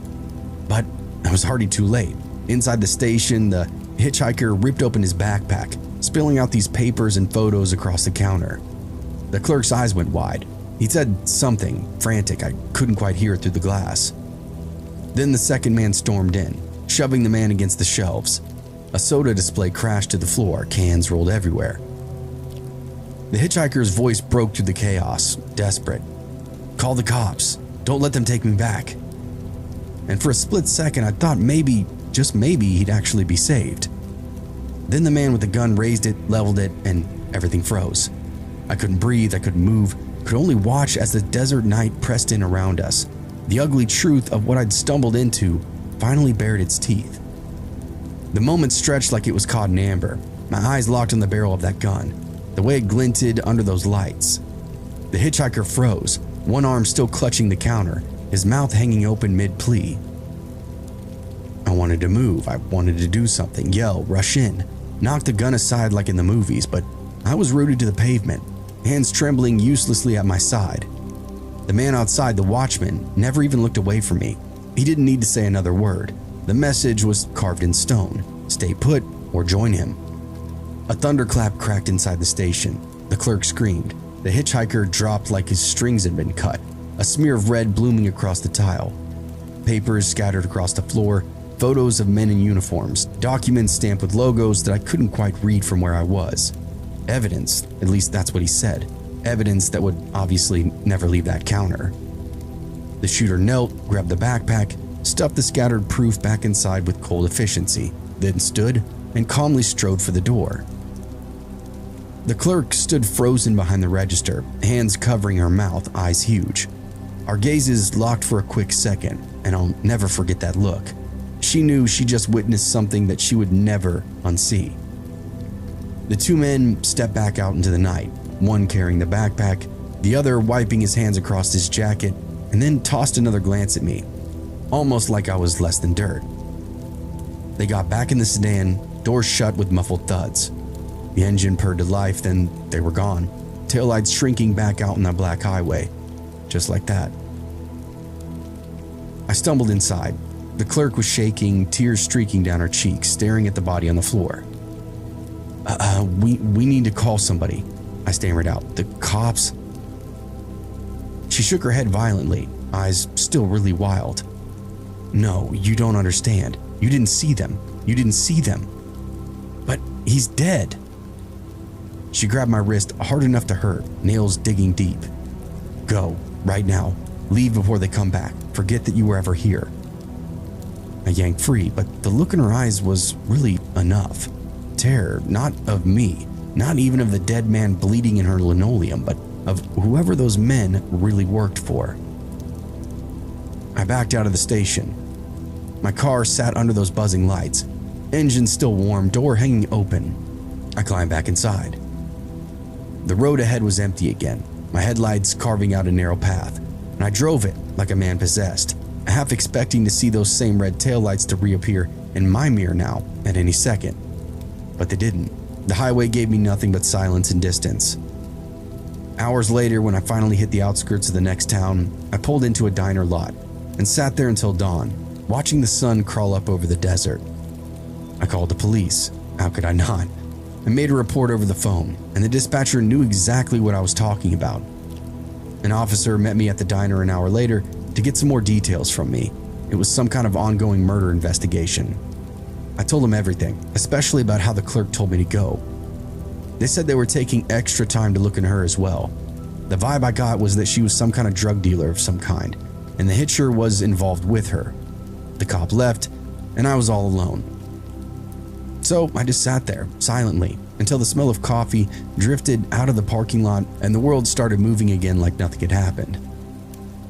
But I was already too late. Inside the station, the hitchhiker ripped open his backpack, spilling out these papers and photos across the counter. The clerk's eyes went wide. He said something frantic. I couldn't quite hear it through the glass. Then the second man stormed in, shoving the man against the shelves. A soda display crashed to the floor, cans rolled everywhere. The hitchhiker's voice broke through the chaos, desperate. "Call the cops. Don't let them take me back." And for a split second, I thought maybe, just maybe, he'd actually be saved. Then the man with the gun raised it, leveled it, and everything froze. I couldn't breathe, I couldn't move, could only watch as the desert night pressed in around us. The ugly truth of what I'd stumbled into finally bared its teeth. The moment stretched like it was caught in amber, my eyes locked on the barrel of that gun, the way it glinted under those lights. The hitchhiker froze, one arm still clutching the counter, his mouth hanging open mid-plea. I wanted to move, I wanted to do something, yell, rush in, knock the gun aside like in the movies, but I was rooted to the pavement, hands trembling uselessly at my side. The man outside, the watchman, never even looked away from me. He didn't need to say another word. The message was carved in stone: stay put or join him. A thunderclap cracked inside the station. The clerk screamed. The hitchhiker dropped like his strings had been cut, a smear of red blooming across the tile. Papers scattered across the floor, photos of men in uniforms, documents stamped with logos that I couldn't quite read from where I was. Evidence, at least that's what he said. Evidence that would obviously never leave that counter. The shooter knelt, grabbed the backpack, stuffed the scattered proof back inside with cold efficiency, then stood and calmly strode for the door. The clerk stood frozen behind the register, hands covering her mouth, eyes huge. Our gazes locked for a quick second, and I'll never forget that look. She knew she just witnessed something that she would never unsee. The two men stepped back out into the night, one carrying the backpack, the other wiping his hands across his jacket, and then tossed another glance at me, almost like I was less than dirt. They got back in the sedan, doors shut with muffled thuds. The engine purred to life, then they were gone, taillights shrinking back out on the black highway, just like that. I stumbled inside. The clerk was shaking, tears streaking down her cheeks, staring at the body on the floor. We need to call somebody," I stammered out. "The cops?" She shook her head violently, eyes still really wild. "No, you don't understand. You didn't see them. You didn't see them." "But he's dead." She grabbed my wrist hard enough to hurt, nails digging deep. "Go, right now. Leave before they come back. Forget that you were ever here." I yanked free, but the look in her eyes was really enough. Terror, not of me, not even of the dead man bleeding in her linoleum, but of whoever those men really worked for. I backed out of the station. My car sat under those buzzing lights, engine still warm, door hanging open. I climbed back inside. The road ahead was empty again, my headlights carving out a narrow path, and I drove it like a man possessed, half expecting to see those same red taillights to reappear in my mirror now at any second. But they didn't. The highway gave me nothing but silence and distance. Hours later, when I finally hit the outskirts of the next town, I pulled into a diner lot and sat there until dawn, watching the sun crawl up over the desert. I called the police. How could I not? I made a report over the phone, and the dispatcher knew exactly what I was talking about. An officer met me at the diner an hour later to get some more details from me. It was some kind of ongoing murder investigation. I told him everything, especially about how the clerk told me to go. They said they were taking extra time to look into her as well. The vibe I got was that she was some kind of drug dealer of some kind, and the hitcher was involved with her. The cop left, and I was all alone. So I just sat there, silently, until the smell of coffee drifted out of the parking lot and the world started moving again like nothing had happened.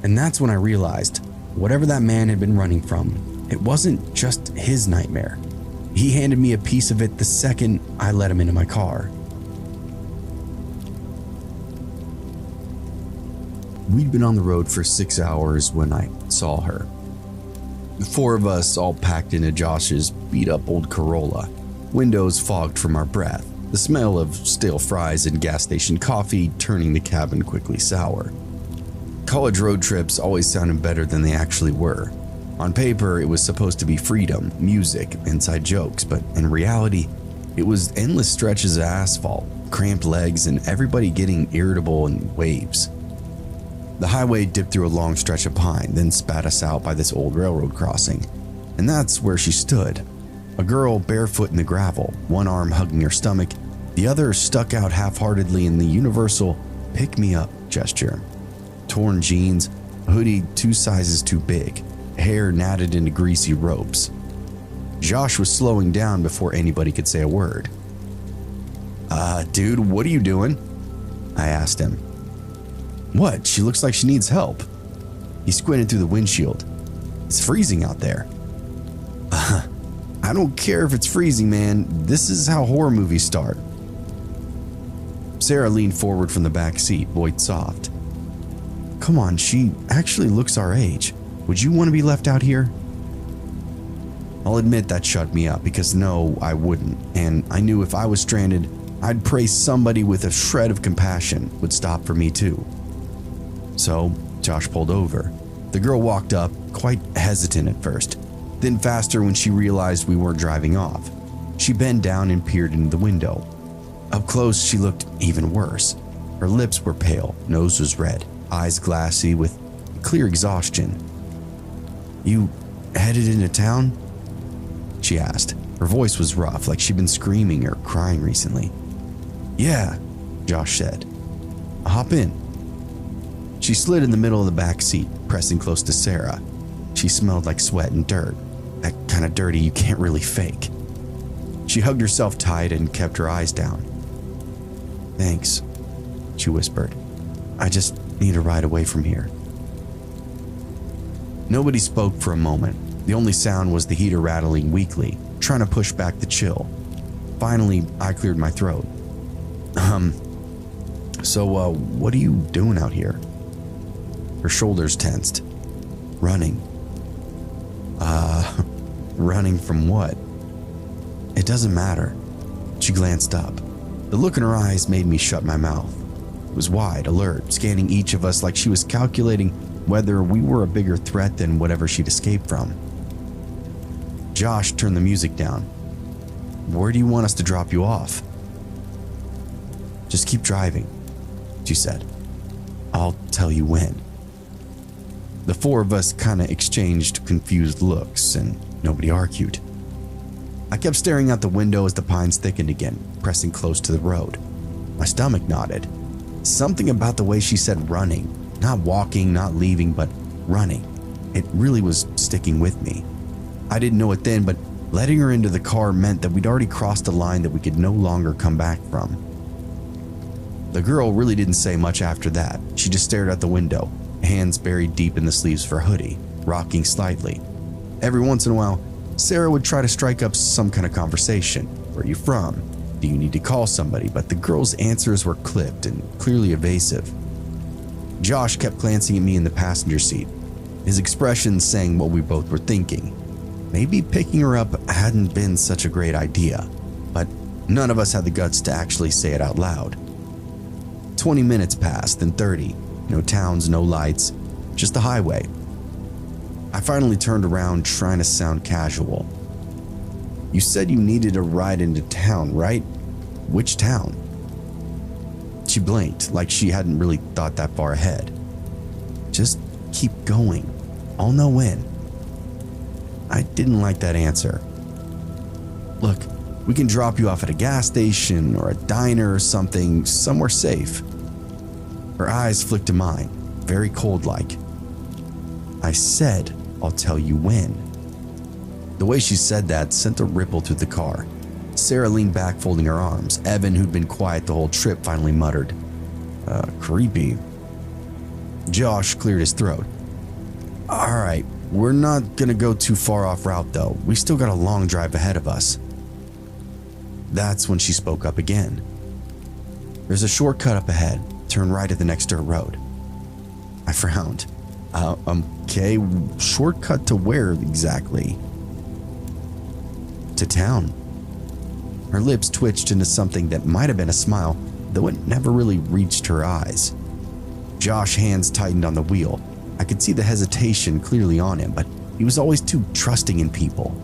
And that's when I realized, whatever that man had been running from, it wasn't just his nightmare. He handed me a piece of it the second I let him into my car. We'd been on the road for 6 hours when I saw her. The four of us all packed into Josh's beat-up old Corolla, windows fogged from our breath, the smell of stale fries and gas station coffee turning the cabin quickly sour. College road trips always sounded better than they actually were. On paper, it was supposed to be freedom, music, inside jokes, but in reality, it was endless stretches of asphalt, cramped legs, and everybody getting irritable in waves. The highway dipped through a long stretch of pine, then spat us out by this old railroad crossing. And that's where she stood. A girl barefoot in the gravel, one arm hugging her stomach, The other stuck out half-heartedly in the universal pick-me-up gesture. Torn jeans, a hoodie 2 sizes too big, hair knotted into greasy ropes. Josh was slowing down before anybody could say a word. Dude, what are you doing?" I asked him. "What? She looks like she needs help." He squinted through the windshield. "It's freezing out there." "I don't care if it's freezing, man. This is how horror movies start." Sarah leaned forward from the back seat, voiced soft. "Come on, she actually looks our age. Would you want to be left out here?" I'll admit that shut me up because no, I wouldn't, and I knew if I was stranded, I'd pray somebody with a shred of compassion would stop for me too. So Josh pulled over. The girl walked up, quite hesitant at first, then faster when she realized we weren't driving off. She bent down and peered into the window. Up close, she looked even worse. Her lips were pale, nose was red, eyes glassy with clear exhaustion. "You headed into town?" she asked. Her voice was rough, like she'd been screaming or crying recently. "Yeah," Josh said. "Hop in." She slid in the middle of the back seat, pressing close to Sarah. She smelled like sweat and dirt, that kind of dirty you can't really fake. She hugged herself tight and kept her eyes down. "Thanks," she whispered. "I just need a ride away from here." Nobody spoke for a moment. The only sound was the heater rattling weakly, trying to push back the chill. Finally, I cleared my throat. So what are you doing out here?" Her shoulders tensed. "Running." Running from what?" "It doesn't matter." She glanced up. The look in her eyes made me shut my mouth. It was wide, alert, scanning each of us like she was calculating whether we were a bigger threat than whatever she'd escaped from. Josh turned the music down. "Where do you want us to drop you off?" "Just keep driving," she said. "I'll tell you when." The 4 of us kinda exchanged confused looks and nobody argued. I kept staring out the window as the pines thickened again, pressing close to the road. My stomach knotted. Something about the way she said running, not walking, not leaving, but running. It really was sticking with me. I didn't know it then, but letting her into the car meant that we'd already crossed a line that we could no longer come back from. The girl really didn't say much after that. She just stared out the window, hands buried deep in the sleeves of her hoodie, rocking slightly. Every once in a while, Sarah would try to strike up some kind of conversation. "Where are you from? Do you need to call somebody?" But the girl's answers were clipped and clearly evasive. Josh kept glancing at me in the passenger seat, his expression saying what we both were thinking. Maybe picking her up hadn't been such a great idea, but none of us had the guts to actually say it out loud. 20 minutes passed, then 30. No towns, no lights, just the highway. I finally turned around, trying to sound casual. "You said you needed a ride into town, right? Which town?" She blinked, like she hadn't really thought that far ahead. "Just keep going. I'll know when." I didn't like that answer. "Look, we can drop you off at a gas station or a diner or something, somewhere safe." Her eyes flicked to mine, very cold-like. "I said, I'll tell you when." The way she said that sent a ripple through the car. Sarah leaned back, folding her arms. Evan, who'd been quiet the whole trip, finally muttered, "Creepy." Josh cleared his throat. "All right, we're not gonna go too far off route though. We still got a long drive ahead of us." That's when she spoke up again. "There's a shortcut up ahead. Turn right at the next dirt road." I frowned. Okay, shortcut to where exactly?" "To town." Her lips twitched into something that might have been a smile, though it never really reached her eyes. Josh's hands tightened on the wheel. I could see the hesitation clearly on him, but he was always too trusting in people.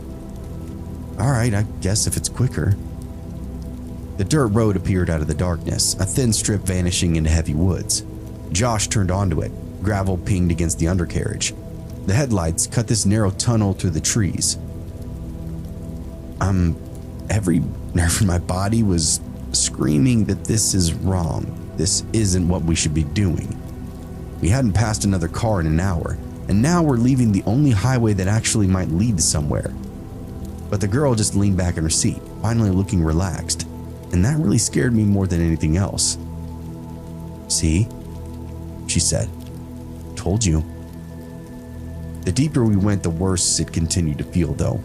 "All right, I guess if it's quicker." The dirt road appeared out of the darkness, a thin strip vanishing into heavy woods. Josh turned onto it. Gravel pinged against the undercarriage. The headlights cut this narrow tunnel through the trees. Every nerve in my body was screaming that this is wrong. This isn't what we should be doing. We hadn't passed another car in an hour, and now we're leaving the only highway that actually might lead to somewhere. But the girl just leaned back in her seat, finally looking relaxed, and that really scared me more than anything else. "See?" she said. "Told you." The deeper we went, the worse it continued to feel, though.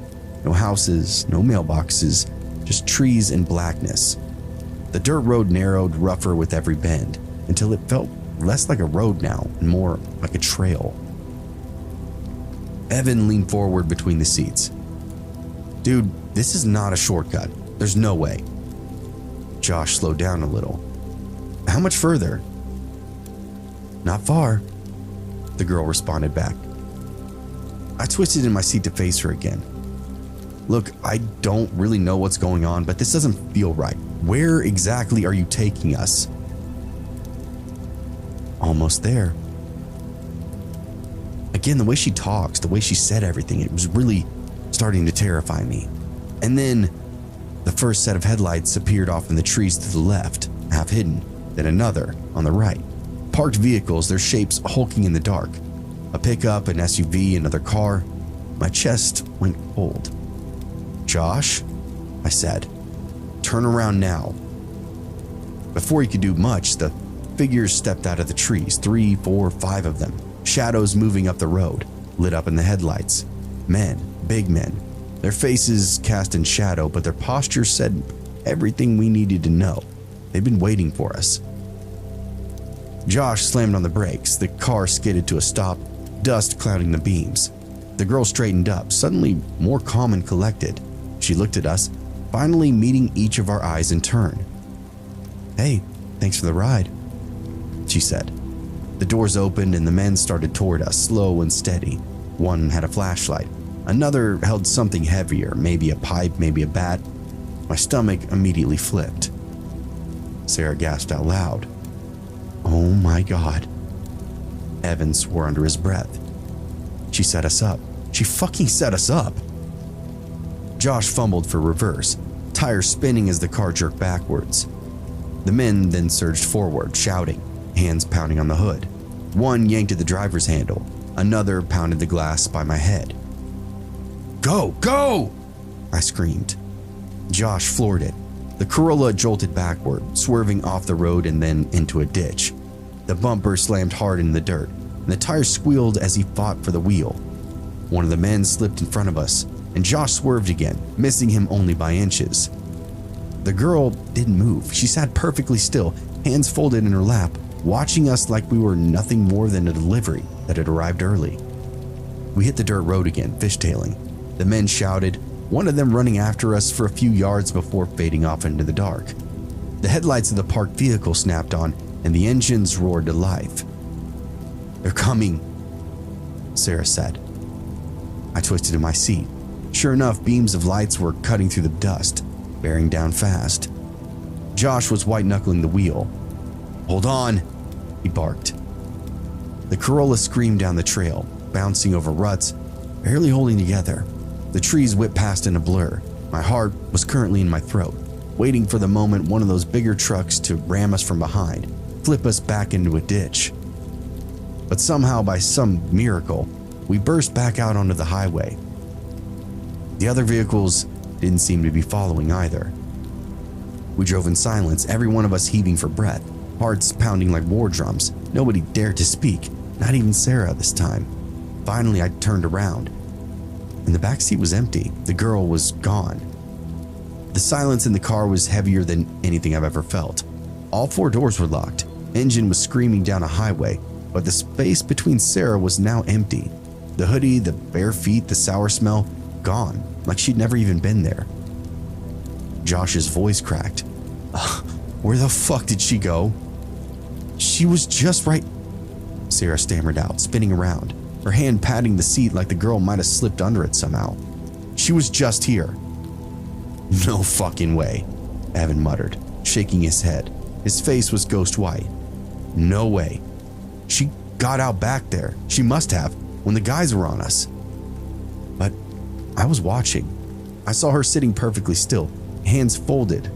No houses, no mailboxes, just trees and blackness. The dirt road narrowed rougher with every bend, until it felt less like a road now and more like a trail. Evan leaned forward between the seats. "Dude, this is not a shortcut. There's no way." Josh slowed down a little. "How much further?" "Not far," the girl responded back. I twisted in my seat to face her again. "Look, I don't really know what's going on, but this doesn't feel right. Where exactly are you taking us?" "Almost there." Again, the way she talks, the way she said everything, it was really starting to terrify me. And then the first set of headlights appeared off in the trees to the left, half hidden, then another on the right. Parked vehicles, their shapes hulking in the dark. A pickup, an SUV, another car. My chest went cold. "Josh," I said, "turn around now." Before he could do much, the figures stepped out of the trees, 3, 4, 5 of them. Shadows moving up the road, lit up in the headlights. Men, big men. Their faces cast in shadow, but their postures said everything we needed to know. They'd been waiting for us. Josh slammed on the brakes. The car skidded to a stop, dust clouding the beams. The girl straightened up, suddenly more calm and collected. She looked at us, finally meeting each of our eyes in turn. "Hey, thanks for the ride," she said. The doors opened and the men started toward us, slow and steady. One had a flashlight. Another held something heavier, maybe a pipe, maybe a bat. My stomach immediately flipped. Sarah gasped out loud. "Oh my God." Evan swore under his breath. "She set us up. She fucking set us up." Josh fumbled for reverse, tires spinning as the car jerked backwards. The men then surged forward, shouting, hands pounding on the hood. One yanked at the driver's handle. Another pounded the glass by my head. "Go, go!" I screamed. Josh floored it. The Corolla jolted backward, swerving off the road and then into a ditch. The bumper slammed hard in the dirt, and the tires squealed as he fought for the wheel. One of the men slipped in front of us, and Josh swerved again, missing him only by inches. The girl didn't move. She sat perfectly still, hands folded in her lap, watching us like we were nothing more than a delivery that had arrived early. We hit the dirt road again, fishtailing. The men shouted, one of them running after us for a few yards before fading off into the dark. The headlights of the parked vehicle snapped on, and the engines roared to life. "They're coming," Sarah said. I twisted in my seat. Sure enough, beams of lights were cutting through the dust, bearing down fast. Josh was white-knuckling the wheel. "Hold on," he barked. The Corolla screamed down the trail, bouncing over ruts, barely holding together. The trees whipped past in a blur. My heart was currently in my throat, waiting for the moment one of those bigger trucks to ram us from behind, flip us back into a ditch. But somehow, by some miracle, we burst back out onto the highway. The other vehicles didn't seem to be following either. We drove in silence, every one of us heaving for breath, hearts pounding like war drums. Nobody dared to speak, not even Sarah this time. Finally, I turned around, and the back seat was empty. The girl was gone. The silence in the car was heavier than anything I've ever felt. All 4 doors were locked. Engine was screaming down a highway, but the space between Sarah was now empty. The hoodie, the bare feet, the sour smell, gone, like she'd never even been there. Josh's voice cracked. "Where the fuck did she go?" "She was just right," Sarah stammered out, spinning around, her hand patting the seat like the girl might have slipped under it somehow. "She was just here." "No fucking way," Evan muttered, shaking his head. His face was ghost white. "No way. She got out back there. She must have, when the guys were on us." But I was watching. I saw her sitting perfectly still, hands folded.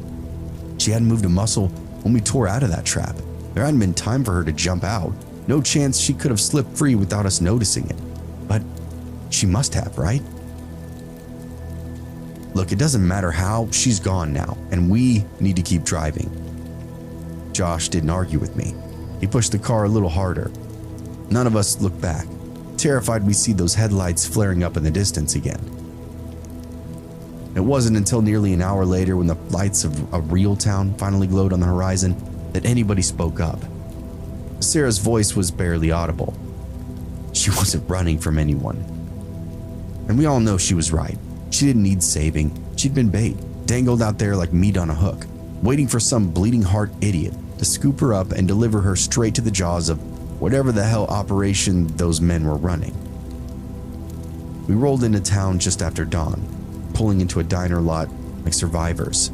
She hadn't moved a muscle when we tore out of that trap. There hadn't been time for her to jump out. No chance she could have slipped free without us noticing it. But she must have, right? Look, it doesn't matter how, she's gone now, and we need to keep driving. Josh didn't argue with me. He pushed the car a little harder. None of us looked back, terrified we'd see those headlights flaring up in the distance again. It wasn't until nearly an hour later, when the lights of a real town finally glowed on the horizon, that anybody spoke up. Sarah's voice was barely audible. She wasn't running from anyone. And we all know she was right. She didn't need saving. She'd been bait, dangled out there like meat on a hook, waiting for some bleeding heart idiot to scoop her up and deliver her straight to the jaws of whatever the hell operation those men were running. We rolled into town just after dawn, pulling into a diner lot like survivors.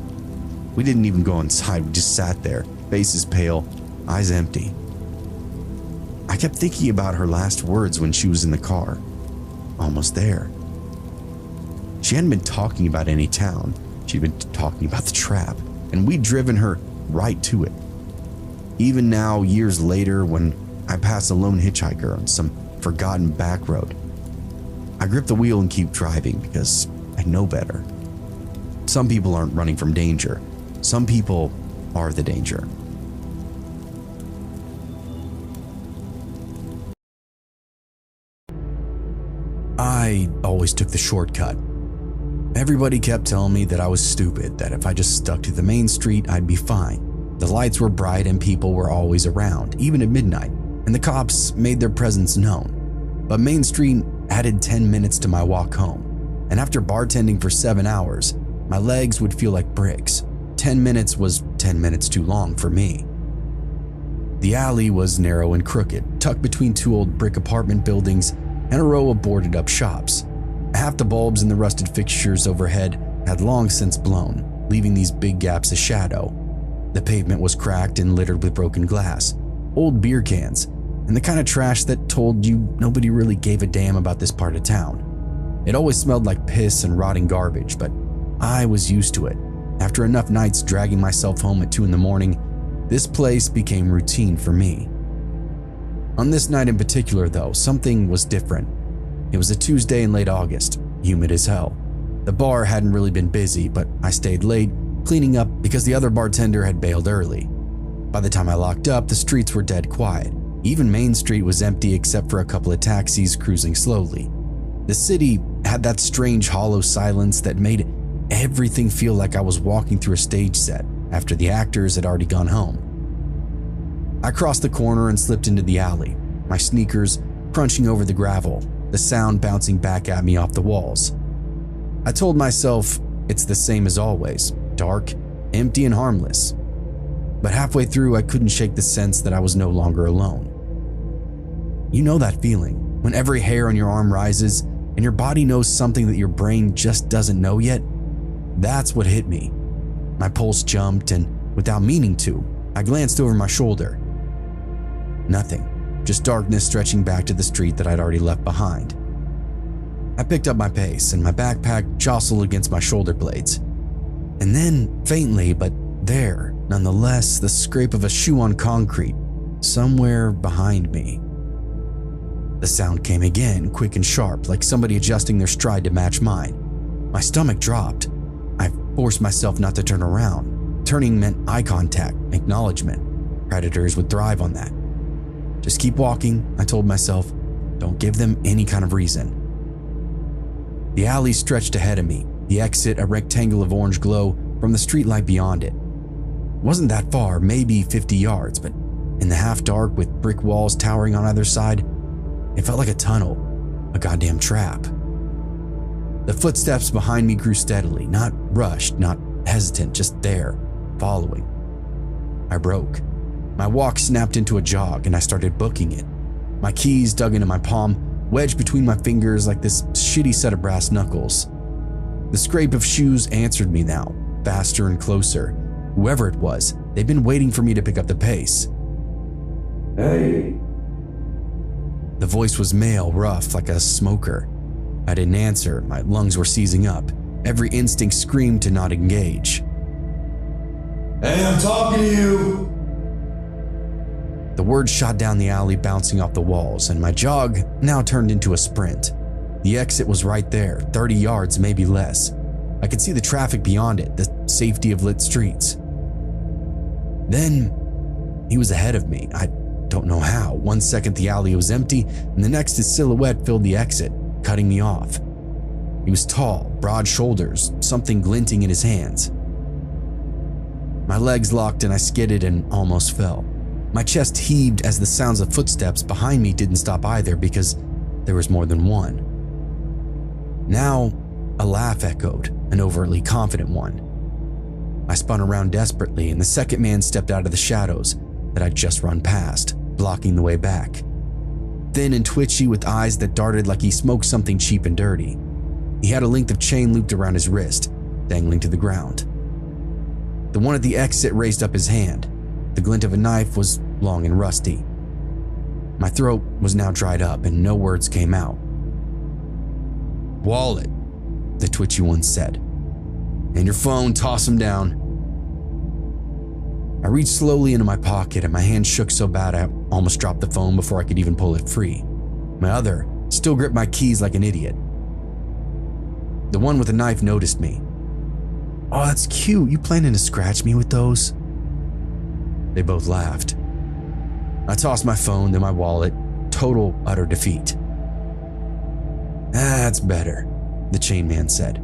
We didn't even go inside, we just sat there, faces pale, eyes empty. I kept thinking about her last words when she was in the car. Almost there. She hadn't been talking about any town, she'd been talking about the trap, and we'd driven her right to it. Even now, years later, when I pass a lone hitchhiker on some forgotten back road, I grip the wheel and keep driving because I know better. Some people aren't running from danger. Some people are the danger. I always took the shortcut. Everybody kept telling me that I was stupid, that if I just stuck to the main street, I'd be fine. The lights were bright and people were always around, even at midnight, and the cops made their presence known. But Main Street added 10 minutes to my walk home, and after bartending for 7 hours, my legs would feel like bricks. 10 minutes was 10 minutes too long for me. The alley was narrow and crooked, tucked between two old brick apartment buildings and a row of boarded up shops. Half the bulbs in the rusted fixtures overhead had long since blown, leaving these big gaps of shadow. The pavement was cracked and littered with broken glass, old beer cans, and the kind of trash that told you nobody really gave a damn about this part of town. It always smelled like piss and rotting garbage, but I was used to it. After enough nights dragging myself home at 2 a.m, this place became routine for me. On this night in particular, though, something was different. It was a Tuesday in late August, humid as hell. The bar hadn't really been busy, but I stayed late, cleaning up because the other bartender had bailed early. By the time I locked up, the streets were dead quiet. Even Main Street was empty except for a couple of taxis cruising slowly. The city had that strange hollow silence that made everything feel like I was walking through a stage set after the actors had already gone home. I crossed the corner and slipped into the alley, my sneakers crunching over the gravel, the sound bouncing back at me off the walls. I told myself it's the same as always, dark, empty, and harmless. But halfway through, I couldn't shake the sense that I was no longer alone. You know that feeling, when every hair on your arm rises and your body knows something that your brain just doesn't know yet? That's what hit me. My pulse jumped, and without meaning to, I glanced over my shoulder. Nothing, just darkness stretching back to the street that I'd already left behind. I picked up my pace, and my backpack jostled against my shoulder blades. And then, faintly, but there, nonetheless, the scrape of a shoe on concrete, somewhere behind me. The sound came again, quick and sharp, like somebody adjusting their stride to match mine. My stomach dropped. I forced myself not to turn around. Turning meant eye contact, acknowledgement. Predators would thrive on that. Just keep walking, I told myself. Don't give them any kind of reason. The alley stretched ahead of me, the exit a rectangle of orange glow from the streetlight beyond it. It wasn't that far, maybe 50 yards, but in the half-dark with brick walls towering on either side, it felt like a tunnel, a goddamn trap. The footsteps behind me grew steadily, not rushed, not hesitant, just there, following. I broke. My walk snapped into a jog and I started booking it. My keys dug into my palm, wedged between my fingers like this shitty set of brass knuckles. The scrape of shoes answered me now, faster and closer. Whoever it was, they'd been waiting for me to pick up the pace. Hey. The voice was male, rough, like a smoker. I didn't answer, my lungs were seizing up. Every instinct screamed to not engage. Hey, I'm talking to you! The words shot down the alley, bouncing off the walls, and my jog now turned into a sprint. The exit was right there, 30 yards, maybe less. I could see the traffic beyond it, the safety of lit streets. Then, he was ahead of me. I don't know how. 1 second the alley was empty, and the next his silhouette filled the exit, cutting me off. He was tall, broad shoulders, something glinting in his hands. My legs locked and I skidded and almost fell. My chest heaved as the sounds of footsteps behind me didn't stop either, because there was more than one. Now, a laugh echoed, an overtly confident one. I spun around desperately, and the second man stepped out of the shadows that I'd just run past, blocking the way back. Thin and twitchy, with eyes that darted like he smoked something cheap and dirty. He had a length of chain looped around his wrist, dangling to the ground. The one at the exit raised up his hand. The glint of a knife was long and rusty. My throat was now dried up and no words came out. "Wallet," the twitchy one said. "And your phone, toss them down." I reached slowly into my pocket and my hand shook so bad I almost dropped the phone before I could even pull it free. My other still gripped my keys like an idiot. The one with the knife noticed me. "Oh, that's cute. You planning to scratch me with those?" They both laughed. I tossed my phone, then my wallet. Total, utter defeat. "That's better," the chain man said.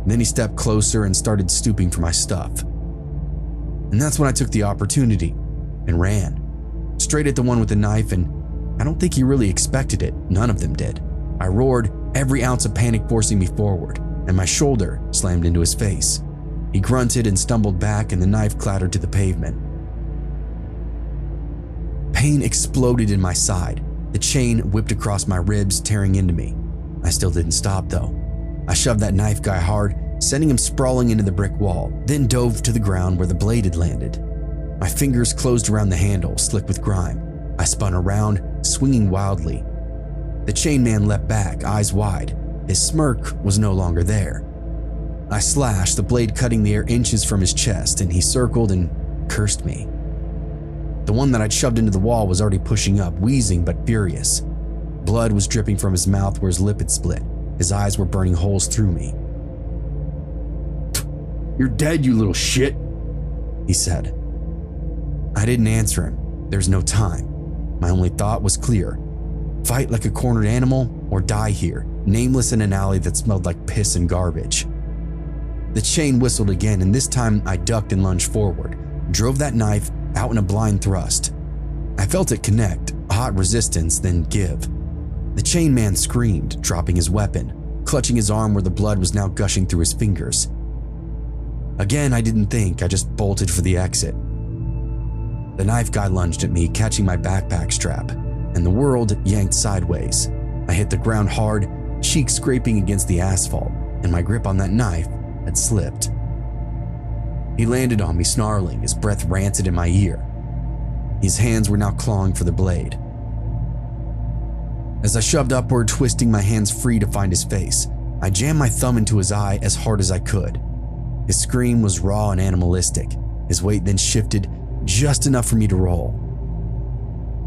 Then he stepped closer and started stooping for my stuff. And that's when I took the opportunity and ran. Straight at the one with the knife, and I don't think he really expected it. None of them did. I roared, every ounce of panic forcing me forward, and my shoulder slammed into his face. He grunted and stumbled back, and the knife clattered to the pavement. Pain exploded in my side. The chain whipped across my ribs, tearing into me. I still didn't stop though. I shoved that knife guy hard, sending him sprawling into the brick wall, then dove to the ground where the blade had landed. My fingers closed around the handle, slick with grime. I spun around, swinging wildly. The chain man leapt back, eyes wide. His smirk was no longer there. I slashed, the blade cutting the air inches from his chest, and he circled and cursed me. The one that I'd shoved into the wall was already pushing up, wheezing but furious. Blood was dripping from his mouth where his lip had split. His eyes were burning holes through me. "You're dead, you little shit," he said. I didn't answer him. There's no time. My only thought was clear. Fight like a cornered animal or die here, nameless in an alley that smelled like piss and garbage. The chain whistled again, and this time I ducked and lunged forward, drove that knife out in a blind thrust. I felt it connect, hot resistance, then give. The chain man screamed, dropping his weapon, clutching his arm where the blood was now gushing through his fingers. Again, I didn't think, I just bolted for the exit. The knife guy lunged at me, catching my backpack strap, and the world yanked sideways. I hit the ground hard, cheeks scraping against the asphalt, and my grip on that knife had slipped. He landed on me, snarling, his breath rancid in my ear. His hands were now clawing for the blade. As I shoved upward, twisting my hands free to find his face, I jammed my thumb into his eye as hard as I could. His scream was raw and animalistic. His weight then shifted just enough for me to roll.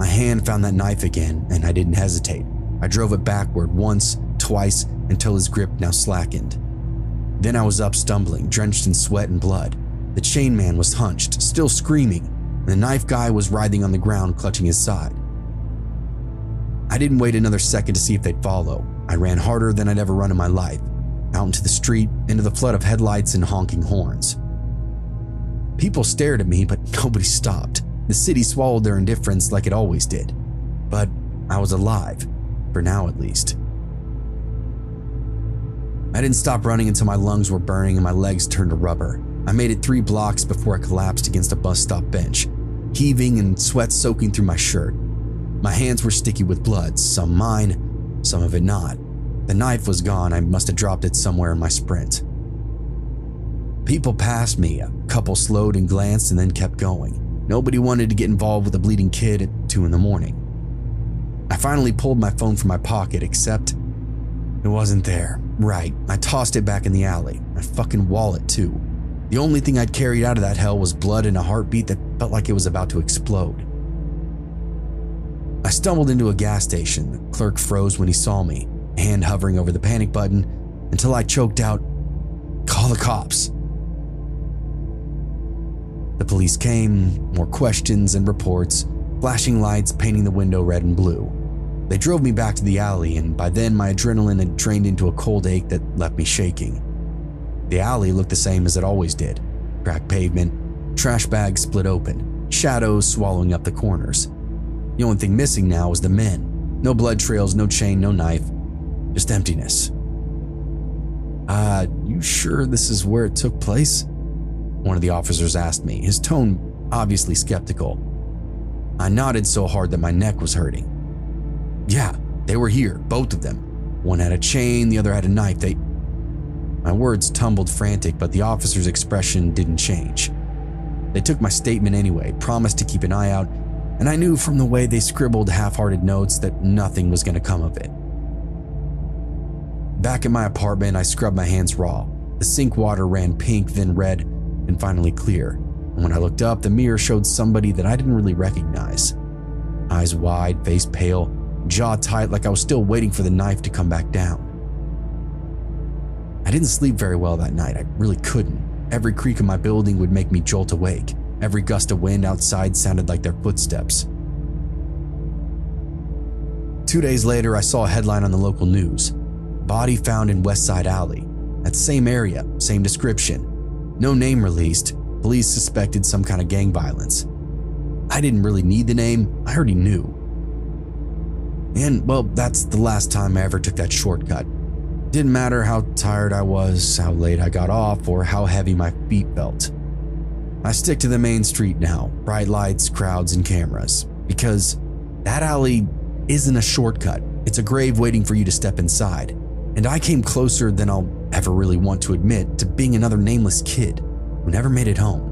My hand found that knife again, and I didn't hesitate. I drove it backward once, twice, until his grip now slackened. Then I was up, stumbling, drenched in sweat and blood. The chain man was hunched, still screaming, and the knife guy was writhing on the ground, clutching his side. I didn't wait another second to see if they'd follow. I ran harder than I'd ever run in my life, out into the street, into the flood of headlights and honking horns. People stared at me, but nobody stopped. The city swallowed their indifference like it always did. But I was alive, for now at least. I didn't stop running until my lungs were burning and my legs turned to rubber. I made it 3 blocks before I collapsed against a bus stop bench, heaving and sweat soaking through my shirt. My hands were sticky with blood, some mine, some of it not. The knife was gone. I must have dropped it somewhere in my sprint. People passed me. A couple slowed and glanced and then kept going. Nobody wanted to get involved with a bleeding kid at 2 a.m. I finally pulled my phone from my pocket, except it wasn't there. Right, I tossed it back in the alley. My fucking wallet too. The only thing I'd carried out of that hell was blood and a heartbeat that felt like it was about to explode. I stumbled into a gas station. The clerk froze when he saw me, hand hovering over the panic button, until I choked out, "Call the cops." The police came, more questions and reports, flashing lights painting the window red and blue. They drove me back to the alley, and by then my adrenaline had drained into a cold ache that left me shaking. The alley looked the same as it always did. Cracked pavement, trash bags split open, shadows swallowing up the corners. The only thing missing now was the men. No blood trails, no chain, no knife, just emptiness. You sure this is where it took place?" one of the officers asked me, his tone obviously skeptical. I nodded so hard that my neck was hurting. "Yeah, they were here, both of them. One had a chain, the other had a knife. My words tumbled frantic, but the officer's expression didn't change. They took my statement anyway, promised to keep an eye out, and I knew from the way they scribbled half-hearted notes that nothing was going to come of it. Back at my apartment, I scrubbed my hands raw. The sink water ran pink, then red, and finally clear. And when I looked up, the mirror showed somebody that I didn't really recognize. Eyes wide, face pale, jaw tight like I was still waiting for the knife to come back down. I didn't sleep very well that night. I really couldn't. Every creak of my building would make me jolt awake. Every gust of wind outside sounded like their footsteps. 2 days later, I saw a headline on the local news. "Body found in West Side Alley." That same area, same description. No name released. Police suspected some kind of gang violence. I didn't really need the name. I already knew. And, well, that's the last time I ever took that shortcut. Didn't matter how tired I was, how late I got off, or how heavy my feet felt. I stick to the main street now, bright lights, crowds, and cameras, because that alley isn't a shortcut. It's a grave waiting for you to step inside. And I came closer than I'll ever really want to admit to being another nameless kid who never made it home.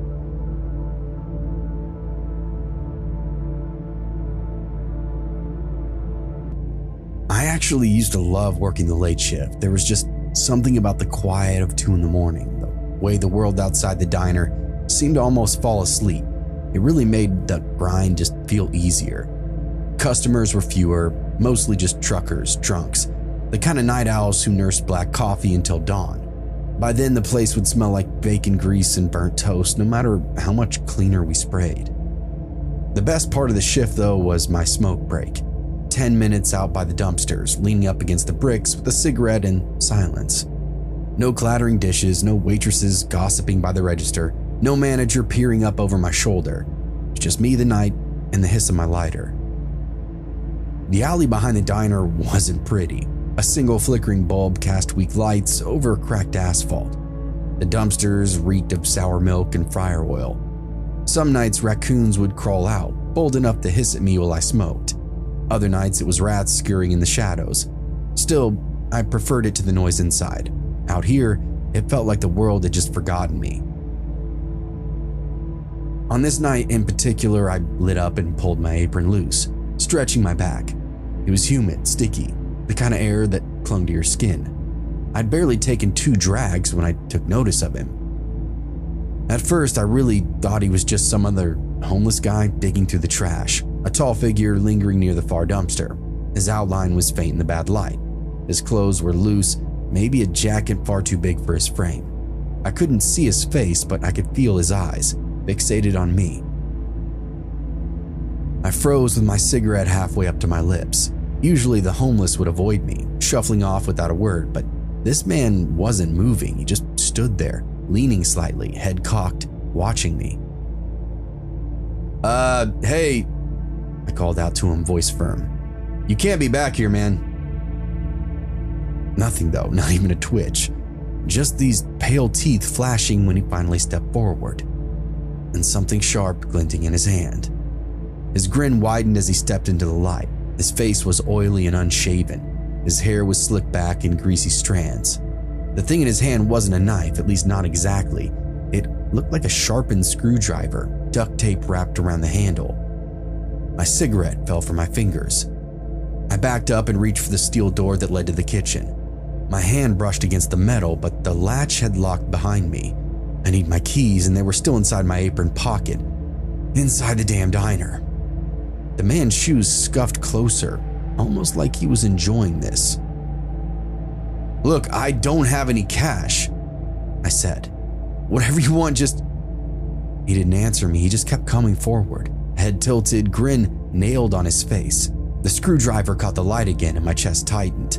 I actually used to love working the late shift. There was just something about the quiet of 2 a.m, the way the world outside the diner seemed to almost fall asleep. It really made the grind just feel easier. Customers were fewer, mostly just truckers, drunks, the kind of night owls who nursed black coffee until dawn. By then, the place would smell like bacon grease and burnt toast, no matter how much cleaner we sprayed. The best part of the shift, though, was my smoke break. 10 minutes out by the dumpsters, leaning up against the bricks with a cigarette and silence. No clattering dishes, no waitresses gossiping by the register, no manager peering up over my shoulder. Just me, the night, and the hiss of my lighter. The alley behind the diner wasn't pretty. A single flickering bulb cast weak lights over cracked asphalt. The dumpsters reeked of sour milk and fryer oil. Some nights raccoons would crawl out, bold enough to hiss at me while I smoked. Other nights it was rats scurrying in the shadows. Still, I preferred it to the noise inside. Out here, it felt like the world had just forgotten me. On this night in particular, I lit up and pulled my apron loose, stretching my back. It was humid, sticky, the kind of air that clung to your skin. I'd barely taken 2 drags when I took notice of him. At first, I really thought he was just some other homeless guy digging through the trash, a tall figure lingering near the far dumpster. His outline was faint in the bad light. His clothes were loose, maybe a jacket far too big for his frame. I couldn't see his face, but I could feel his eyes, fixated on me. I froze with my cigarette halfway up to my lips. Usually the homeless would avoid me, shuffling off without a word, but this man wasn't moving. He just stood there, leaning slightly, head cocked, watching me. Hey, I called out to him, voice firm. "You can't be back here, man." Nothing though, not even a twitch. Just these pale teeth flashing when he finally stepped forward, and something sharp glinting in his hand. His grin widened as he stepped into the light. His face was oily and unshaven. His hair was slicked back in greasy strands. The thing in his hand wasn't a knife, at least not exactly. It looked like a sharpened screwdriver, duct tape wrapped around the handle. My cigarette fell from my fingers. I backed up and reached for the steel door that led to the kitchen. My hand brushed against the metal, but the latch had locked behind me. I need my keys, and they were still inside my apron pocket, inside the damn diner. The man's shoes scuffed closer, almost like he was enjoying this. "Look, I don't have any cash," I said. "Whatever you want, just..." He didn't answer me, he just kept coming forward, head tilted, grin nailed on his face. The screwdriver caught the light again and my chest tightened.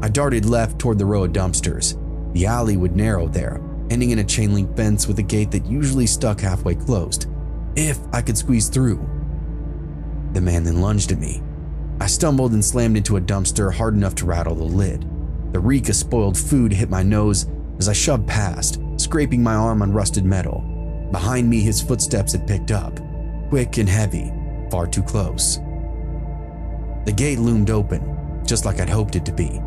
I darted left toward the row of dumpsters. The alley would narrow there, ending in a chain link fence with a gate that usually stuck halfway closed, if I could squeeze through. The man then lunged at me. I stumbled and slammed into a dumpster hard enough to rattle the lid. The reek of spoiled food hit my nose as I shoved past, scraping my arm on rusted metal. Behind me, his footsteps had picked up, quick and heavy, far too close. The gate loomed open, just like I'd hoped it to be.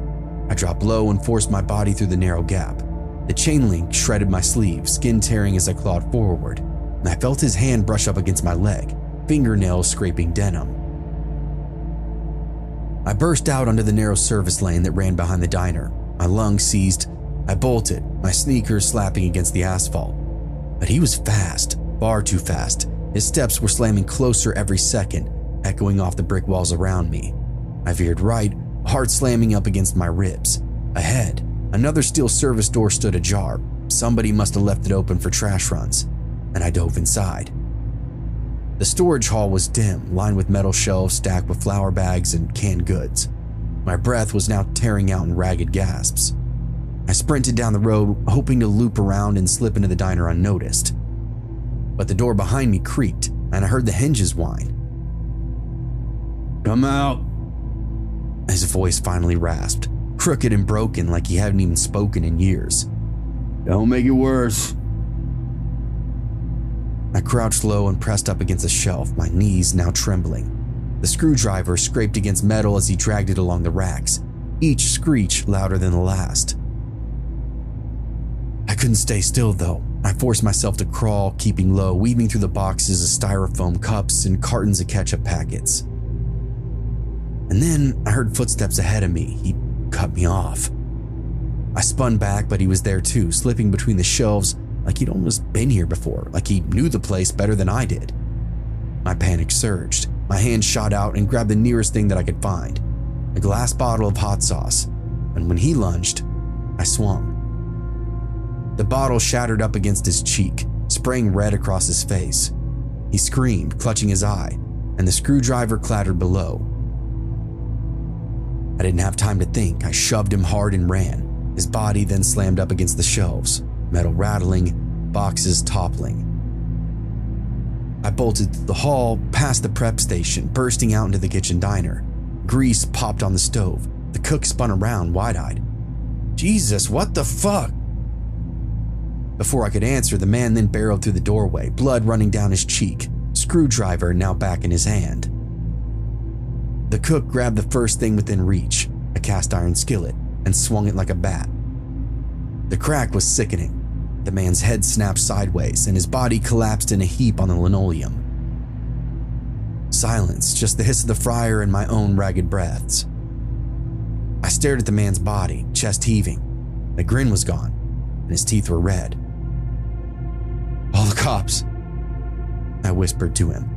I dropped low and forced my body through the narrow gap. The chain link shredded my sleeve, skin tearing as I clawed forward, and I felt his hand brush up against my leg, fingernails scraping denim. I burst out onto the narrow service lane that ran behind the diner. My lungs seized. I bolted, my sneakers slapping against the asphalt. But he was fast, far too fast. His steps were slamming closer every second, echoing off the brick walls around me. I veered right, heart slamming up against my ribs. Ahead, another steel service door stood ajar. Somebody must have left it open for trash runs, and I dove inside. The storage hall was dim, lined with metal shelves stacked with flour bags and canned goods. My breath was now tearing out in ragged gasps. I sprinted down the road, hoping to loop around and slip into the diner unnoticed. But the door behind me creaked, and I heard the hinges whine. "Come out." His voice finally rasped, crooked and broken like he hadn't even spoken in years. "Don't make it worse." I crouched low and pressed up against a shelf, my knees now trembling. The screwdriver scraped against metal as he dragged it along the racks, each screech louder than the last. I couldn't stay still though. I forced myself to crawl, keeping low, weaving through the boxes of styrofoam cups and cartons of ketchup packets. And then I heard footsteps ahead of me. He cut me off. I spun back, but he was there too, slipping between the shelves like he'd almost been here before, like he knew the place better than I did. My panic surged. My hand shot out and grabbed the nearest thing that I could find, a glass bottle of hot sauce, and when he lunged, I swung. The bottle shattered up against his cheek, spraying red across his face. He screamed, clutching his eye, and the screwdriver clattered below. I didn't have time to think. I shoved him hard and ran. His body then slammed up against the shelves, metal rattling, boxes toppling. I bolted through the hall, past the prep station, bursting out into the kitchen diner. Grease popped on the stove. The cook spun around, wide-eyed. "Jesus, what the fuck?" Before I could answer, the man then barreled through the doorway, blood running down his cheek, screwdriver now back in his hand. The cook grabbed the first thing within reach, a cast iron skillet, and swung it like a bat. The crack was sickening. The man's head snapped sideways and his body collapsed in a heap on the linoleum. Silence, just the hiss of the fryer and my own ragged breaths. I stared at the man's body, chest heaving. The grin was gone, and his teeth were red. "Call the cops," I whispered to him.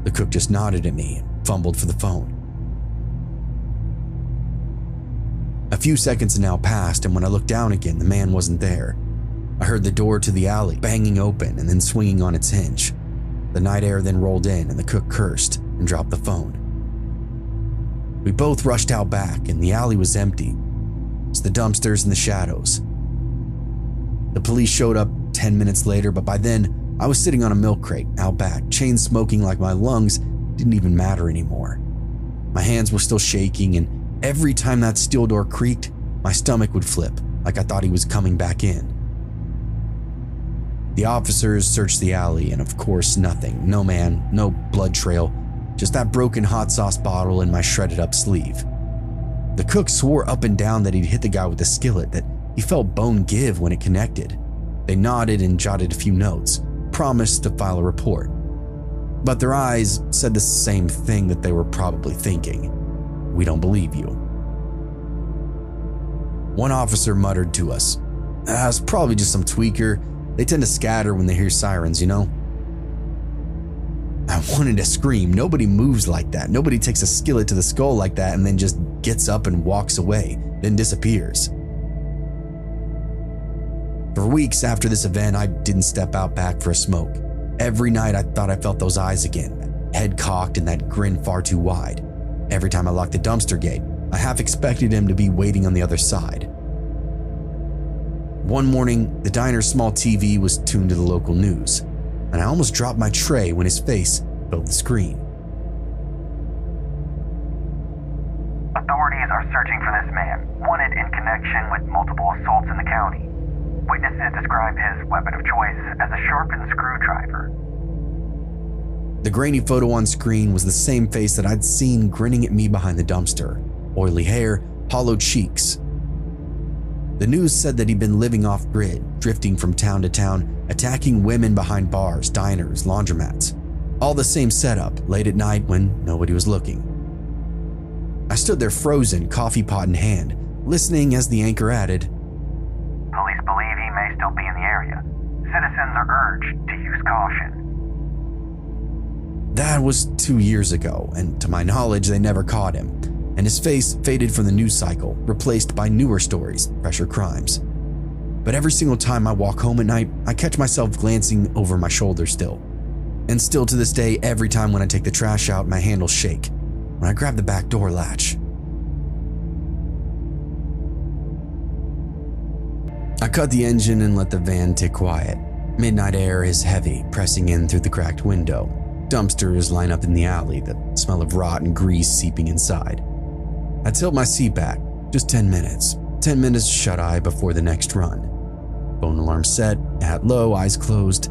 The cook just nodded at me and fumbled for the phone. A few seconds now passed, and when I looked down again, the man wasn't there. I heard the door to the alley banging open and then swinging on its hinge. The night air then rolled in, and the cook cursed and dropped the phone. We both rushed out back, and the alley was empty. It's the dumpsters and the shadows. The police showed up 10 minutes later, but by then, I was sitting on a milk crate out back, chain smoking like my lungs didn't even matter anymore. My hands were still shaking, and every time that steel door creaked, my stomach would flip like I thought he was coming back in. The officers searched the alley, and of course nothing. No man, no blood trail, just that broken hot sauce bottle in my shredded up sleeve. The cook swore up and down that he'd hit the guy with the skillet, that he felt bone give when it connected. They nodded and jotted a few notes, promised to file a report. But their eyes said the same thing that they were probably thinking. "We don't believe you." One officer muttered to us, It's probably just some tweaker. They tend to scatter when they hear sirens, you know? I wanted to scream. Nobody moves like that. Nobody takes a skillet to the skull like that and then just gets up and walks away, then disappears. For weeks after this event, I didn't step out back for a smoke. Every night I thought I felt those eyes again, head cocked and that grin far too wide. Every time I locked the dumpster gate, I half expected him to be waiting on the other side. One morning, the diner's small TV was tuned to the local news, and I almost dropped my tray when his face filled the screen. Authorities are searching for this man, wanted in connection with multiple assaults in the county. Witnesses describe his weapon of choice as a sharpened screwdriver. The grainy photo on screen was the same face that I'd seen grinning at me behind the dumpster. Oily hair, hollow cheeks. The news said that he'd been living off-grid, drifting from town to town, attacking women behind bars, diners, laundromats. All the same setup, late at night when nobody was looking. I stood there frozen, coffee pot in hand, listening as the anchor added, Police believe he may still be in the area. Citizens are urged to use caution. That was 2 years ago, and to my knowledge, they never caught him, and his face faded from the news cycle, replaced by newer stories, fresher crimes. But every single time I walk home at night, I catch myself glancing over my shoulder still. And still to this day, every time when I take the trash out, my handles shake when I grab the back door latch. I cut the engine and let the van tick quiet. Midnight air is heavy, pressing in through the cracked window. Dumpsters line up in the alley, the smell of rot and grease seeping inside. I tilt my seat back, just 10 minutes. 10 minutes shut-eye before the next run. Phone alarm set, hat low, eyes closed.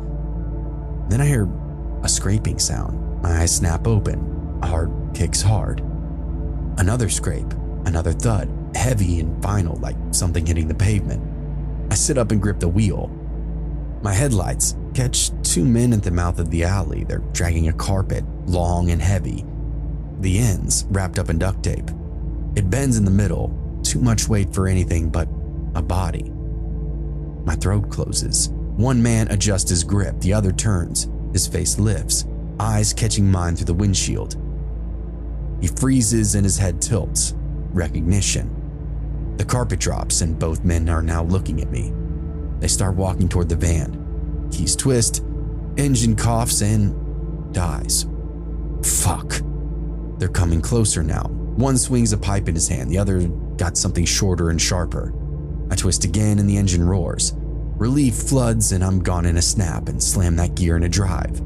Then I hear a scraping sound. My eyes snap open. A heart kicks hard. Another scrape, another thud, heavy and final, like something hitting the pavement. I sit up and grip the wheel. My headlights catch two men at the mouth of the alley. They're dragging a carpet, long and heavy. The ends wrapped up in duct tape. It bends in the middle, too much weight for anything but a body. My throat closes. One man adjusts his grip, the other turns. His face lifts, eyes catching mine through the windshield. He freezes and his head tilts. Recognition. The carpet drops and both men are now looking at me. They start walking toward the van. Keys twist, engine coughs and dies. Fuck. They're coming closer now. One swings a pipe in his hand, the other got something shorter and sharper. I twist again and the engine roars. Relief floods and I'm gone in a snap and slam that gear in a drive.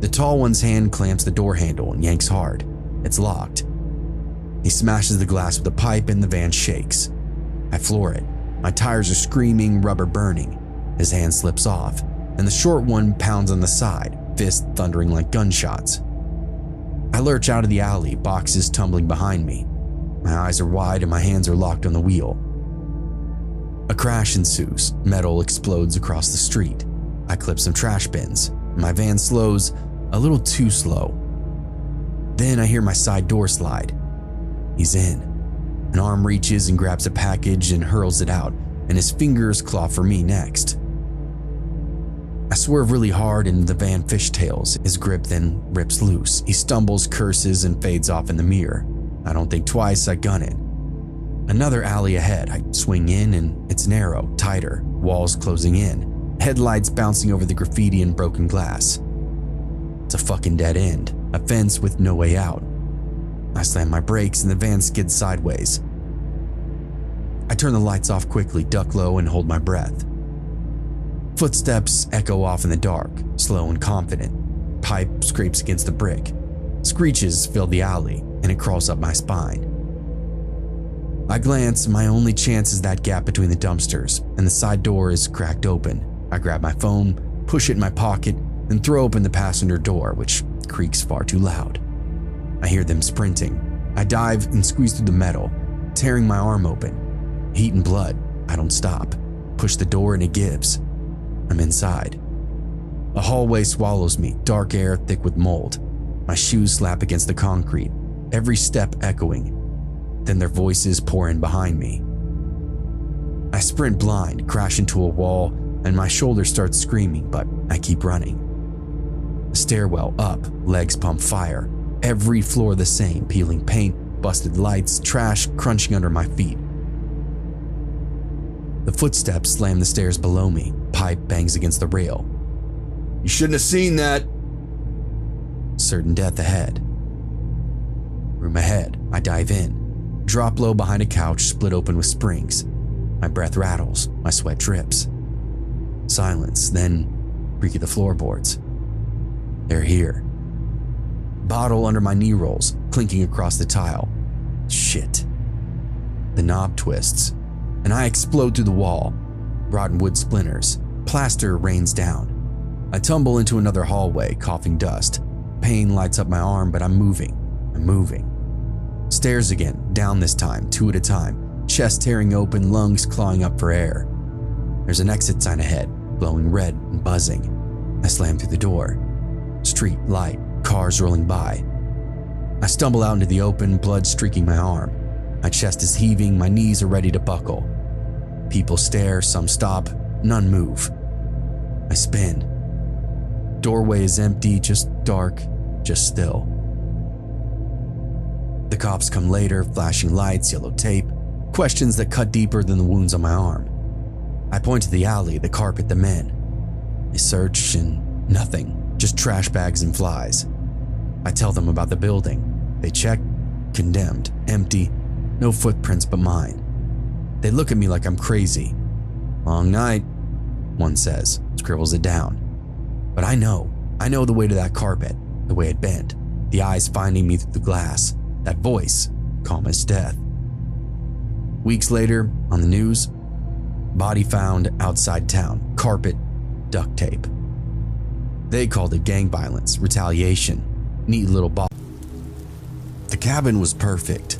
The tall one's hand clamps the door handle and yanks hard. It's locked. He smashes the glass with a pipe and the van shakes. I floor it. My tires are screaming, rubber burning. His hand slips off, and the short one pounds on the side, fist thundering like gunshots. I lurch out of the alley, boxes tumbling behind me. My eyes are wide and my hands are locked on the wheel. A crash ensues. Metal explodes across the street. I clip some trash bins. My van slows, a little too slow. Then I hear my side door slide. He's in. An arm reaches and grabs a package and hurls it out, and his fingers claw for me next. I swerve really hard and the van fishtails. His grip then rips loose. He stumbles, curses, and fades off in the mirror. I don't think twice, I gun it. Another alley ahead. I swing in and it's narrow, tighter, walls closing in, headlights bouncing over the graffiti and broken glass. It's a fucking dead end, a fence with no way out. I slam my brakes and the van skids sideways. I turn the lights off quickly, duck low, and hold my breath. Footsteps echo off in the dark, slow and confident. Pipe scrapes against the brick. Screeches fill the alley, and it crawls up my spine. I glance, and my only chance is that gap between the dumpsters, and the side door is cracked open. I grab my phone, push it in my pocket, and throw open the passenger door, which creaks far too loud. I hear them sprinting. I dive and squeeze through the metal, tearing my arm open. Heat and blood. I don't stop. Push the door and it gives. I'm inside. A hallway swallows me, dark air thick with mold. My shoes slap against the concrete, every step echoing. Then their voices pour in behind me. I sprint blind, crash into a wall, and my shoulder starts screaming, but I keep running. The stairwell up, legs pump fire. Every floor the same, peeling paint, busted lights, trash crunching under my feet. The footsteps slam the stairs below me. Pipe bangs against the rail. You shouldn't have seen that. Certain death ahead. Room ahead, I dive in. Drop low behind a couch split open with springs. My breath rattles, my sweat drips. Silence, then creak of the floorboards. They're here. Bottle under my knee rolls, clinking across the tile. Shit. The knob twists, and I explode through the wall. Rotten wood splinters. Plaster rains down. I tumble into another hallway, coughing dust. Pain lights up my arm, but I'm moving. Stairs again, down this time, 2 at a time. Chest tearing open, lungs clawing up for air. There's an exit sign ahead, glowing red and buzzing. I slam through the door. Street light, cars rolling by. I stumble out into the open, blood streaking my arm. My chest is heaving, my knees are ready to buckle. People stare, some stop, none move. I spin. Doorway is empty, just dark, just still. The cops come later, flashing lights, yellow tape, questions that cut deeper than the wounds on my arm. I point to the alley, the carpet, the men. They search and nothing, just trash bags and flies. I tell them about the building. They check, condemned, empty, no footprints but mine. They look at me like I'm crazy. Long night, one says, scribbles it down. But I know the way to that carpet, the way it bent, the eyes finding me through the glass, that voice, calm as death. Weeks later, on the news, body found outside town, carpet, duct tape. They called it gang violence, retaliation, neat little box. The cabin was perfect.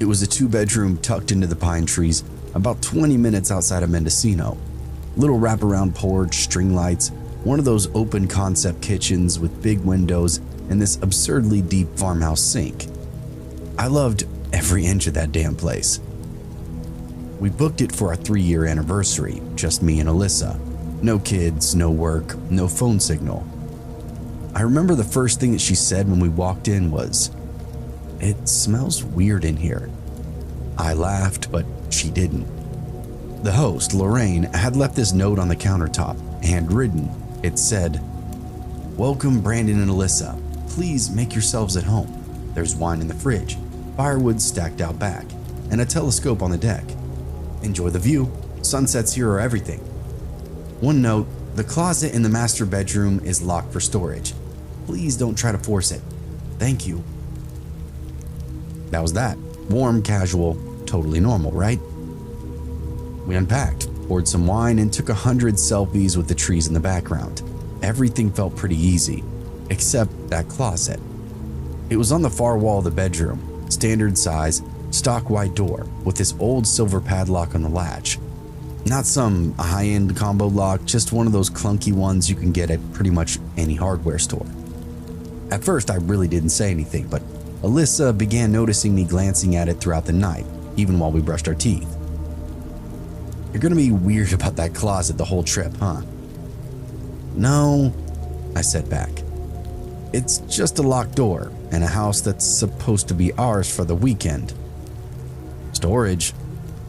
It was a 2-bedroom tucked into the pine trees, about 20 minutes outside of Mendocino. Little wraparound porch, string lights, one of those open concept kitchens with big windows, and this absurdly deep farmhouse sink. I loved every inch of that damn place. We booked it for our 3-year anniversary, just me and Alyssa. No kids, no work, no phone signal. I remember the first thing that she said when we walked in was, "It smells weird in here." I laughed, but she didn't. The host, Lorraine, had left this note on the countertop, handwritten. It said, "Welcome Brandon and Alyssa. Please make yourselves at home. There's wine in the fridge, firewood stacked out back, and a telescope on the deck. Enjoy the view. Sunsets here are everything." One note, the closet in the master bedroom is locked for storage. Please don't try to force it. Thank you. That was that. Warm, casual, totally normal, right? We unpacked, poured some wine, and took 100 selfies with the trees in the background. Everything felt pretty easy, except that closet. It was on the far wall of the bedroom, standard size, stock white door with this old silver padlock on the latch. Not some high-end combo lock, just one of those clunky ones you can get at pretty much any hardware store. At first, I really didn't say anything, but Alyssa began noticing me glancing at it throughout the night, even while we brushed our teeth. "You're gonna be weird about that closet the whole trip, huh?" "No," I said back. "It's just a locked door and a house that's supposed to be ours for the weekend." "Storage,"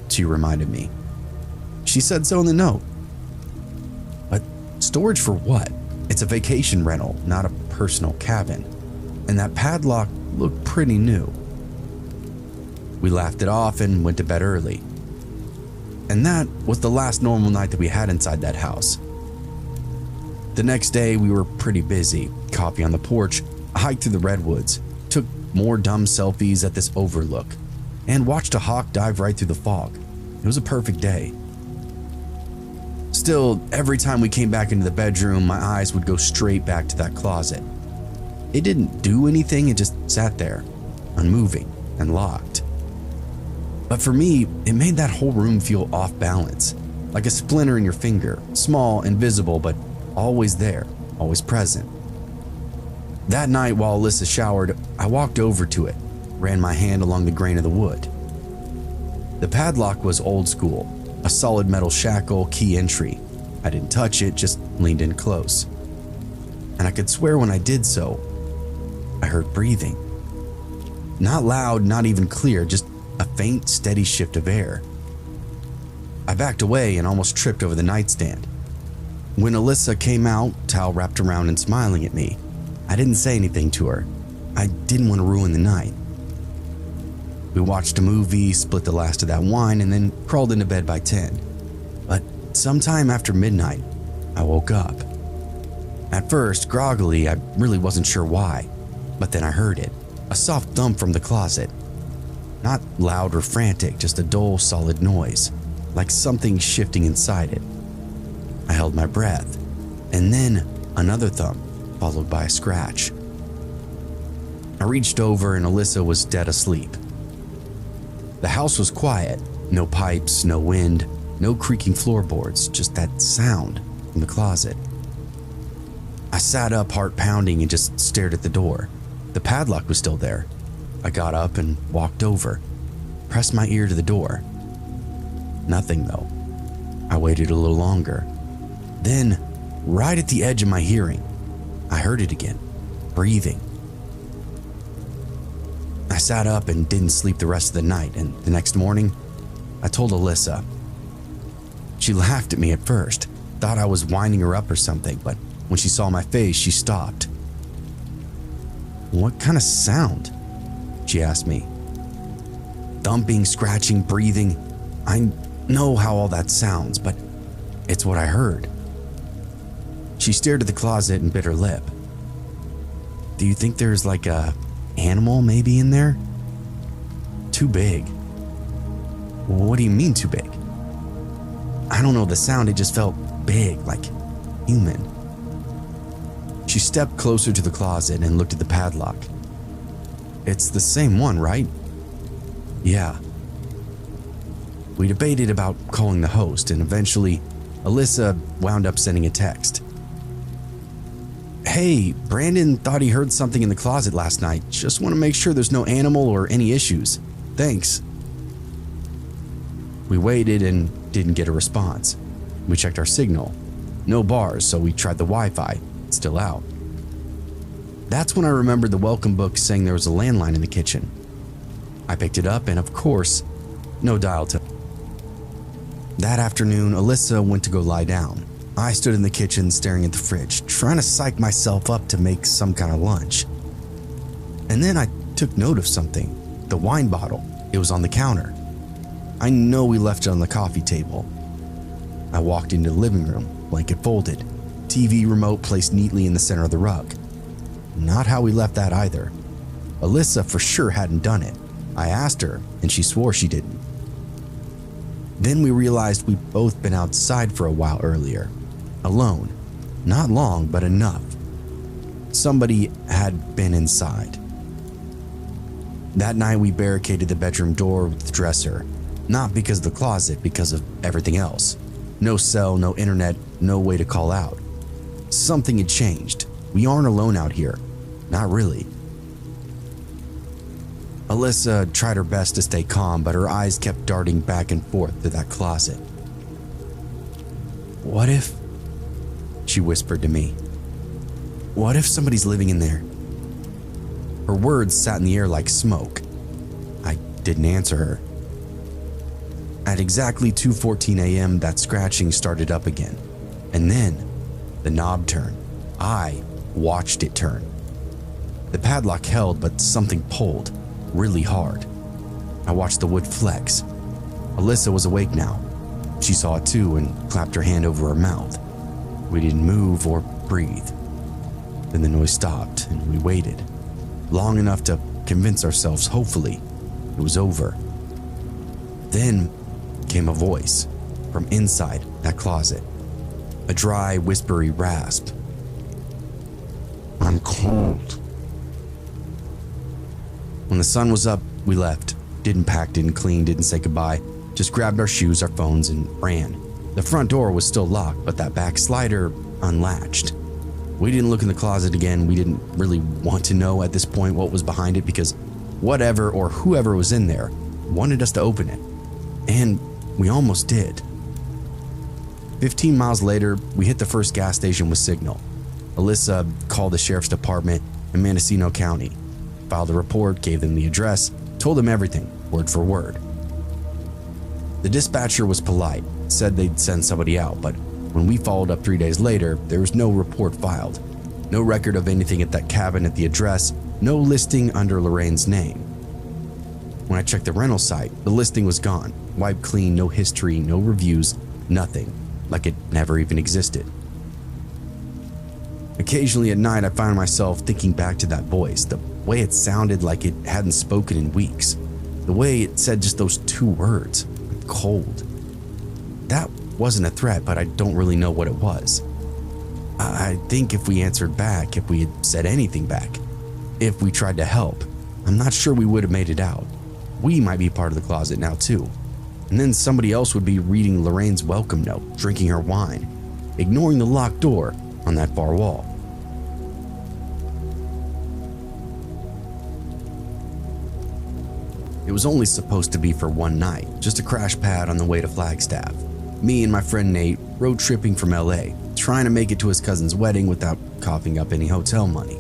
she reminded me. She said so in the note. But storage for what? It's a vacation rental, not a personal cabin. And that padlock looked pretty new. We laughed it off and went to bed early. And that was the last normal night that we had inside that house. The next day we were pretty busy. Coffee on the porch, a hike through the redwoods, took more dumb selfies at this overlook, and watched a hawk dive right through the fog. It was a perfect day. Still, every time we came back into the bedroom, my eyes would go straight back to that closet. It didn't do anything, it just sat there, unmoving and locked. But for me, it made that whole room feel off balance, like a splinter in your finger, small and visible, but always there, always present. That night while Alyssa showered, I walked over to it, ran my hand along the grain of the wood. The padlock was old school, A solid metal shackle, key entry. I didn't touch it, just leaned in close. And I could swear when I did so, I heard breathing. Not loud, not even clear, just a faint, steady shift of air. I backed away and almost tripped over the nightstand. When Alyssa came out, towel wrapped around and smiling at me, I didn't say anything to her. I didn't want to ruin the night. We watched a movie, split the last of that wine, and then crawled into bed by 10. But sometime after midnight, I woke up. At first, groggily, I really wasn't sure why, but then I heard it. A soft thump from the closet. Not loud or frantic, just a dull, solid noise, like something shifting inside it. I held my breath, and then another thump, followed by a scratch. I reached over and Alyssa was dead asleep. The house was quiet, no pipes, no wind, no creaking floorboards, just that sound from the closet. I sat up, heart pounding, and just stared at the door. The padlock was still there. I got up and walked over, pressed my ear to the door. Nothing though. I waited a little longer. Then, right at the edge of my hearing, I heard it again, breathing. I sat up and didn't sleep the rest of the night, and the next morning, I told Alyssa. She laughed at me at first, thought I was winding her up or something, but when she saw my face, she stopped. "What kind of sound?" she asked me. "Thumping, scratching, breathing. I know how all that sounds, but it's what I heard." She stared at the closet and bit her lip. "Do you think there's like a animal maybe in there?" "Too big." "What do you mean too big?" "I don't know the sound, it just felt big, like human." She stepped closer to the closet and looked at the padlock. "It's the same one, right?" "Yeah." We debated about calling the host, and eventually Alyssa wound up sending a text. "Hey, Brandon thought he heard something in the closet last night. Just want to make sure there's no animal or any issues. Thanks." We waited and didn't get a response. We checked our signal. No bars, so we tried the Wi-Fi. It's still out. That's when I remembered the welcome book saying there was a landline in the kitchen. I picked it up and, of course, no dial tone. That afternoon, Alyssa went to go lie down. I stood in the kitchen staring at the fridge, trying to psych myself up to make some kind of lunch. And then I took note of something. The wine bottle. It was on the counter. I know we left it on the coffee table. I walked into the living room, blanket folded, TV remote placed neatly in the center of the rug. Not how we left that either. Alyssa for sure hadn't done it. I asked her, and she swore she didn't. Then we realized we'd both been outside for a while earlier. Alone. Not long, but enough. Somebody had been inside. That night we barricaded the bedroom door with the dresser. Not because of the closet, because of everything else. No cell, no internet, no way to call out. Something had changed. We aren't alone out here. Not really. Alyssa tried her best to stay calm, but her eyes kept darting back and forth to that closet. "What if," she whispered to me, "what if somebody's living in there?" Her words sat in the air like smoke. I didn't answer her. At exactly 2:14 a.m., that scratching started up again. And then, the knob turned. I watched it turn. The padlock held, but something pulled, really hard. I watched the wood flex. Alyssa was awake now. She saw it too and clapped her hand over her mouth. We didn't move or breathe. Then the noise stopped and we waited. Long enough to convince ourselves, hopefully, it was over. Then came a voice from inside that closet. A dry, whispery rasp. "I'm cold." When the sun was up, we left. Didn't pack, didn't clean, didn't say goodbye. Just grabbed our shoes, our phones, and ran. The front door was still locked, but that back slider unlatched. We didn't look in the closet again. We didn't really want to know at this point what was behind it because whatever or whoever was in there wanted us to open it. And we almost did. 15 miles later, we hit the first gas station with signal. Alyssa called the sheriff's department in Mendocino County, filed a report, gave them the address, told them everything, word for word. The dispatcher was polite, said they'd send somebody out, but when we followed up 3 days later, there was no report filed. No record of anything at that cabin at the address, no listing under Lorraine's name. When I checked the rental site, the listing was gone, wiped clean, no history, no reviews, nothing, like it never even existed. Occasionally at night, I found myself thinking back to that voice, the way it sounded like it hadn't spoken in weeks, the way it said just those 2 words, cold. That wasn't a threat, but I don't really know what it was. I think if we answered back, if we had said anything back, if we tried to help, I'm not sure we would have made it out. We might be part of the closet now too. And then somebody else would be reading Lorraine's welcome note, drinking her wine, ignoring the locked door on that far wall. It was only supposed to be for one night, just a crash pad on the way to Flagstaff. Me and my friend Nate road tripping from LA, trying to make it to his cousin's wedding without coughing up any hotel money.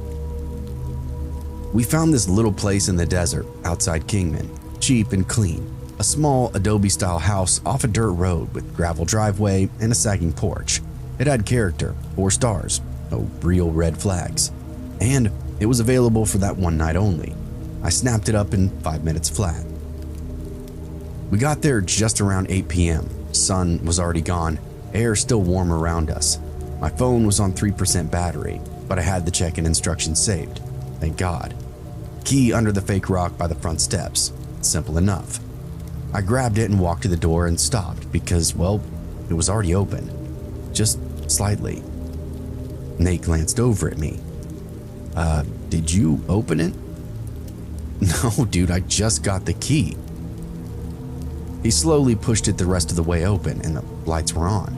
We found this little place in the desert outside Kingman, cheap and clean. A small adobe-style house off a dirt road with gravel driveway and a sagging porch. It had character, 4 stars, no real red flags. And it was available for that one night only. I snapped it up in 5 minutes flat. We got there just around 8 p.m. Sun was already gone, air still warm around us. My phone was on 3% battery, but I had the check-in instructions saved. Thank God. Key under the fake rock by the front steps. Simple enough. I grabbed it and walked to the door and stopped because, well, it was already open. Just slightly. Nate glanced over at me. Did you open it? No, dude, I just got the key. He slowly pushed it the rest of the way open and the lights were on.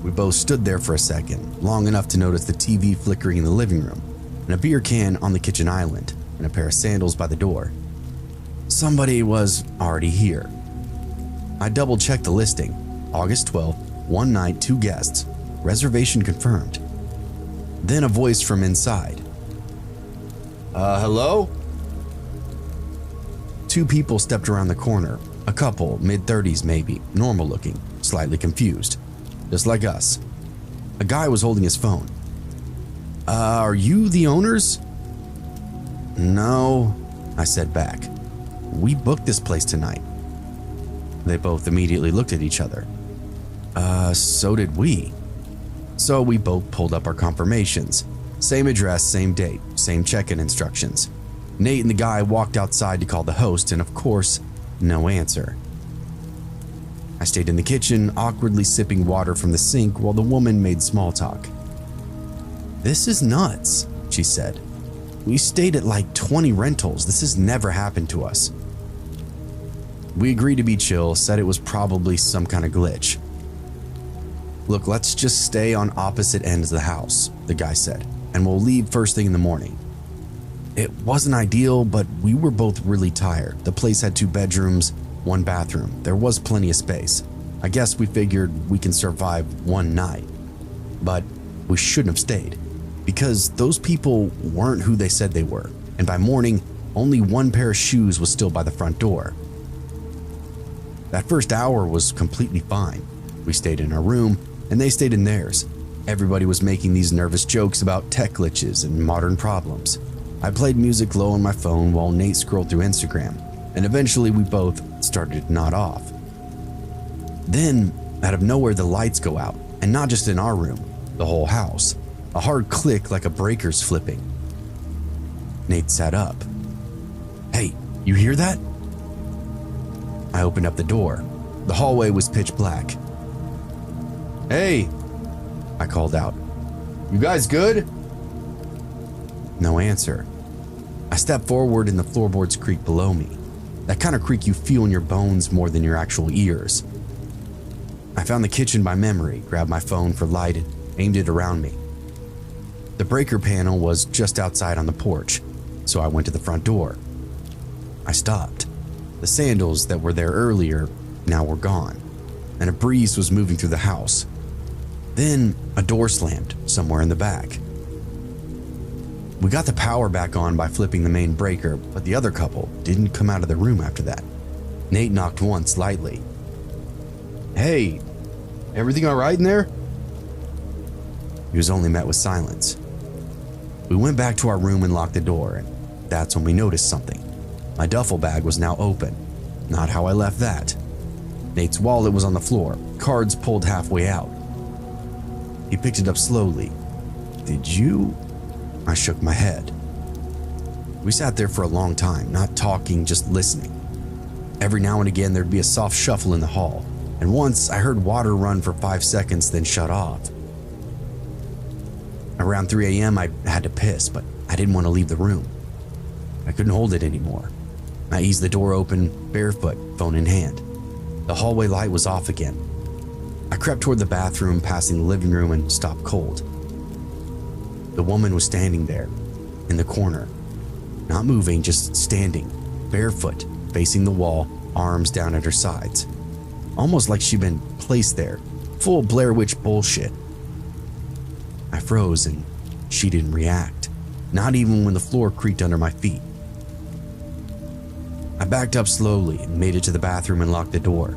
We both stood there for a second, long enough to notice the TV flickering in the living room, and a beer can on the kitchen island, and a pair of sandals by the door. Somebody was already here. I double-checked the listing. August 12th, 1 night, 2 guests. Reservation confirmed. Then a voice from inside. Hello? 2 people stepped around the corner. A couple, mid-30s maybe, normal looking, slightly confused. Just like us. A guy was holding his phone. Are you the owners? No, I said back. We booked this place tonight. They both immediately looked at each other. So did we. So we both pulled up our confirmations. Same address, same date, same check-in instructions. Nate and the guy walked outside to call the host, and of course, no answer. I stayed in the kitchen, awkwardly sipping water from the sink while the woman made small talk. This is nuts, she said. We stayed at like 20 rentals. This has never happened to us. We agreed to be chill, said it was probably some kind of glitch. Look, let's just stay on opposite ends of the house, the guy said, and we'll leave first thing in the morning. It wasn't ideal, but we were both really tired. The place had 2 bedrooms, 1 bathroom. There was plenty of space. I guess we figured we can survive 1 night. But we shouldn't have stayed, because those people weren't who they said they were, and by morning, only 1 pair of shoes was still by the front door. That first hour was completely fine. We stayed in our room, and they stayed in theirs. Everybody was making these nervous jokes about tech glitches and modern problems. I played music low on my phone while Nate scrolled through Instagram, and eventually we both started to nod off. Then, out of nowhere, the lights go out, and not just in our room, the whole house. A hard click like a breaker's flipping. Nate sat up. Hey, you hear that? I opened up the door. The hallway was pitch black. Hey, I called out. you guys good? No answer. I stepped forward and the floorboards creaked below me. That kind of creak you feel in your bones more than your actual ears. I found the kitchen by memory, grabbed my phone for light and aimed it around me. The breaker panel was just outside on the porch, so I went to the front door. I stopped. The sandals that were there earlier now were gone. and a breeze was moving through the house. Then a door slammed somewhere in the back. We got the power back on by flipping the main breaker, but the other couple didn't come out of the room after that. Nate knocked once lightly. Hey, everything all right in there? He was only met with silence. We went back to our room and locked the door, and that's when we noticed something. My duffel bag was now open. Not how I left that. Nate's wallet was on the floor, cards pulled halfway out. He picked it up slowly. Did you? I shook my head. We sat there for a long time, not talking, just listening. Every now and again there'd be a soft shuffle in the hall, and once I heard water run for 5 seconds, then shut off. Around 3 a.m. I had to piss, but I didn't want to leave the room. I couldn't hold it anymore. I eased the door open, barefoot, phone in hand. The hallway light was off again. I crept toward the bathroom, passing the living room, and stopped cold. The woman was standing there, in the corner. Not moving, just standing, barefoot, facing the wall, arms down at her sides. Almost like she'd been placed there, full Blair Witch bullshit. I froze and she didn't react, not even when the floor creaked under my feet. I backed up slowly and made it to the bathroom and locked the door.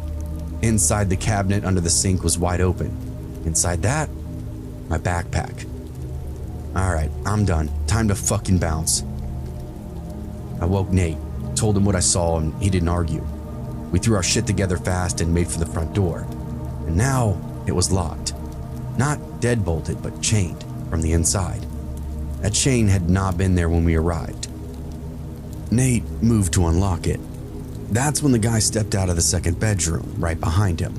Inside, the cabinet under the sink was wide open. Inside that, my backpack. All right, I'm done. Time to fucking bounce. I woke Nate, told him what I saw, and he didn't argue. We threw our shit together fast and made for the front door. And now it was locked. Not deadbolted, but chained from the inside. That chain had not been there when we arrived. Nate moved to unlock it. That's when the guy stepped out of the second bedroom right behind him,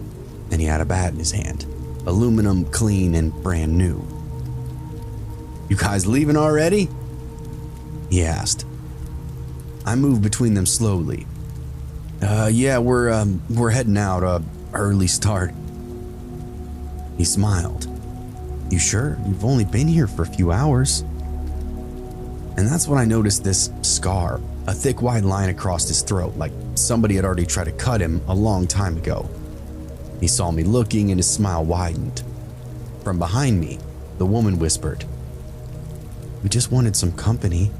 and he had a bat in his hand. Aluminum, clean, and brand new. You guys leaving already? He asked. I moved between them slowly. Yeah, we're heading out, early start. He smiled. You sure? You've only been here for a few hours. And that's when I noticed this scar, a thick white line across his throat, like somebody had already tried to cut him a long time ago. He saw me looking and his smile widened. From behind me, the woman whispered, "We just wanted some company."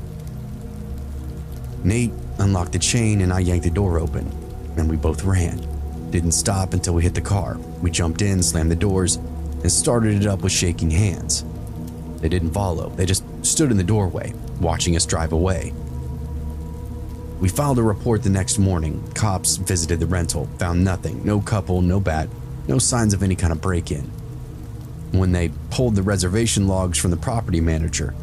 Nate unlocked the chain and I yanked the door open, and we both ran. Didn't stop until we hit the car. We jumped in, slammed the doors, and started it up with shaking hands. They didn't follow. They just stood in the doorway, watching us drive away. We filed a report the next morning. Cops visited the rental, found nothing. No couple, no bat, no signs of any kind of break-in. When they pulled the reservation logs from the property manager,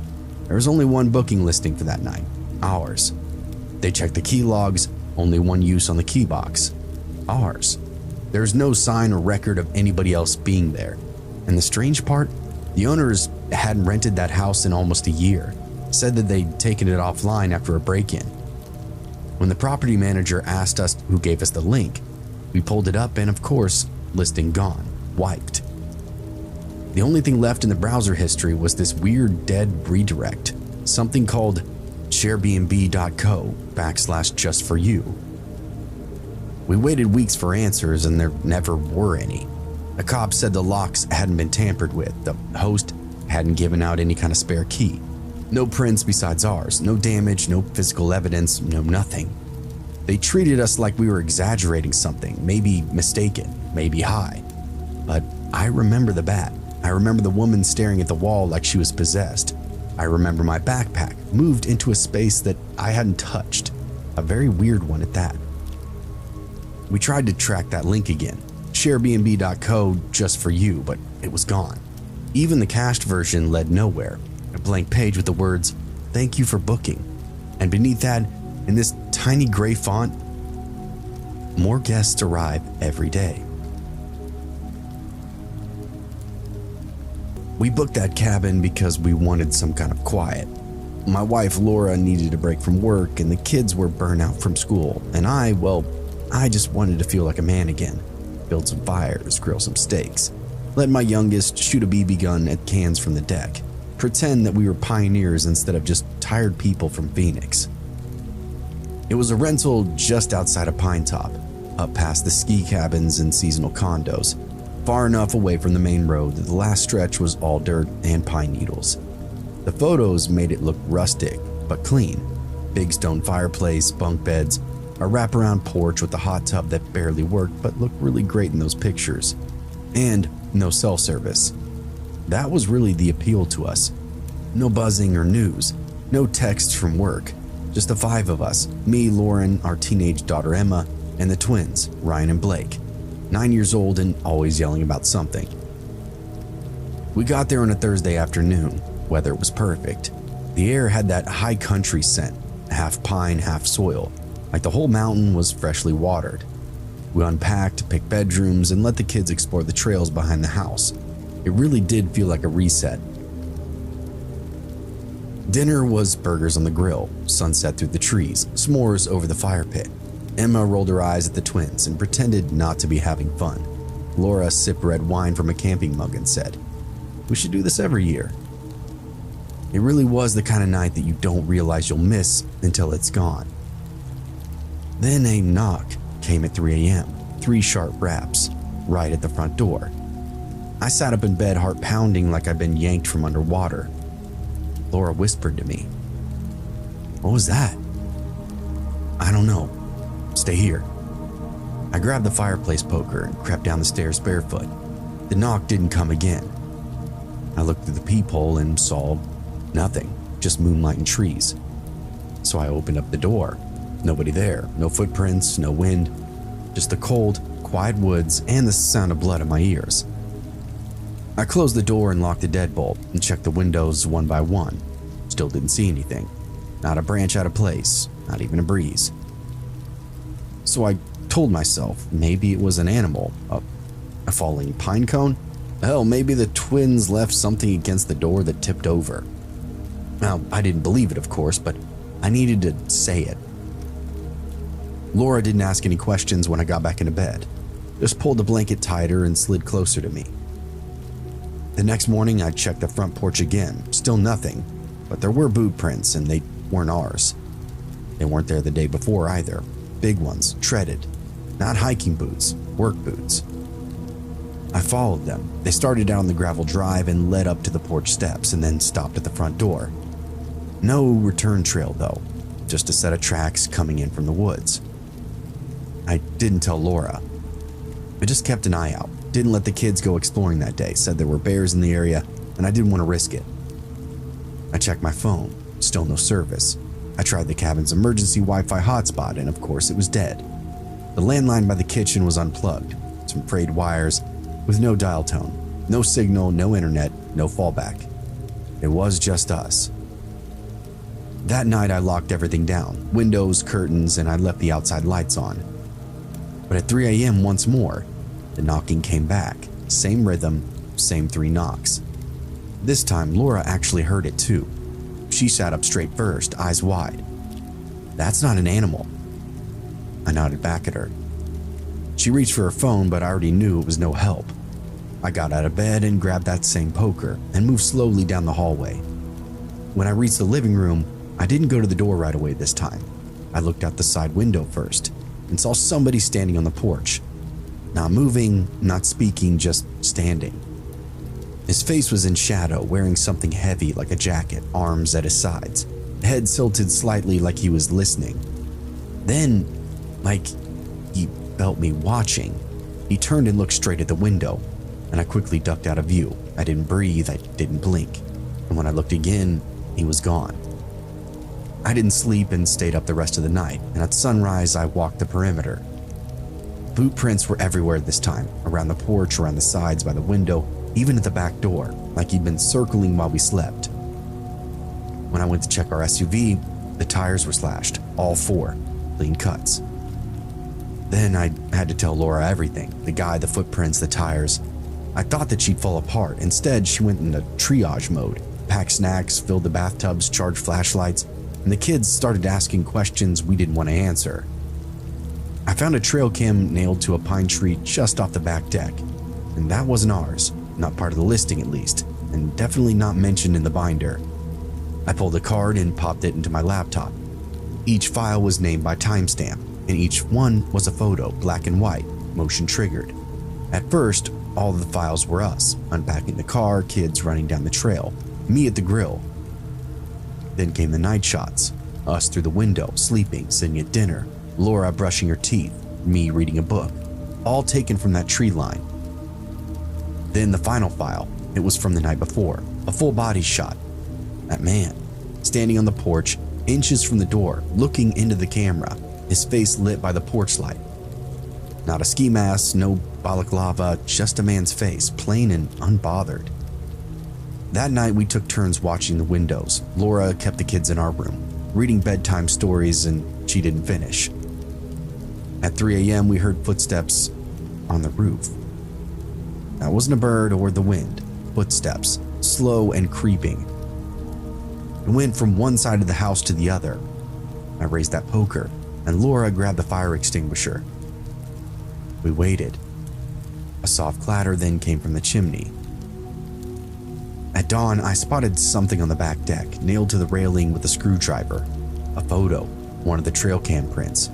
there was only one booking listing for that night, ours. They checked the key logs, only one use on the key box, ours. There's no sign or record of anybody else being there. And the strange part, the owners hadn't rented that house in almost a year, said that they'd taken it offline after a break-in. When the property manager asked us who gave us the link, we pulled it up and of course, listing gone, wiped. The only thing left in the browser history was this weird dead redirect, something called sharebnb.co/justforyou. We waited weeks for answers and there never were any. A cop said the locks hadn't been tampered with, the host hadn't given out any kind of spare key. No prints besides ours, no damage, no physical evidence, no nothing. They treated us like we were exaggerating something, maybe mistaken, maybe high. But I remember the bat. I remember the woman staring at the wall like she was possessed. I remember my backpack moved into a space that I hadn't touched, a very weird one at that. We tried to track that link again, sharebnb.co/justforyou, but it was gone. Even the cached version led nowhere, a blank page with the words, "Thank you for booking." And beneath that, in this tiny gray font, "More guests arrive every day." We booked that cabin because we wanted some kind of quiet. My wife Laura needed a break from work and the kids were burnt out from school, and I just wanted to feel like a man again. Build some fires, grill some steaks, let my youngest shoot a BB gun at cans from the deck, pretend that we were pioneers instead of just tired people from Phoenix. It was a rental just outside of Pine Top, up past the ski cabins and seasonal condos, far enough away from the main road that the last stretch was all dirt and pine needles. The photos made it look rustic, but clean. Big stone fireplace, bunk beds, a wraparound porch with a hot tub that barely worked but looked really great in those pictures. And no cell service. That was really the appeal to us. No buzzing or news, no texts from work, just the 5 of us, me, Lauren, our teenage daughter Emma, and the twins, Ryan and Blake, 9 years old and always yelling about something. We got there on a Thursday afternoon. Weather was perfect. The air had that high country scent, half pine, half soil, like the whole mountain was freshly watered. We unpacked, picked bedrooms, and let the kids explore the trails behind the house. It really did feel like a reset. Dinner was burgers on the grill, sunset through the trees, s'mores over the fire pit. Emma rolled her eyes at the twins and pretended not to be having fun. Laura sipped red wine from a camping mug and said, "We should do this every year." It really was the kind of night that you don't realize you'll miss until it's gone. Then a knock came at 3 a.m., 3 sharp raps, right at the front door. I sat up in bed, heart pounding like I'd been yanked from underwater. Laura whispered to me, "What was that?" "I don't know. Stay here." I grabbed the fireplace poker and crept down the stairs barefoot. The knock didn't come again. I looked through the peephole and saw nothing, just moonlight and trees. So I opened up the door. Nobody there, no footprints, no wind, just the cold, quiet woods and the sound of blood in my ears. I closed the door and locked the deadbolt and checked the windows one by one. Still didn't see anything. Not a branch out of place, not even a breeze. So I told myself maybe it was an animal, a falling pine cone. Hell, maybe the twins left something against the door that tipped over. Now, I didn't believe it, of course, but I needed to say it. Laura didn't ask any questions when I got back into bed. Just pulled the blanket tighter and slid closer to me. The next morning, I checked the front porch again. Still nothing, but there were boot prints and they weren't ours. They weren't there the day before either. Big ones, treaded. Not hiking boots, work boots. I followed them. They started down the gravel drive and led up to the porch steps and then stopped at the front door. No return trail though, just a set of tracks coming in from the woods. I didn't tell Laura. I just kept an eye out. Didn't let the kids go exploring that day. Said there were bears in the area and I didn't want to risk it. I checked my phone. Still no service. I tried the cabin's emergency Wi-Fi hotspot and of course it was dead. The landline by the kitchen was unplugged. Some frayed wires with no dial tone. No signal, no internet, no fallback. It was just us. That night I locked everything down. Windows, curtains, and I left the outside lights on. But at 3 a.m. once more, the knocking came back. Same rhythm, same 3 knocks. This time, Laura actually heard it too. She sat up straight first, eyes wide. "That's not an animal." I nodded back at her. She reached for her phone, but I already knew it was no help. I got out of bed and grabbed that same poker and moved slowly down the hallway. When I reached the living room, I didn't go to the door right away this time. I looked out the side window first and saw somebody standing on the porch. Not moving, not speaking, just standing. His face was in shadow, wearing something heavy like a jacket, arms at his sides, head tilted slightly like he was listening. Then, like he felt me watching, he turned and looked straight at the window, and I quickly ducked out of view. I didn't breathe, I didn't blink, and when I looked again, he was gone. I didn't sleep and stayed up the rest of the night, and at sunrise I walked the perimeter. Boot prints were everywhere this time, around the porch, around the sides, by the window, even at the back door, like he'd been circling while we slept. When I went to check our SUV, the tires were slashed, all 4, clean cuts. Then I had to tell Laura everything, the guy, the footprints, the tires. I thought that she'd fall apart. Instead, she went into triage mode, packed snacks, filled the bathtubs, charged flashlights, and the kids started asking questions we didn't want to answer. I found a trail cam nailed to a pine tree just off the back deck, and that wasn't ours, not part of the listing at least, and definitely not mentioned in the binder. I pulled a card and popped it into my laptop. Each file was named by timestamp, and each one was a photo, black and white, motion triggered. At first, all of the files were us, unpacking the car, kids running down the trail, me at the grill. Then came the night shots, us through the window, sleeping, sitting at dinner, Laura brushing her teeth, me reading a book, all taken from that tree line. Then the final file, it was from the night before, a full body shot. That man, standing on the porch, inches from the door, looking into the camera, his face lit by the porch light. Not a ski mask, no balaclava, just a man's face, plain and unbothered. That night we took turns watching the windows. Laura kept the kids in our room, reading bedtime stories, and she didn't finish. At 3 a.m. we heard footsteps on the roof. That wasn't a bird or the wind. Footsteps, slow and creeping. It went from one side of the house to the other. I raised that poker, and Laura grabbed the fire extinguisher. We waited. A soft clatter then came from the chimney. At dawn, I spotted something on the back deck, nailed to the railing with a screwdriver. A photo, one of the trail cam prints.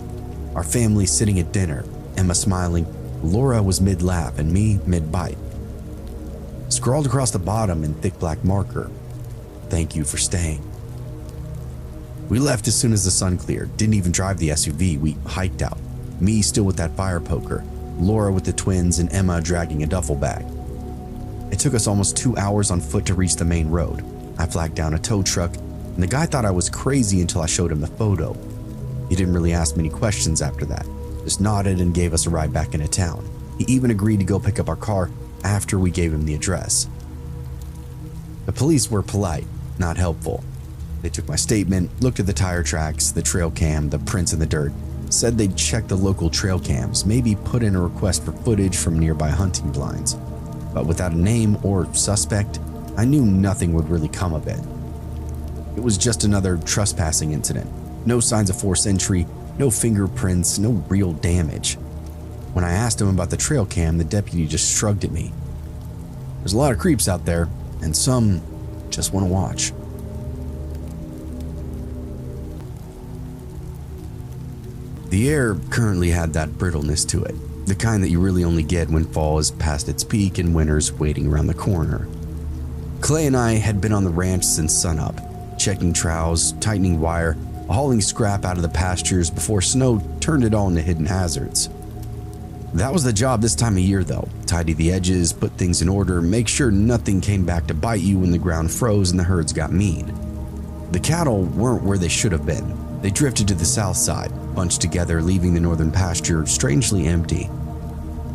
Our family sitting at dinner, Emma smiling, Laura was mid-laugh and me mid-bite. Scrawled across the bottom in thick black marker, "Thank you for staying." We left as soon as the sun cleared, didn't even drive the SUV, we hiked out. Me still with that fire poker, Laura with the twins, and Emma dragging a duffel bag. It took us almost 2 hours on foot to reach the main road. I flagged down a tow truck, and the guy thought I was crazy until I showed him the photo. He didn't really ask many questions after that, just nodded and gave us a ride back into town. He even agreed to go pick up our car after we gave him the address. The police were polite, not helpful. They took my statement, looked at the tire tracks, the trail cam, the prints in the dirt, said they'd check the local trail cams, maybe put in a request for footage from nearby hunting blinds. But without a name or suspect, I knew nothing would really come of it. It was just another trespassing incident. No signs of forced entry, no fingerprints, no real damage. When I asked him about the trail cam, the deputy just shrugged at me. There's a lot of creeps out there, and some just want to watch. The air currently had that brittleness to it, the kind that you really only get when fall is past its peak and winter's waiting around the corner. Clay and I had been on the ranch since sunup, checking trowels, tightening wire, hauling scrap out of the pastures before snow turned it all into hidden hazards. That was the job this time of year though, tidy the edges, put things in order, make sure nothing came back to bite you when the ground froze and the herds got mean. The cattle weren't where they should have been. They drifted to the south side, bunched together, leaving the northern pasture strangely empty.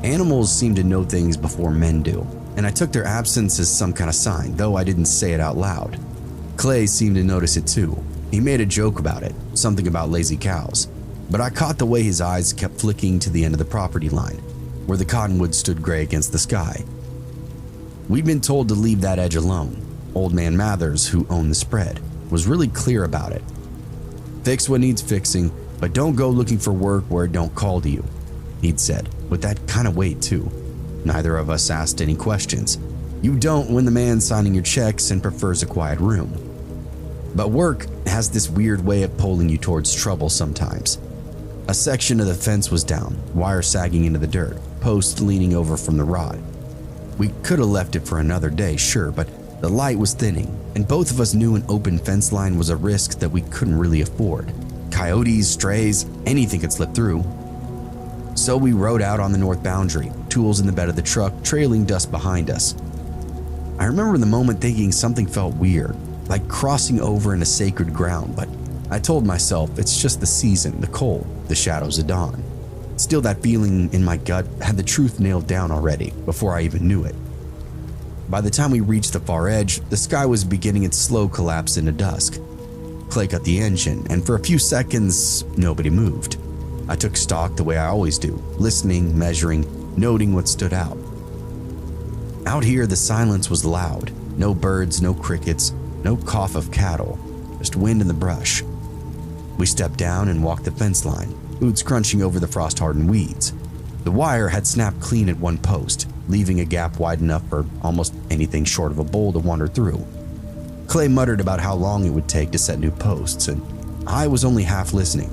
Animals seem to know things before men do, and I took their absence as some kind of sign, though I didn't say it out loud. Clay seemed to notice it too. He made a joke about it, something about lazy cows, but I caught the way his eyes kept flicking to the end of the property line, where the cottonwoods stood gray against the sky. We'd been told to leave that edge alone. Old man Mathers, who owned the spread, was really clear about it. Fix what needs fixing, but don't go looking for work where it don't call to you, he'd said, with that kind of weight too. Neither of us asked any questions. You don't when the man's signing your checks and prefers a quiet room. But work has this weird way of pulling you towards trouble sometimes. A section of the fence was down, wire sagging into the dirt, post leaning over from the rod. We could have left it for another day, sure, but the light was thinning, and both of us knew an open fence line was a risk that we couldn't really afford. Coyotes, strays, anything could slip through. So we rode out on the north boundary, tools in the bed of the truck, trailing dust behind us. I remember in the moment thinking something felt weird, like crossing over into sacred ground, but I told myself it's just the season, the cold, the shadows of dawn. Still, that feeling in my gut had the truth nailed down already, before I even knew it. By the time we reached the far edge, the sky was beginning its slow collapse into dusk. Clay cut the engine, and for a few seconds, nobody moved. I took stock the way I always do, listening, measuring, noting what stood out. Out here, the silence was loud. No birds, no crickets, no cough of cattle, just wind in the brush. We stepped down and walked the fence line, boots crunching over the frost-hardened weeds. The wire had snapped clean at one post, leaving a gap wide enough for almost anything short of a bull to wander through. Clay muttered about how long it would take to set new posts, and I was only half listening.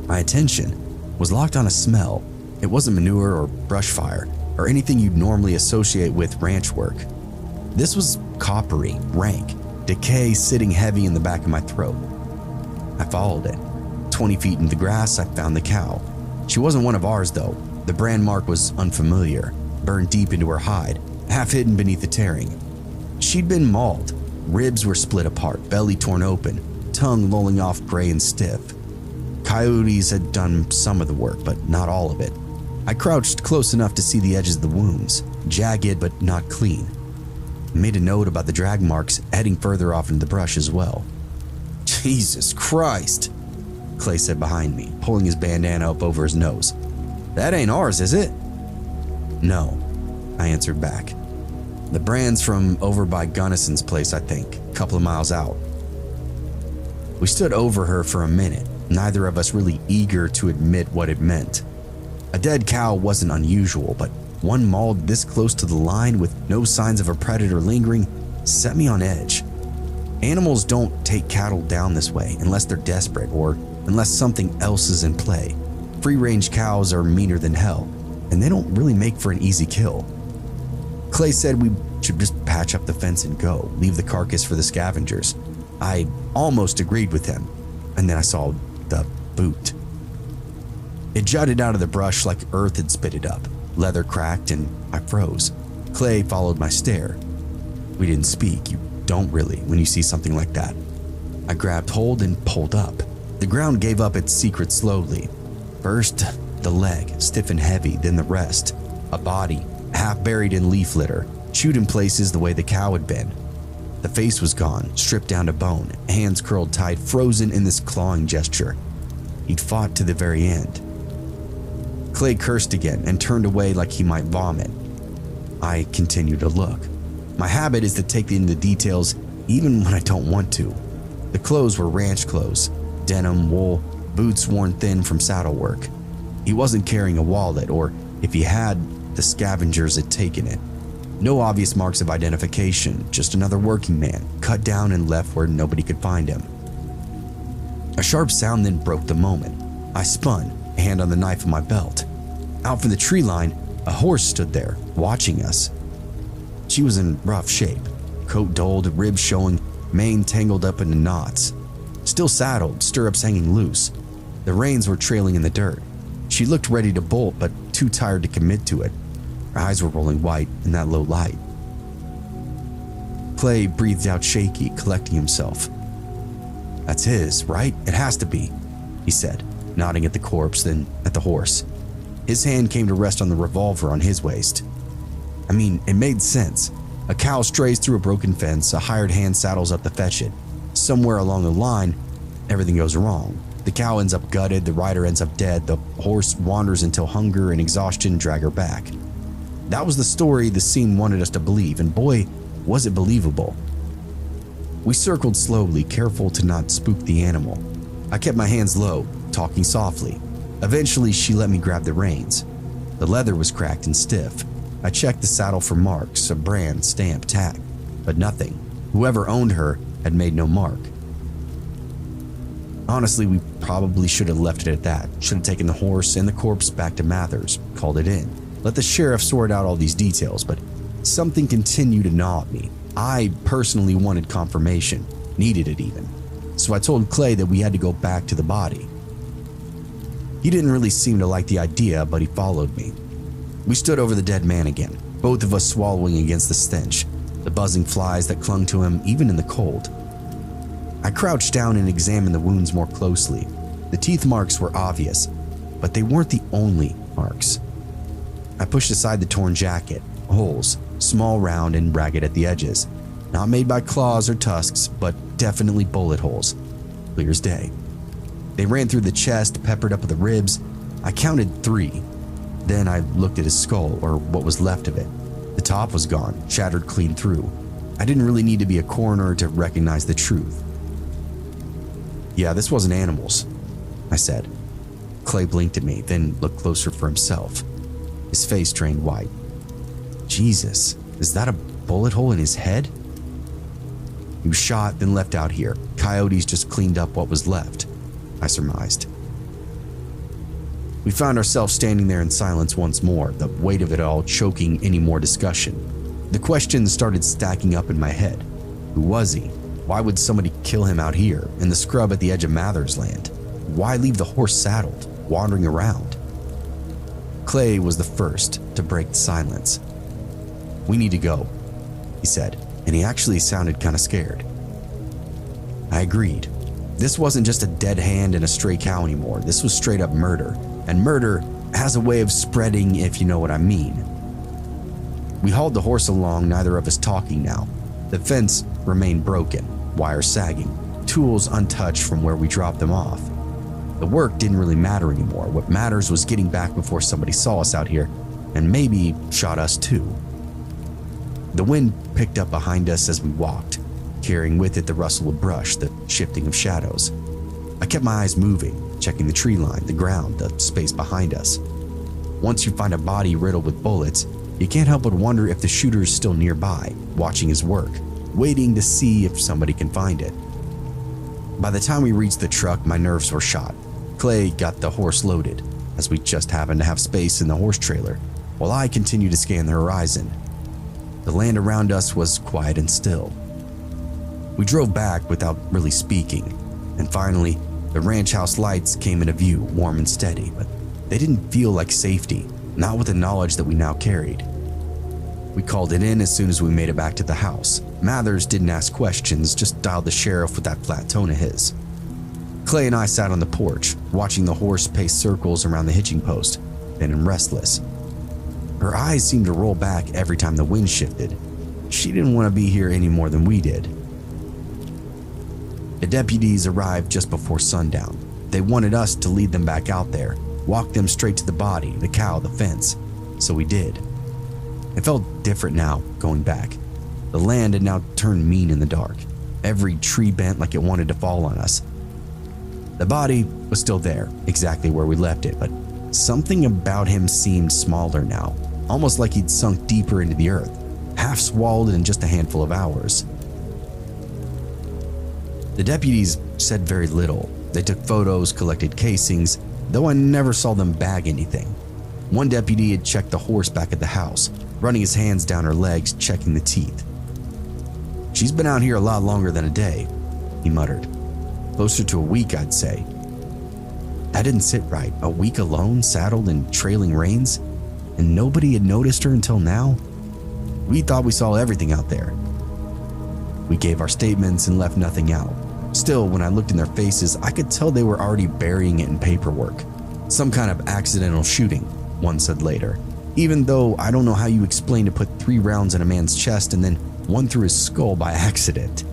My attention was locked on a smell. It wasn't manure or brush fire or anything you'd normally associate with ranch work. This was coppery, rank, decay sitting heavy in the back of my throat. I followed it. 20 feet into the grass, I found the cow. She wasn't one of ours though. The brand mark was unfamiliar, burned deep into her hide, half hidden beneath the tearing. She'd been mauled. Ribs were split apart, belly torn open, tongue lolling off gray and stiff. Coyotes had done some of the work, but not all of it. I crouched close enough to see the edges of the wounds, jagged but not clean. I made a note about the drag marks heading further off into the brush as well. Jesus Christ, Clay said behind me, pulling his bandana up over his nose. That ain't ours, is it? No, I answered back. The brand's from over by Gunnison's place, I think, a couple of miles out. We stood over her for a minute, neither of us really eager to admit what it meant. A dead cow wasn't unusual, but one mauled this close to the line with no signs of a predator lingering set me on edge. Animals don't take cattle down this way unless they're desperate or unless something else is in play. Free-range cows are meaner than hell, and they don't really make for an easy kill. Clay said we should just patch up the fence and go, leave the carcass for the scavengers. I almost agreed with him, and then I saw the boot. It jutted out of the brush like earth had spit it up. Leather cracked and I froze. Clay followed my stare. We didn't speak. You don't really when you see something like that. I grabbed hold and pulled up. The ground gave up its secret slowly. First, the leg, stiff and heavy, then the rest. A body, half buried in leaf litter, chewed in places the way the cow had been. The face was gone, stripped down to bone, hands curled tight, frozen in this clawing gesture. He'd fought to the very end. Clay cursed again and turned away like he might vomit. I continued to look. My habit is to take in the details even when I don't want to. The clothes were ranch clothes, denim, wool, boots worn thin from saddle work. He wasn't carrying a wallet, or if he had, the scavengers had taken it. No obvious marks of identification, just another working man, cut down and left where nobody could find him. A sharp sound then broke the moment. I spun, a hand on the knife in my belt. Out from the tree line, a horse stood there, watching us. She was in rough shape, coat dulled, ribs showing, mane tangled up into knots. Still saddled, stirrups hanging loose. The reins were trailing in the dirt. She looked ready to bolt, but too tired to commit to it. Her eyes were rolling white in that low light. Clay breathed out shaky, collecting himself. That's his, right? It has to be, he said, nodding at the corpse, then at the horse. His hand came to rest on the revolver on his waist. I mean, it made sense. A cow strays through a broken fence, a hired hand saddles up to fetch it. Somewhere along the line, everything goes wrong. The cow ends up gutted, the rider ends up dead, the horse wanders until hunger and exhaustion drag her back. That was the story the scene wanted us to believe, and boy, was it believable. We circled slowly, careful to not spook the animal. I kept my hands low, talking softly. Eventually, she let me grab the reins. The leather was cracked and stiff. I checked the saddle for marks, a brand, stamp, tag, but nothing. Whoever owned her had made no mark. Honestly, we probably should have left it at that. Should have taken the horse and the corpse back to Mathers, called it in. Let the sheriff sort out all these details, but something continued to gnaw at me. I personally wanted confirmation, needed it even. So I told Clay that we had to go back to the body. He didn't really seem to like the idea, but he followed me. We stood over the dead man again, both of us swallowing against the stench, the buzzing flies that clung to him even in the cold. I crouched down and examined the wounds more closely. The teeth marks were obvious, but they weren't the only marks. I pushed aside the torn jacket, holes, small, round, and ragged at the edges. Not made by claws or tusks, but definitely bullet holes. Clear as day. They ran through the chest, peppered up the ribs. I counted 3. Then I looked at his skull, or what was left of it. The top was gone, shattered clean through. I didn't really need to be a coroner to recognize the truth. Yeah, this wasn't animals, I said. Clay blinked at me, then looked closer for himself. His face drained white. Jesus, is that a bullet hole in his head? He was shot, then left out here. Coyotes just cleaned up what was left, I surmised. We found ourselves standing there in silence once more, the weight of it all choking any more discussion. The questions started stacking up in my head. Who was he? Why would somebody kill him out here, in the scrub at the edge of Mather's land? Why leave the horse saddled, wandering around? Clay was the first to break the silence. "We need to go," he said, and he actually sounded kind of scared. I agreed. This wasn't just a dead hand and a stray cow anymore. This was straight up murder. And murder has a way of spreading, if you know what I mean. We hauled the horse along, neither of us talking now. The fence remained broken, wires sagging, tools untouched from where we dropped them off. The work didn't really matter anymore. What matters was getting back before somebody saw us out here and maybe shot us too. The wind picked up behind us as we walked, carrying with it the rustle of brush, the shifting of shadows. I kept my eyes moving, checking the tree line, the ground, the space behind us. Once you find a body riddled with bullets, you can't help but wonder if the shooter is still nearby, watching his work, waiting to see if somebody can find it. By the time we reached the truck, my nerves were shot. Clay got the horse loaded, as we just happened to have space in the horse trailer, while I continued to scan the horizon. The land around us was quiet and still. We drove back without really speaking, and finally, the ranch house lights came into view, warm and steady, but they didn't feel like safety, not with the knowledge that we now carried. We called it in as soon as we made it back to the house. Mathers didn't ask questions, just dialed the sheriff with that flat tone of his. Clay and I sat on the porch, watching the horse pace circles around the hitching post, thin and restless. Her eyes seemed to roll back every time the wind shifted. She didn't want to be here any more than we did. The deputies arrived just before sundown. They wanted us to lead them back out there, walk them straight to the body, the cow, the fence. So we did. It felt different now, going back. The land had now turned mean in the dark. Every tree bent like it wanted to fall on us. The body was still there, exactly where we left it, but something about him seemed smaller now, almost like he'd sunk deeper into the earth, half swallowed in just a handful of hours. The deputies said very little. They took photos, collected casings, though I never saw them bag anything. One deputy had checked the horse back at the house, running his hands down her legs, checking the teeth. "She's been out here a lot longer than a day," he muttered. "Closer to a week, I'd say." That didn't sit right. A week alone, saddled and trailing reins, and nobody had noticed her until now? We thought we saw everything out there. We gave our statements and left nothing out. Still, when I looked in their faces, I could tell they were already burying it in paperwork. "Some kind of accidental shooting," one said later. "Even though I don't know how you explain to put 3 rounds in a man's chest and then 1 through his skull by accident.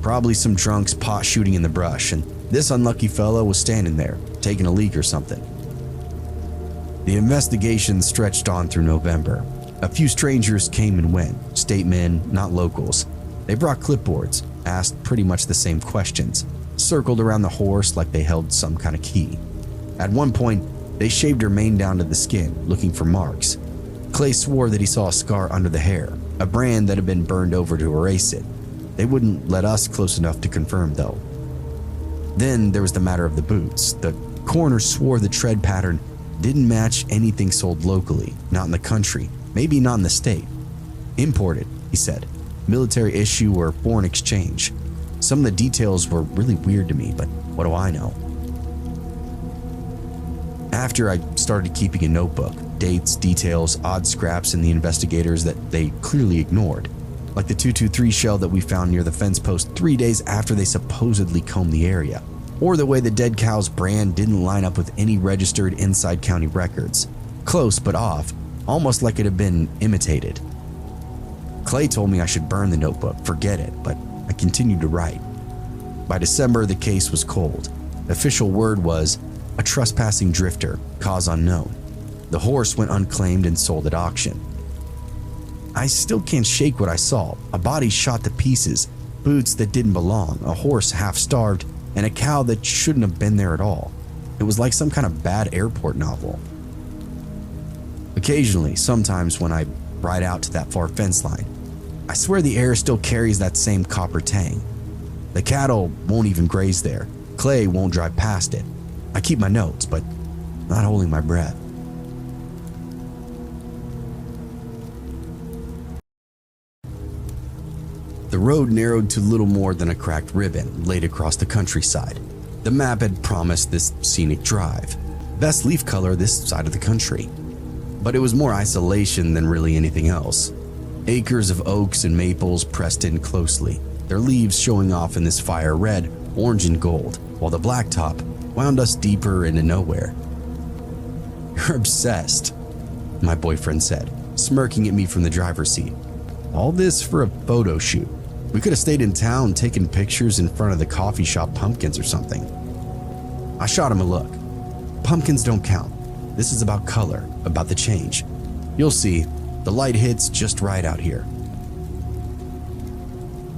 Probably some drunks pot shooting in the brush, and this unlucky fellow was standing there, taking a leak or something." The investigation stretched on through November. A few strangers came and went, state men, not locals. They brought clipboards, asked pretty much the same questions, circled around the horse like they held some kind of key. At one point, they shaved her mane down to the skin, looking for marks. Clay swore that he saw a scar under the hair, a brand that had been burned over to erase it. They wouldn't let us close enough to confirm, though. Then there was the matter of the boots. The coroner swore the tread pattern didn't match anything sold locally, not in the country, maybe not in the state. Imported, he said. Military issue or foreign exchange. Some of the details were really weird to me, but what do I know? After I started keeping a notebook, dates, details, odd scraps in the investigators that they clearly ignored, like the .223 shell that we found near the fence post 3 days after they supposedly combed the area, or the way the dead cow's brand didn't line up with any registered inside county records. Close but off, almost like it had been imitated. Clay told me I should burn the notebook, forget it, but I continued to write. By December, the case was cold. The official word was a trespassing drifter, cause unknown. The horse went unclaimed and sold at auction. I still can't shake what I saw. A body shot to pieces, boots that didn't belong, a horse half starved, and a cow that shouldn't have been there at all. It was like some kind of bad airport novel. Occasionally, sometimes when I ride out to that far fence line, I swear the air still carries that same copper tang. The cattle won't even graze there. Clay won't drive past it. I keep my notes, but not holding my breath. The road narrowed to little more than a cracked ribbon laid across the countryside. The map had promised this scenic drive, best leaf color this side of the country. But it was more isolation than really anything else. Acres of oaks and maples pressed in closely, their leaves showing off in this fire red, orange, and gold, while the blacktop wound us deeper into nowhere. "You're obsessed," my boyfriend said, smirking at me from the driver's seat. "All this for a photo shoot. We could have stayed in town taking pictures in front of the coffee shop pumpkins or something." I shot him a look. "Pumpkins don't count. This is about color, about the change. You'll see, the light hits just right out here."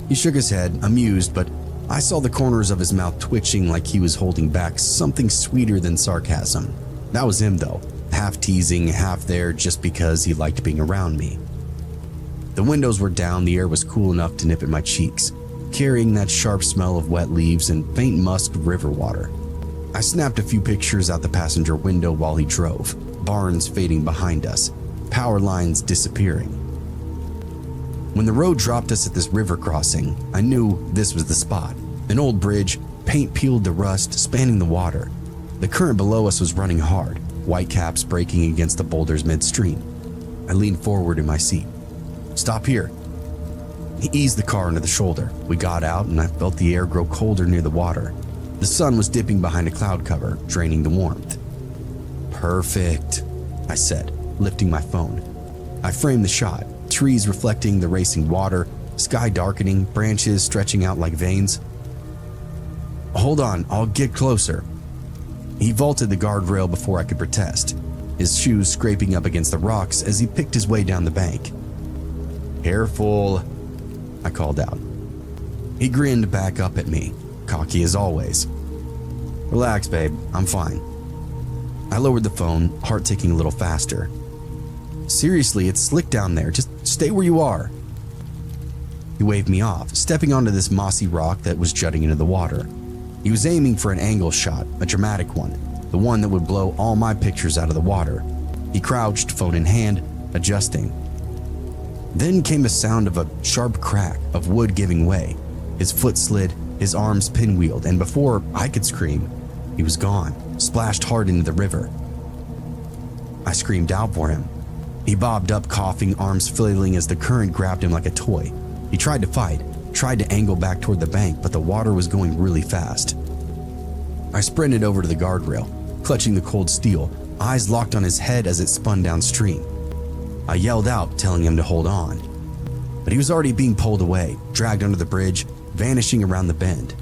He shook his head, amused, but I saw the corners of his mouth twitching like he was holding back something sweeter than sarcasm. That was him though, half teasing, half there just because he liked being around me. The windows were down, the air was cool enough to nip at my cheeks, carrying that sharp smell of wet leaves and faint musk of river water. I snapped a few pictures out the passenger window while he drove, barns fading behind us, power lines disappearing. When the road dropped us at this river crossing, I knew this was the spot. An old bridge, paint peeled to rust, spanning the water. The current below us was running hard, white caps breaking against the boulders midstream. I leaned forward in my seat. "Stop here." He eased the car into the shoulder. We got out and I felt the air grow colder near the water. The sun was dipping behind a cloud cover, draining the warmth. "Perfect," I said, lifting my phone. I framed the shot, trees reflecting the racing water, sky darkening, branches stretching out like veins. "Hold on, I'll get closer." He vaulted the guardrail before I could protest, his shoes scraping up against the rocks as he picked his way down the bank. "Careful," I called out. He grinned back up at me, cocky as always. "Relax, babe, I'm fine." I lowered the phone, heart ticking a little faster. "Seriously, it's slick down there. Just stay where you are." He waved me off, stepping onto this mossy rock that was jutting into the water. He was aiming for an angle shot, a dramatic one, the one that would blow all my pictures out of the water. He crouched, phone in hand, adjusting. Then came the sound of a sharp crack of wood giving way. His foot slid, his arms pinwheeled, and before I could scream, he was gone, splashed hard into the river. I screamed out for him. He bobbed up, coughing, arms flailing as the current grabbed him like a toy. He tried to fight, tried to angle back toward the bank, but the water was going really fast. I sprinted over to the guardrail, clutching the cold steel, eyes locked on his head as it spun downstream. I yelled out, telling him to hold on. But he was already being pulled away, dragged under the bridge, vanishing around the bend.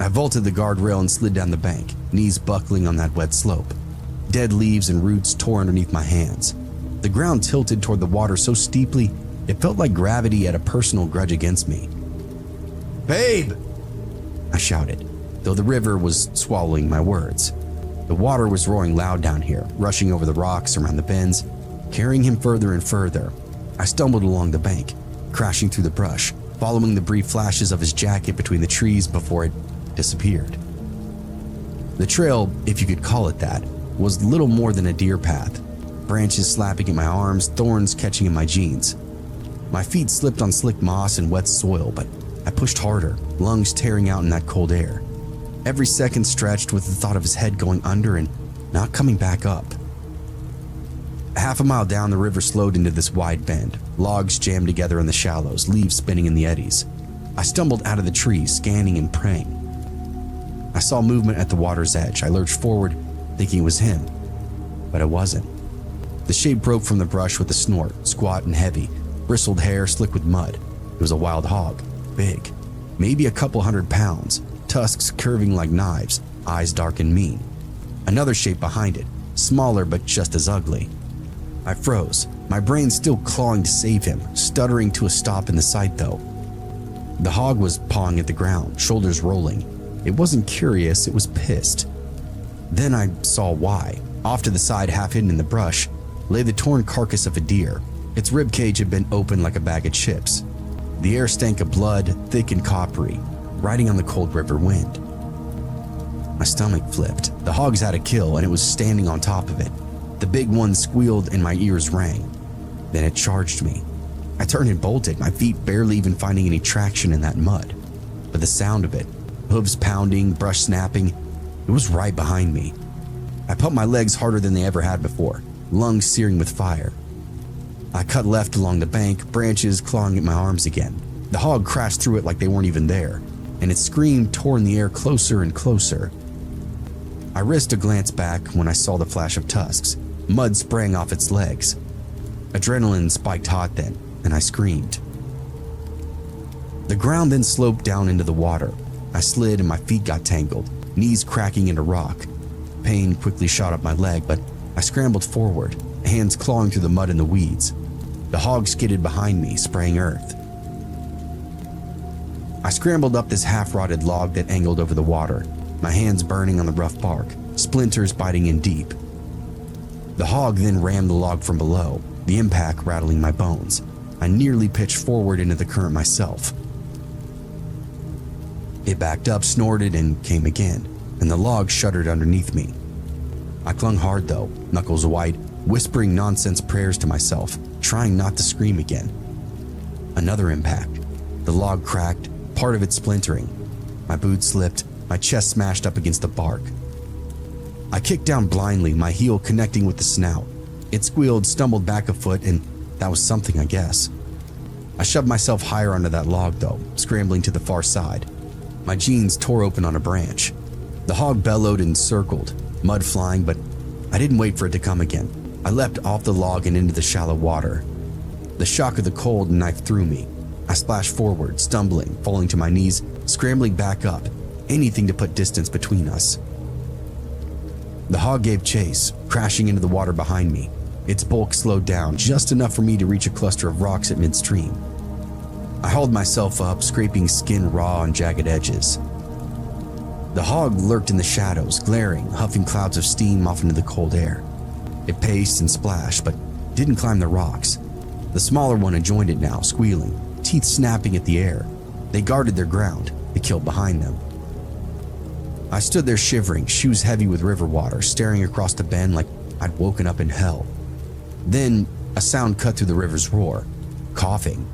I vaulted the guardrail and slid down the bank, knees buckling on that wet slope. Dead leaves and roots tore underneath my hands. The ground tilted toward the water so steeply, it felt like gravity had a personal grudge against me. "Babe!" I shouted, though the river was swallowing my words. The water was roaring loud down here, rushing over the rocks around the bends, carrying him further and further. I stumbled along the bank, crashing through the brush, following the brief flashes of his jacket between the trees before it disappeared. The trail, if you could call it that, was little more than a deer path, branches slapping at my arms, thorns catching in my jeans. My feet slipped on slick moss and wet soil, but I pushed harder, lungs tearing out in that cold air. Every second stretched with the thought of his head going under and not coming back up. Half a mile down, the river slowed into this wide bend, logs jammed together in the shallows, leaves spinning in the eddies. I stumbled out of the trees, scanning and praying. I saw movement at the water's edge. I lurched forward, thinking it was him, but it wasn't. The shape broke from the brush with a snort, squat and heavy, bristled hair slick with mud. It was a wild hog, big, maybe a couple 100 pounds, tusks curving like knives, eyes dark and mean. Another shape behind it, smaller but just as ugly. I froze, my brain still clawing to save him, stuttering to a stop in the sight though. The hog was pawing at the ground, shoulders rolling. It wasn't curious, it was pissed. Then I saw why. Off to the side, half hidden in the brush, lay the torn carcass of a deer. Its ribcage had been open like a bag of chips. The air stank of blood, thick and coppery, riding on the cold river wind. My stomach flipped. The hogs had a kill and it was standing on top of it. The big one squealed and my ears rang. Then it charged me. I turned and bolted, my feet barely even finding any traction in that mud. But the sound of it, hooves pounding, brush snapping, it was right behind me. I pumped my legs harder than they ever had before, lungs searing with fire. I cut left along the bank, branches clawing at my arms again. The hog crashed through it like they weren't even there, and its scream tore in the air closer and closer. I risked a glance back when I saw the flash of tusks. Mud sprang off its legs. Adrenaline spiked hot then, and I screamed. The ground then sloped down into the water. I slid and my feet got tangled, knees cracking into rock. Pain quickly shot up my leg, but I scrambled forward, hands clawing through the mud and the weeds. The hog skidded behind me, spraying earth. I scrambled up this half-rotted log that angled over the water, my hands burning on the rough bark, splinters biting in deep. The hog then rammed the log from below, the impact rattling my bones. I nearly pitched forward into the current myself. It backed up, snorted, and came again, and the log shuddered underneath me. I clung hard though, knuckles white, whispering nonsense prayers to myself, trying not to scream again. Another impact. The log cracked, part of it splintering. My boot slipped, my chest smashed up against the bark. I kicked down blindly, my heel connecting with the snout. It squealed, stumbled back a foot, and that was something, I guess. I shoved myself higher onto that log though, scrambling to the far side. My jeans tore open on a branch. The hog bellowed and circled, mud flying, but I didn't wait for it to come again. I leapt off the log and into the shallow water. The shock of the cold knifed through me. I splashed forward, stumbling, falling to my knees, scrambling back up, anything to put distance between us. The hog gave chase, crashing into the water behind me. Its bulk slowed down just enough for me to reach a cluster of rocks at midstream. I hauled myself up, scraping skin raw on jagged edges. The hog lurked in the shadows, glaring, huffing clouds of steam off into the cold air. It paced and splashed, but didn't climb the rocks. The smaller one had joined it now, squealing, teeth snapping at the air. They guarded their ground, the kill behind them. I stood there shivering, shoes heavy with river water, staring across the bend like I'd woken up in hell. Then a sound cut through the river's roar, coughing.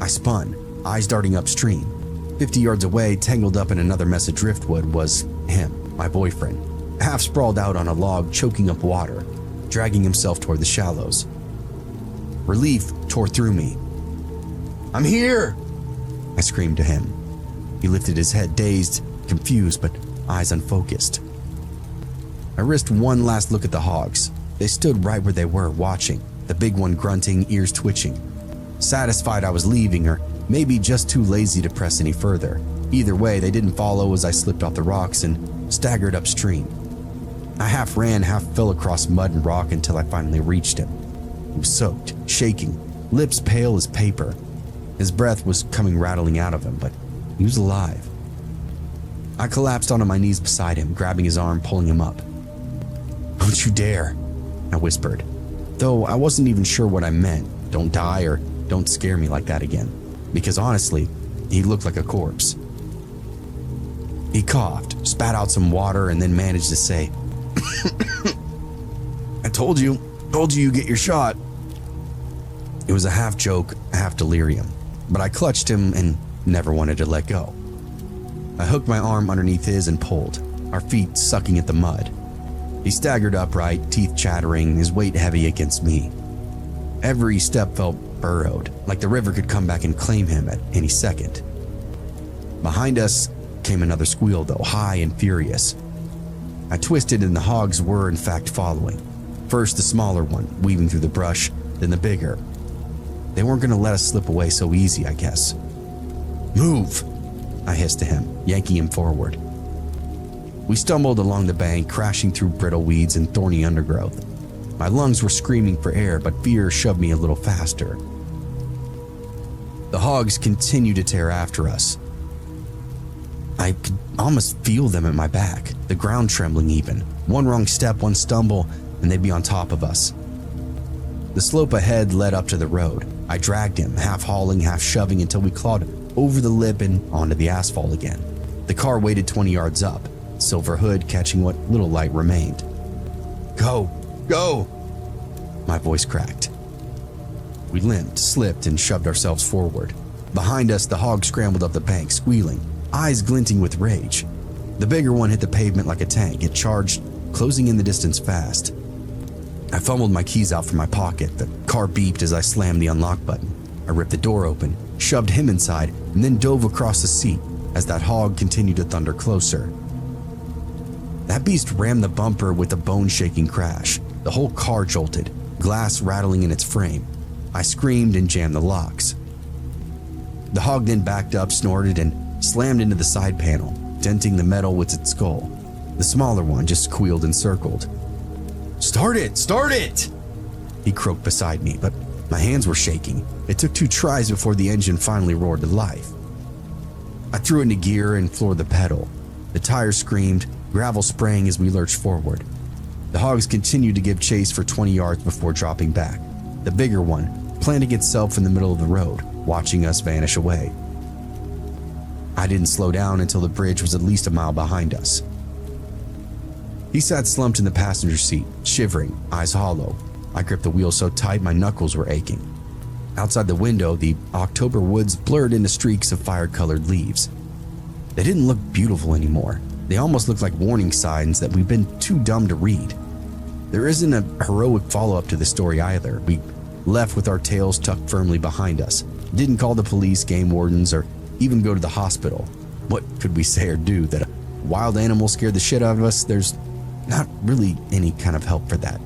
I spun, eyes darting upstream. 50 yards away, tangled up in another mess of driftwood, was him, my boyfriend, half sprawled out on a log, choking up water, dragging himself toward the shallows. Relief tore through me. "I'm here!" I screamed to him. He lifted his head, dazed, confused, but eyes unfocused. I risked one last look at the hogs. They stood right where they were, watching, the big one grunting, ears twitching. Satisfied I was leaving, or maybe just too lazy to press any further. Either way, they didn't follow as I slipped off the rocks and staggered upstream. I half ran, half fell across mud and rock until I finally reached him. He was soaked, shaking, lips pale as paper. His breath was coming rattling out of him, but he was alive. I collapsed onto my knees beside him, grabbing his arm, pulling him up. "Don't you dare," I whispered, though I wasn't even sure what I meant. Don't die or don't scare me like that again, because honestly, he looked like a corpse. He coughed, spat out some water, and then managed to say, I told you get your shot." It was a half joke, half delirium, but I clutched him and never wanted to let go. I hooked my arm underneath his and pulled, our feet sucking at the mud. He staggered upright, teeth chattering, his weight heavy against me. Every step felt burrowed, like the river could come back and claim him at any second. Behind us came another squeal though, high and furious. I twisted and the hogs were in fact following. First the smaller one, weaving through the brush, then the bigger. They weren't going to let us slip away so easy, I guess. "Move!" I hissed to him, yanking him forward. We stumbled along the bank, crashing through brittle weeds and thorny undergrowth. My lungs were screaming for air, but fear shoved me a little faster. The hogs continued to tear after us. I could almost feel them at my back, the ground trembling even. One wrong step, one stumble, and they'd be on top of us. The slope ahead led up to the road. I dragged him, half hauling, half shoving, until we clawed over the lip and onto the asphalt again. The car waited 20 yards up, silver hood catching what little light remained. "Go! Go!" My voice cracked. We limped, slipped, and shoved ourselves forward. Behind us, the hog scrambled up the bank, squealing, eyes glinting with rage. The bigger one hit the pavement like a tank. It charged, closing in the distance fast. I fumbled my keys out from my pocket. The car beeped as I slammed the unlock button. I ripped the door open, shoved him inside, and then dove across the seat as that hog continued to thunder closer. That beast rammed the bumper with a bone-shaking crash. The whole car jolted, glass rattling in its frame. I screamed and jammed the locks. The hog then backed up, snorted, and slammed into the side panel, denting the metal with its skull. The smaller one just squealed and circled. "Start it! Start it!" he croaked beside me, but my hands were shaking. It took 2 tries before the engine finally roared to life. I threw it into gear and floored the pedal. The tires screamed, gravel spraying as we lurched forward. The hogs continued to give chase for 20 yards before dropping back. The bigger one planted itself in the middle of the road, watching us vanish away. I didn't slow down until the bridge was at least a mile behind us. He sat slumped in the passenger seat, shivering, eyes hollow. I gripped the wheel so tight my knuckles were aching. Outside the window, the October woods blurred into streaks of fire-colored leaves. They didn't look beautiful anymore. They almost looked like warning signs that we've been too dumb to read. There isn't a heroic follow-up to the story either. We left with our tails tucked firmly behind us, didn't call the police, game wardens, or even go to the hospital. What could we say or do? That a wild animal scared the shit out of us? There's not really any kind of help for that.